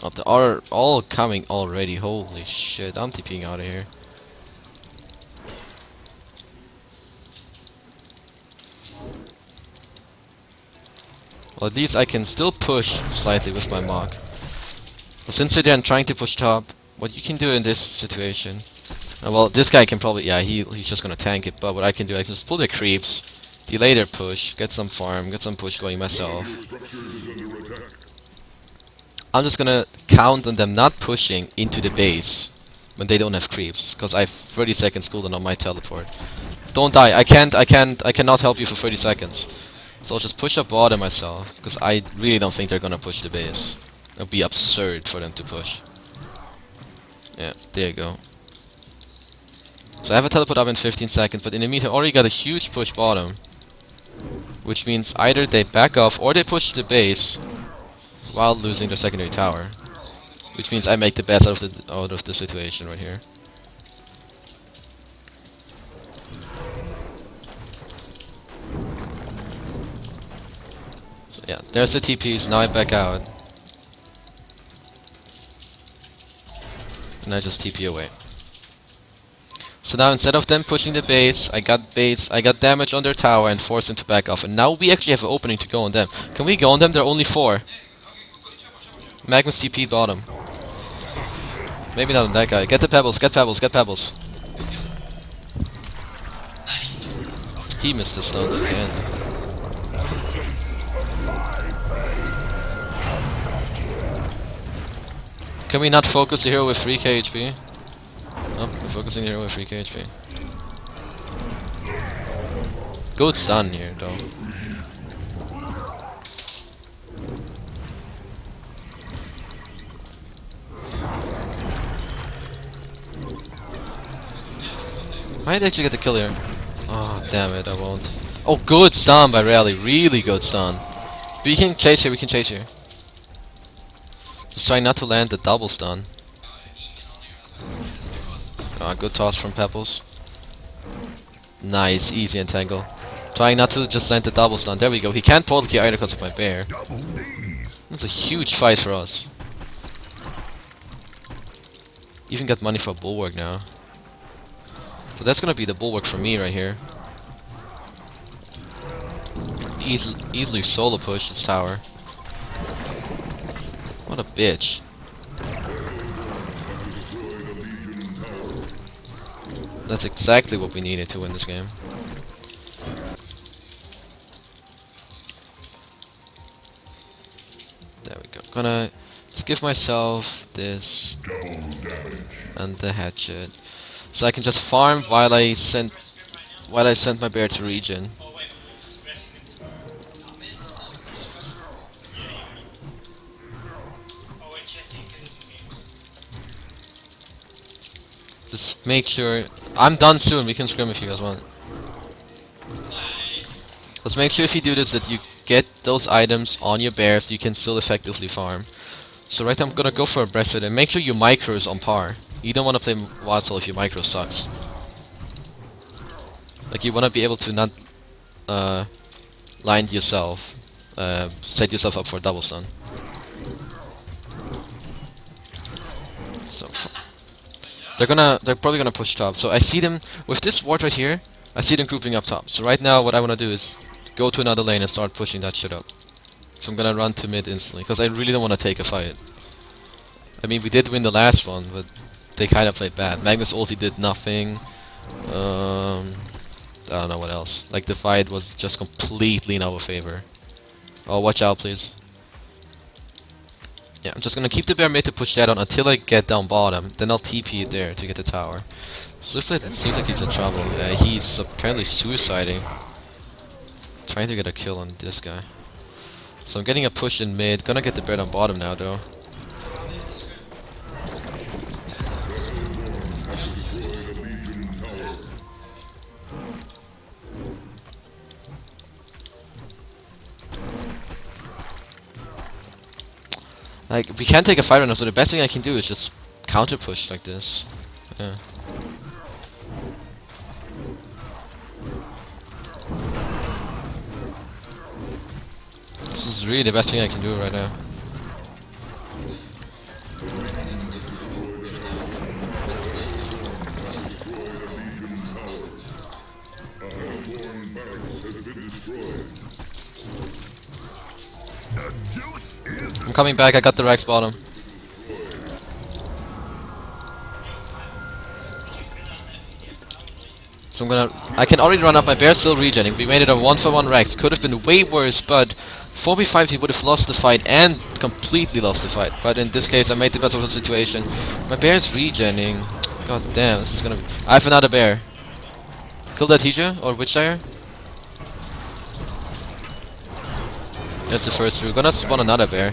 Oh, they are all coming already. Holy shit, I'm TPing out of here. Well, at least I can still push slightly with my Mach. But since they're then trying to push top, what you can do in this situation... well, this guy can probably... yeah, he's just gonna tank it, but what I can do, I can just pull the creeps, delay their push, get some farm, get some push going myself. I'm just gonna count on them not pushing into the base when they don't have creeps, because I have 30 seconds cooldown on my teleport. Don't die, I cannot help you for 30 seconds. So I'll just push up bottom myself, because I really don't think they're gonna push the base. It would be absurd for them to push. Yeah, there you go. So I have a teleport up in 15 seconds, but in the meantime I already got a huge push bottom. Which means either they back off or they push the base while losing their secondary tower. Which means I make the best out of the situation right here. So yeah, there's the TPs, now I back out. And I just TP away. So now instead of them pushing the base, I got damage on their tower and forced them to back off. And now we actually have an opening to go on them. Can we go on them? They're only 4. Magnus TP bottom. Maybe not on that guy. Get the pebbles, get pebbles, get pebbles. He missed the stun again. Can we not focus the hero with 3k HP? No, we're focusing the hero with 3k HP. Good stun here though. Might actually get the kill here. Oh damn it, I won't. Oh, good stun by Rally. Really good stun. We can chase here. We can chase here. Just trying not to land the double stun. Ah, good toss from Pebbles. Nice, easy entangle. Trying not to just land the double stun. There we go. He can't portal key either because of my bear. That's a huge fight for us. Even got money for bulwark now. So that's gonna be the bulwark for me right here. Easily solo push this tower. What a bitch. That's exactly what we needed to win this game. There we go. Gonna just give myself this and the hatchet, so I can just farm while I send my bear to regen. Just make sure I'm done soon. We can scrim if you guys want. Let's make sure if you do this that you get those items on your bear so you can still effectively farm. So right now I'm gonna go for a breastfit and make sure your micro is on par. You don't want to play Wildsoul if your micro sucks. Like you want to be able to not blind yourself, set yourself up for a double stun. So they're probably gonna push top. So I see them with this ward right here. I see them grouping up top. So right now what I want to do is go to another lane and start pushing that shit up. So I'm gonna run to mid instantly because I really don't want to take a fight. I mean we did win the last one, but they kind of played bad. Magnus ulti did nothing. I don't know what else. Like the fight was just completely in our favor. Oh, watch out, please. Yeah, I'm just gonna keep the bear mid to push that on until I get down bottom. Then I'll TP it there to get the tower. Swiftlet, it seems like he's in trouble. He's apparently suiciding. Trying to get a kill on this guy. So I'm getting a push in mid. Gonna get the bear on bottom now, though. Like, we can't take a fight right now, so the best thing I can do is just counter push like this. Yeah. This is really the best thing I can do right now. I'm coming back, I got the Rex bottom. So I can already run up, my bear's still regenning. We made it a 1-for-1 Rex. Could have been way worse, but 4v5 he would have lost the fight and completely lost the fight. But in this case I made the best of the situation. My bear's regenning. God damn, this is gonna be... I have another bear. Kill that teacher or witch dire. There's the first route. Gonna spawn another bear.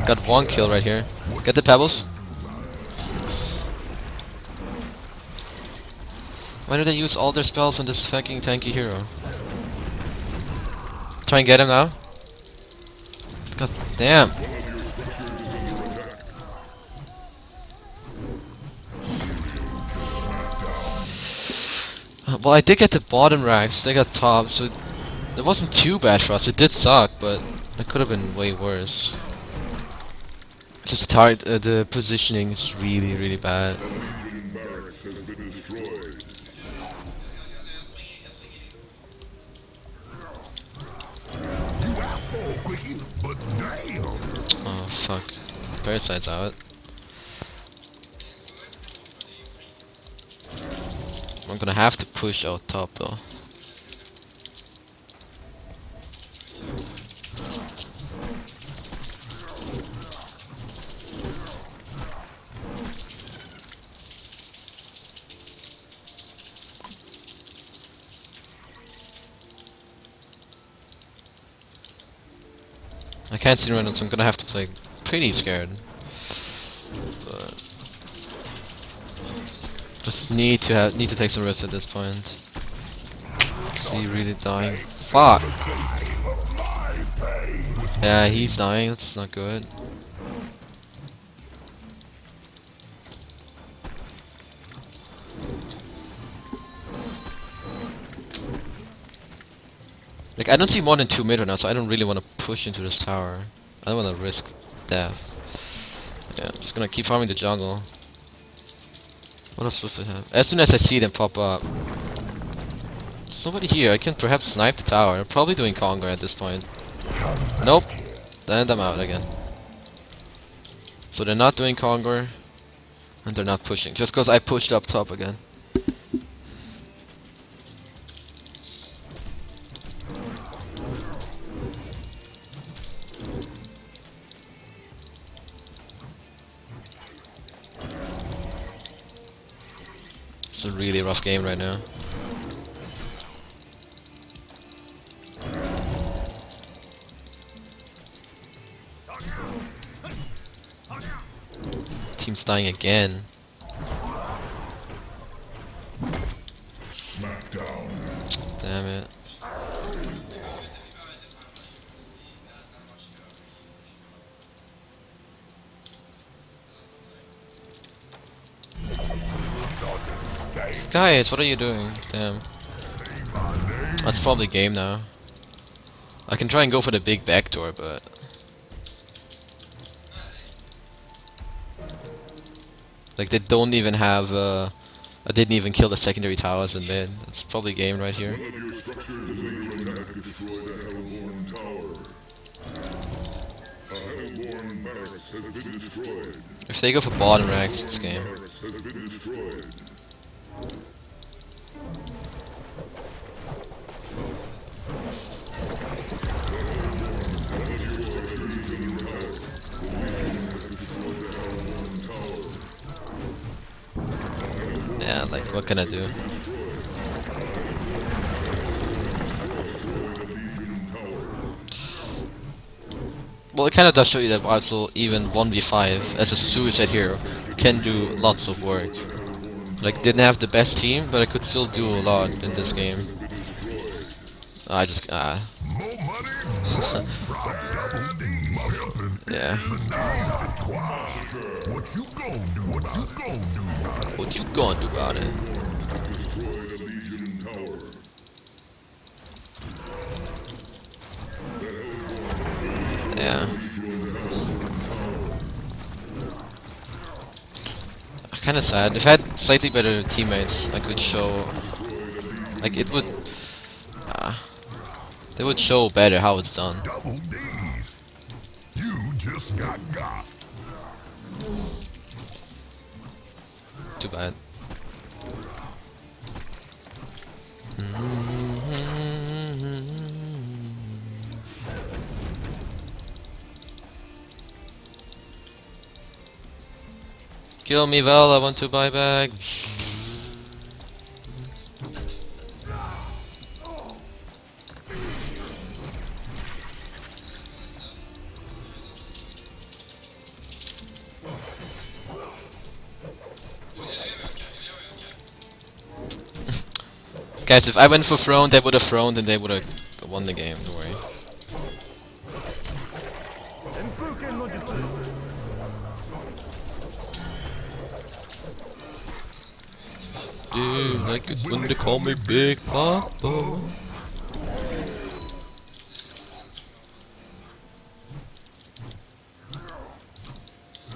Got one kill right here. Get the pebbles. Why do they use all their spells on this fucking tanky hero? Try and get him now. God damn. Well, I did get the bottom racks. They got top, so it wasn't too bad for us. It did suck, but it could have been way worse. Just the positioning is really, really bad. Oh fuck. Parasite's out. I'm gonna have to push out top though. I can't see right now, so I'm gonna have to play pretty scared. But just need to take some risks at this point. he really dying? Fuck! Yeah, he's dying. That's not good. Like, I don't see more than 2 mid right now, so I don't really want to push into this tower. I don't want to risk death. Yeah, I'm just gonna keep farming the jungle. What else Swift have? As soon as I see them pop up. There's nobody here. I can perhaps snipe the tower. I'm probably doing Conquer at this point. Nope. Then I'm out again. So they're not doing Conquer. And they're not pushing. Just because I pushed up top again. It's a really rough game right now. Team's dying again. Damn it. Guys, what are you doing? Damn. That's probably game now. I can try and go for the big backdoor, but... Like, they don't even have, I didn't even kill the secondary towers in mid. That's probably game right here. One of your structures is Legion have destroyed a Hellborn tower. A Hellborn barracks has been destroyed. If they go for bottom racks, it's game. Barracks has been destroyed. Yeah, like, what can I do? Well, it kind of does show you that Wildsoul, even 1v5 as a suicide hero, can do lots of work. Like, didn't have the best team, but I could still do a lot in this game. I just, yeah. What you gonna do? What you gonna do? What you gonna do about it? Destroyed a Legion tower. Yeah. Kinda sad. If I had slightly better teammates, I could show... Like, it would... they would show better how it's done. Double D's. You just got. Too bad. Kill me, Val, I want to buy back. Guys, if I went for throne, they would have thrown and they would have won the game, don't worry. Dude, like it when they call me Big Papa.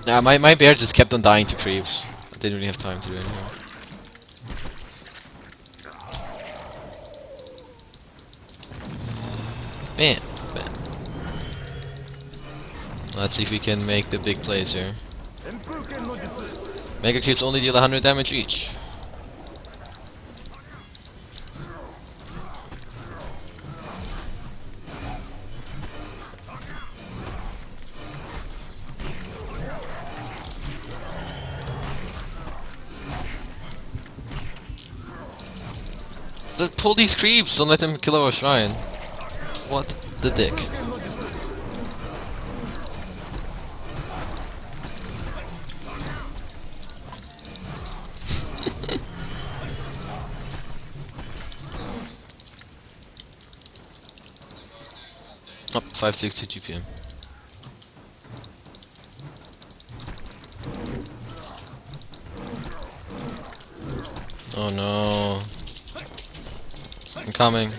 Nah, my bear just kept on dying to creeps. I didn't really have time to do anything. Bam, bam. Let's see if we can make the big plays here. Mega creeps only deal 100 damage each. Pull these creeps, don't let them kill our shrine. What the dick? 560 GPM. Oh no. I'm coming.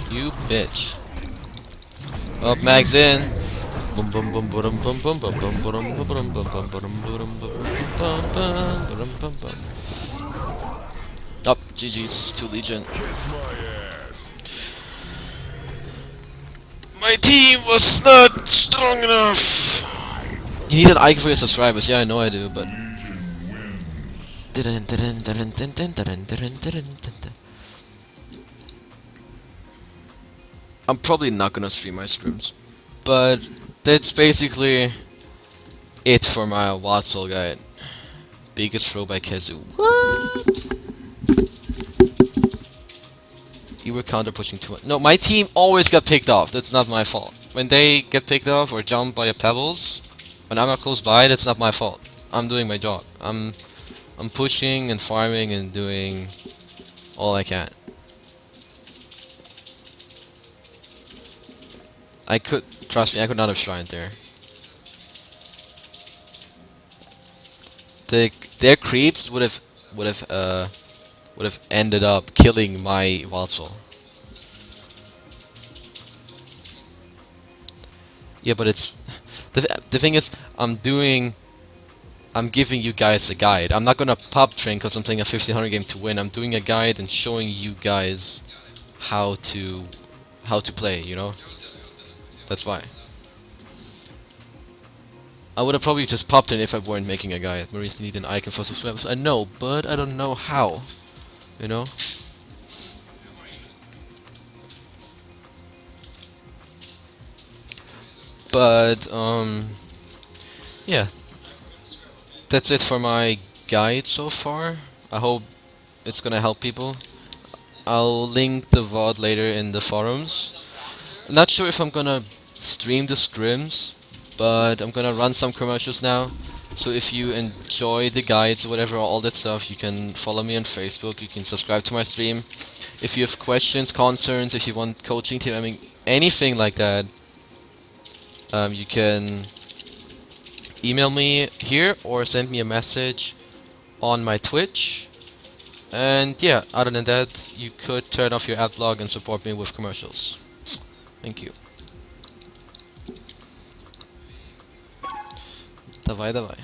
You bitch. Up, Mag's in. Bum bum bum bum bum bum bum bum bum bum bum bum bum bum bum bum bum bum. Up, GG's to Legion. Kiss my ass. My team was not strong enough. You need an icon for your subscribers. Yeah, I know I do, but. I'm probably not gonna stream my scrims, but that's basically it for my Wildsoul guide. Biggest throw by KheZu. What? You were counter pushing too much. No, my team always got picked off. That's not my fault. When they get picked off or jumped by a pebbles, when I'm not close by, that's not my fault. I'm doing my job. I'm pushing and farming and doing all I can. I could trust me. I could not have shrined there. The, their creeps would have ended up killing my Wildsoul. Yeah, but it's the thing is I'm giving you guys a guide. I'm not gonna pop train because I'm playing a 1500 game to win. I'm doing a guide and showing you guys how to play. You know, that's why. I would have probably just popped in if I weren't making a guide. Maurice need an icon for subscribers. I know, but I don't know how. You know. But yeah, that's it for my guide so far. I hope it's gonna help people. I'll link the VOD later in the forums. I'm not sure if I'm gonna stream the scrims, but I'm gonna run some commercials now. So if you enjoy the guides or whatever, all that stuff, you can follow me on Facebook, you can subscribe to my stream. If you have questions, concerns, if you want coaching tip, I mean, anything like that, you can email me here or send me a message on my Twitch. And yeah, other than that, you could turn off your ad block and support me with commercials. Thank you. Давай, давай.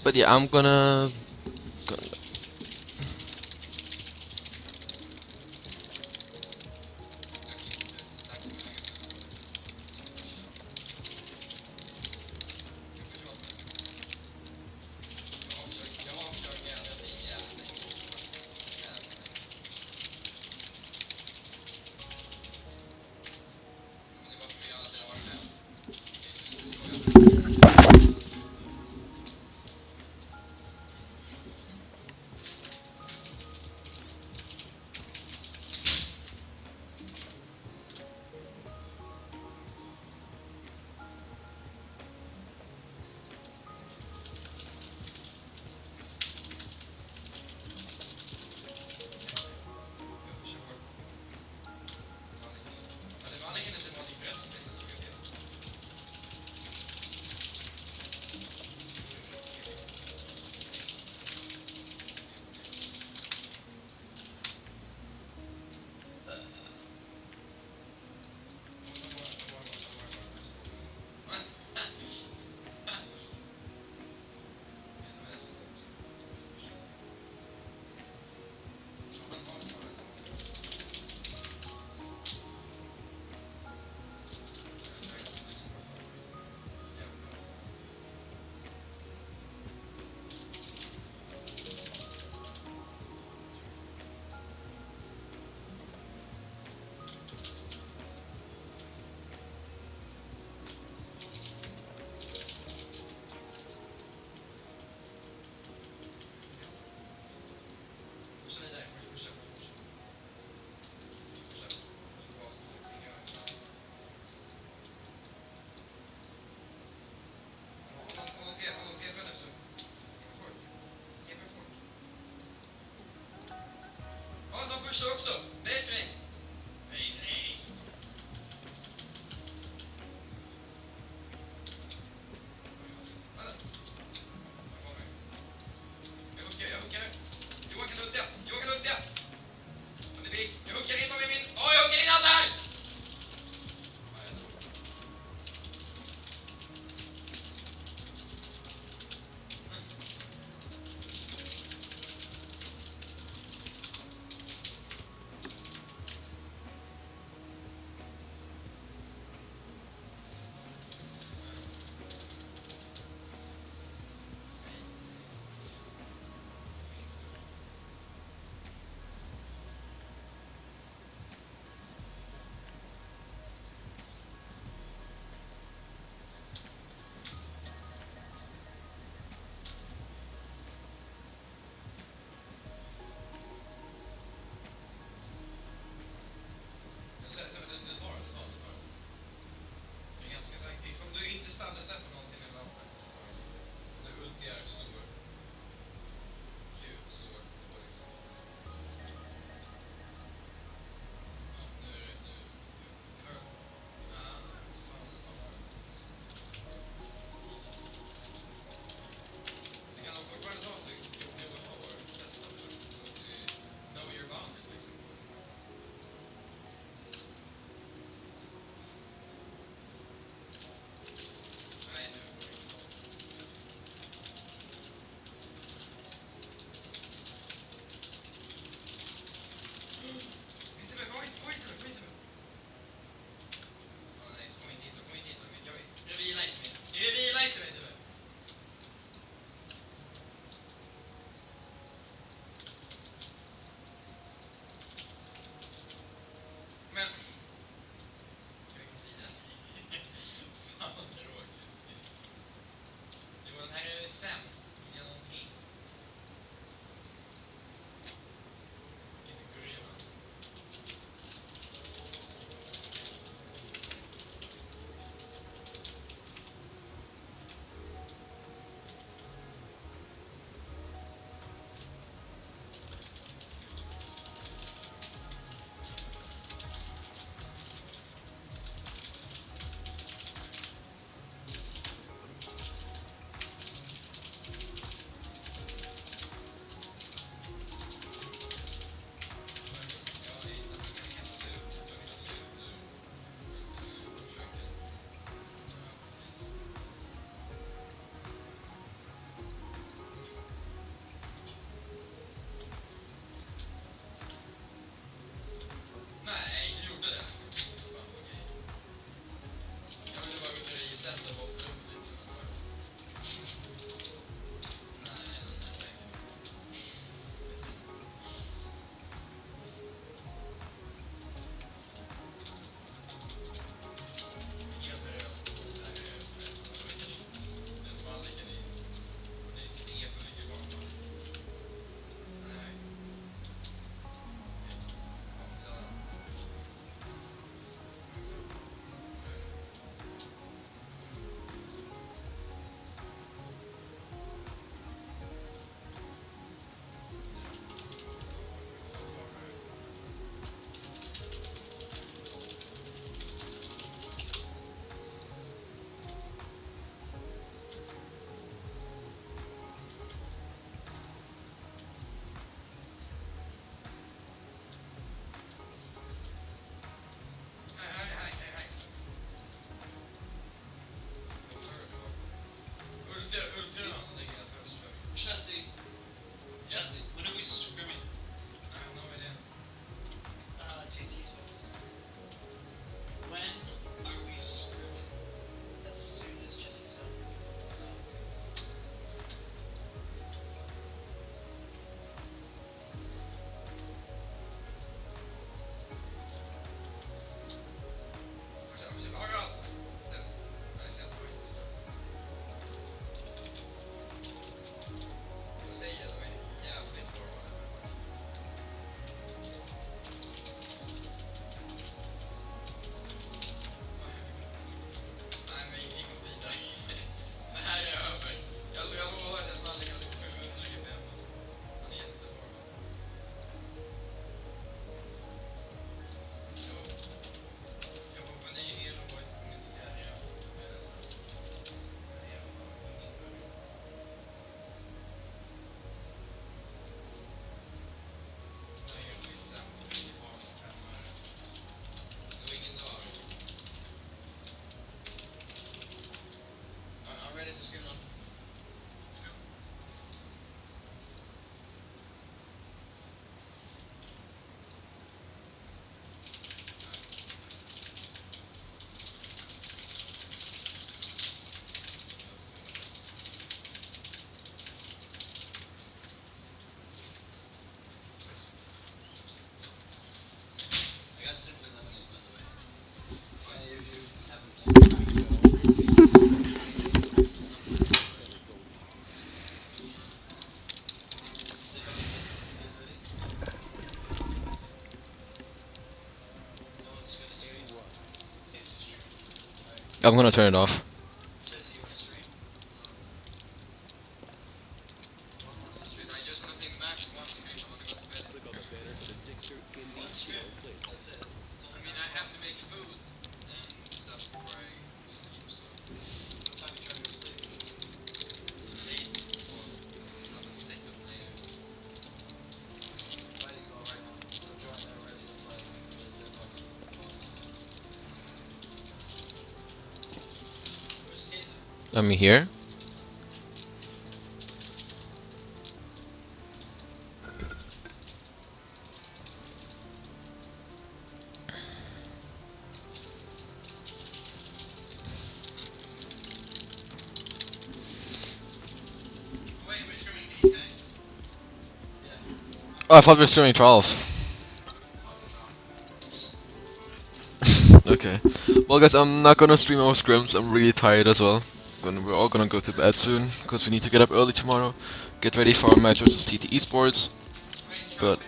But yeah, I'm gonna. I'm gonna turn it off. Click on the banner for the Digster Indie Chill playlist. I'm here. Oh, I thought we were streaming 12. Okay. Well, guys, I'm not gonna stream our scrims. I'm really tired as well. We're all gonna go to bed soon because we need to get up early tomorrow. Get ready for our match versus TT Esports. But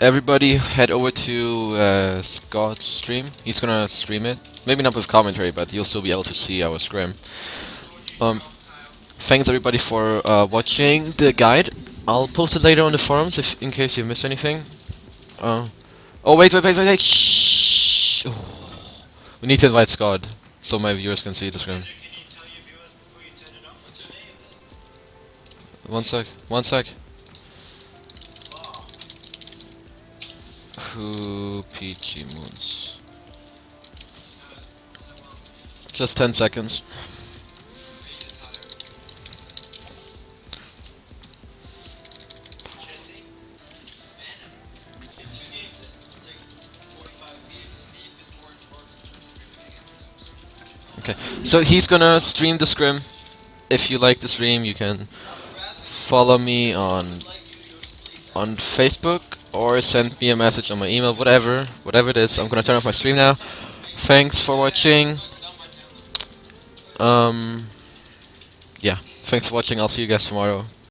everybody head over to Scott's stream. He's gonna stream it. Maybe not with commentary, but you'll still be able to see our scrim. Um, Thanks everybody for watching the guide. I'll post it later on the forums if in case you missed anything. Oh wait! Shh. Oh. We need to invite Scott so my viewers can see the screen. One sec. Who PG Moons? Just 10 seconds. Okay, so he's gonna stream the scrim. If you like the stream, you can follow me on Facebook or send me a message on my email, whatever it is. I'm gonna turn off my stream now. Thanks for watching. Um, yeah, thanks for watching. I'll see you guys tomorrow.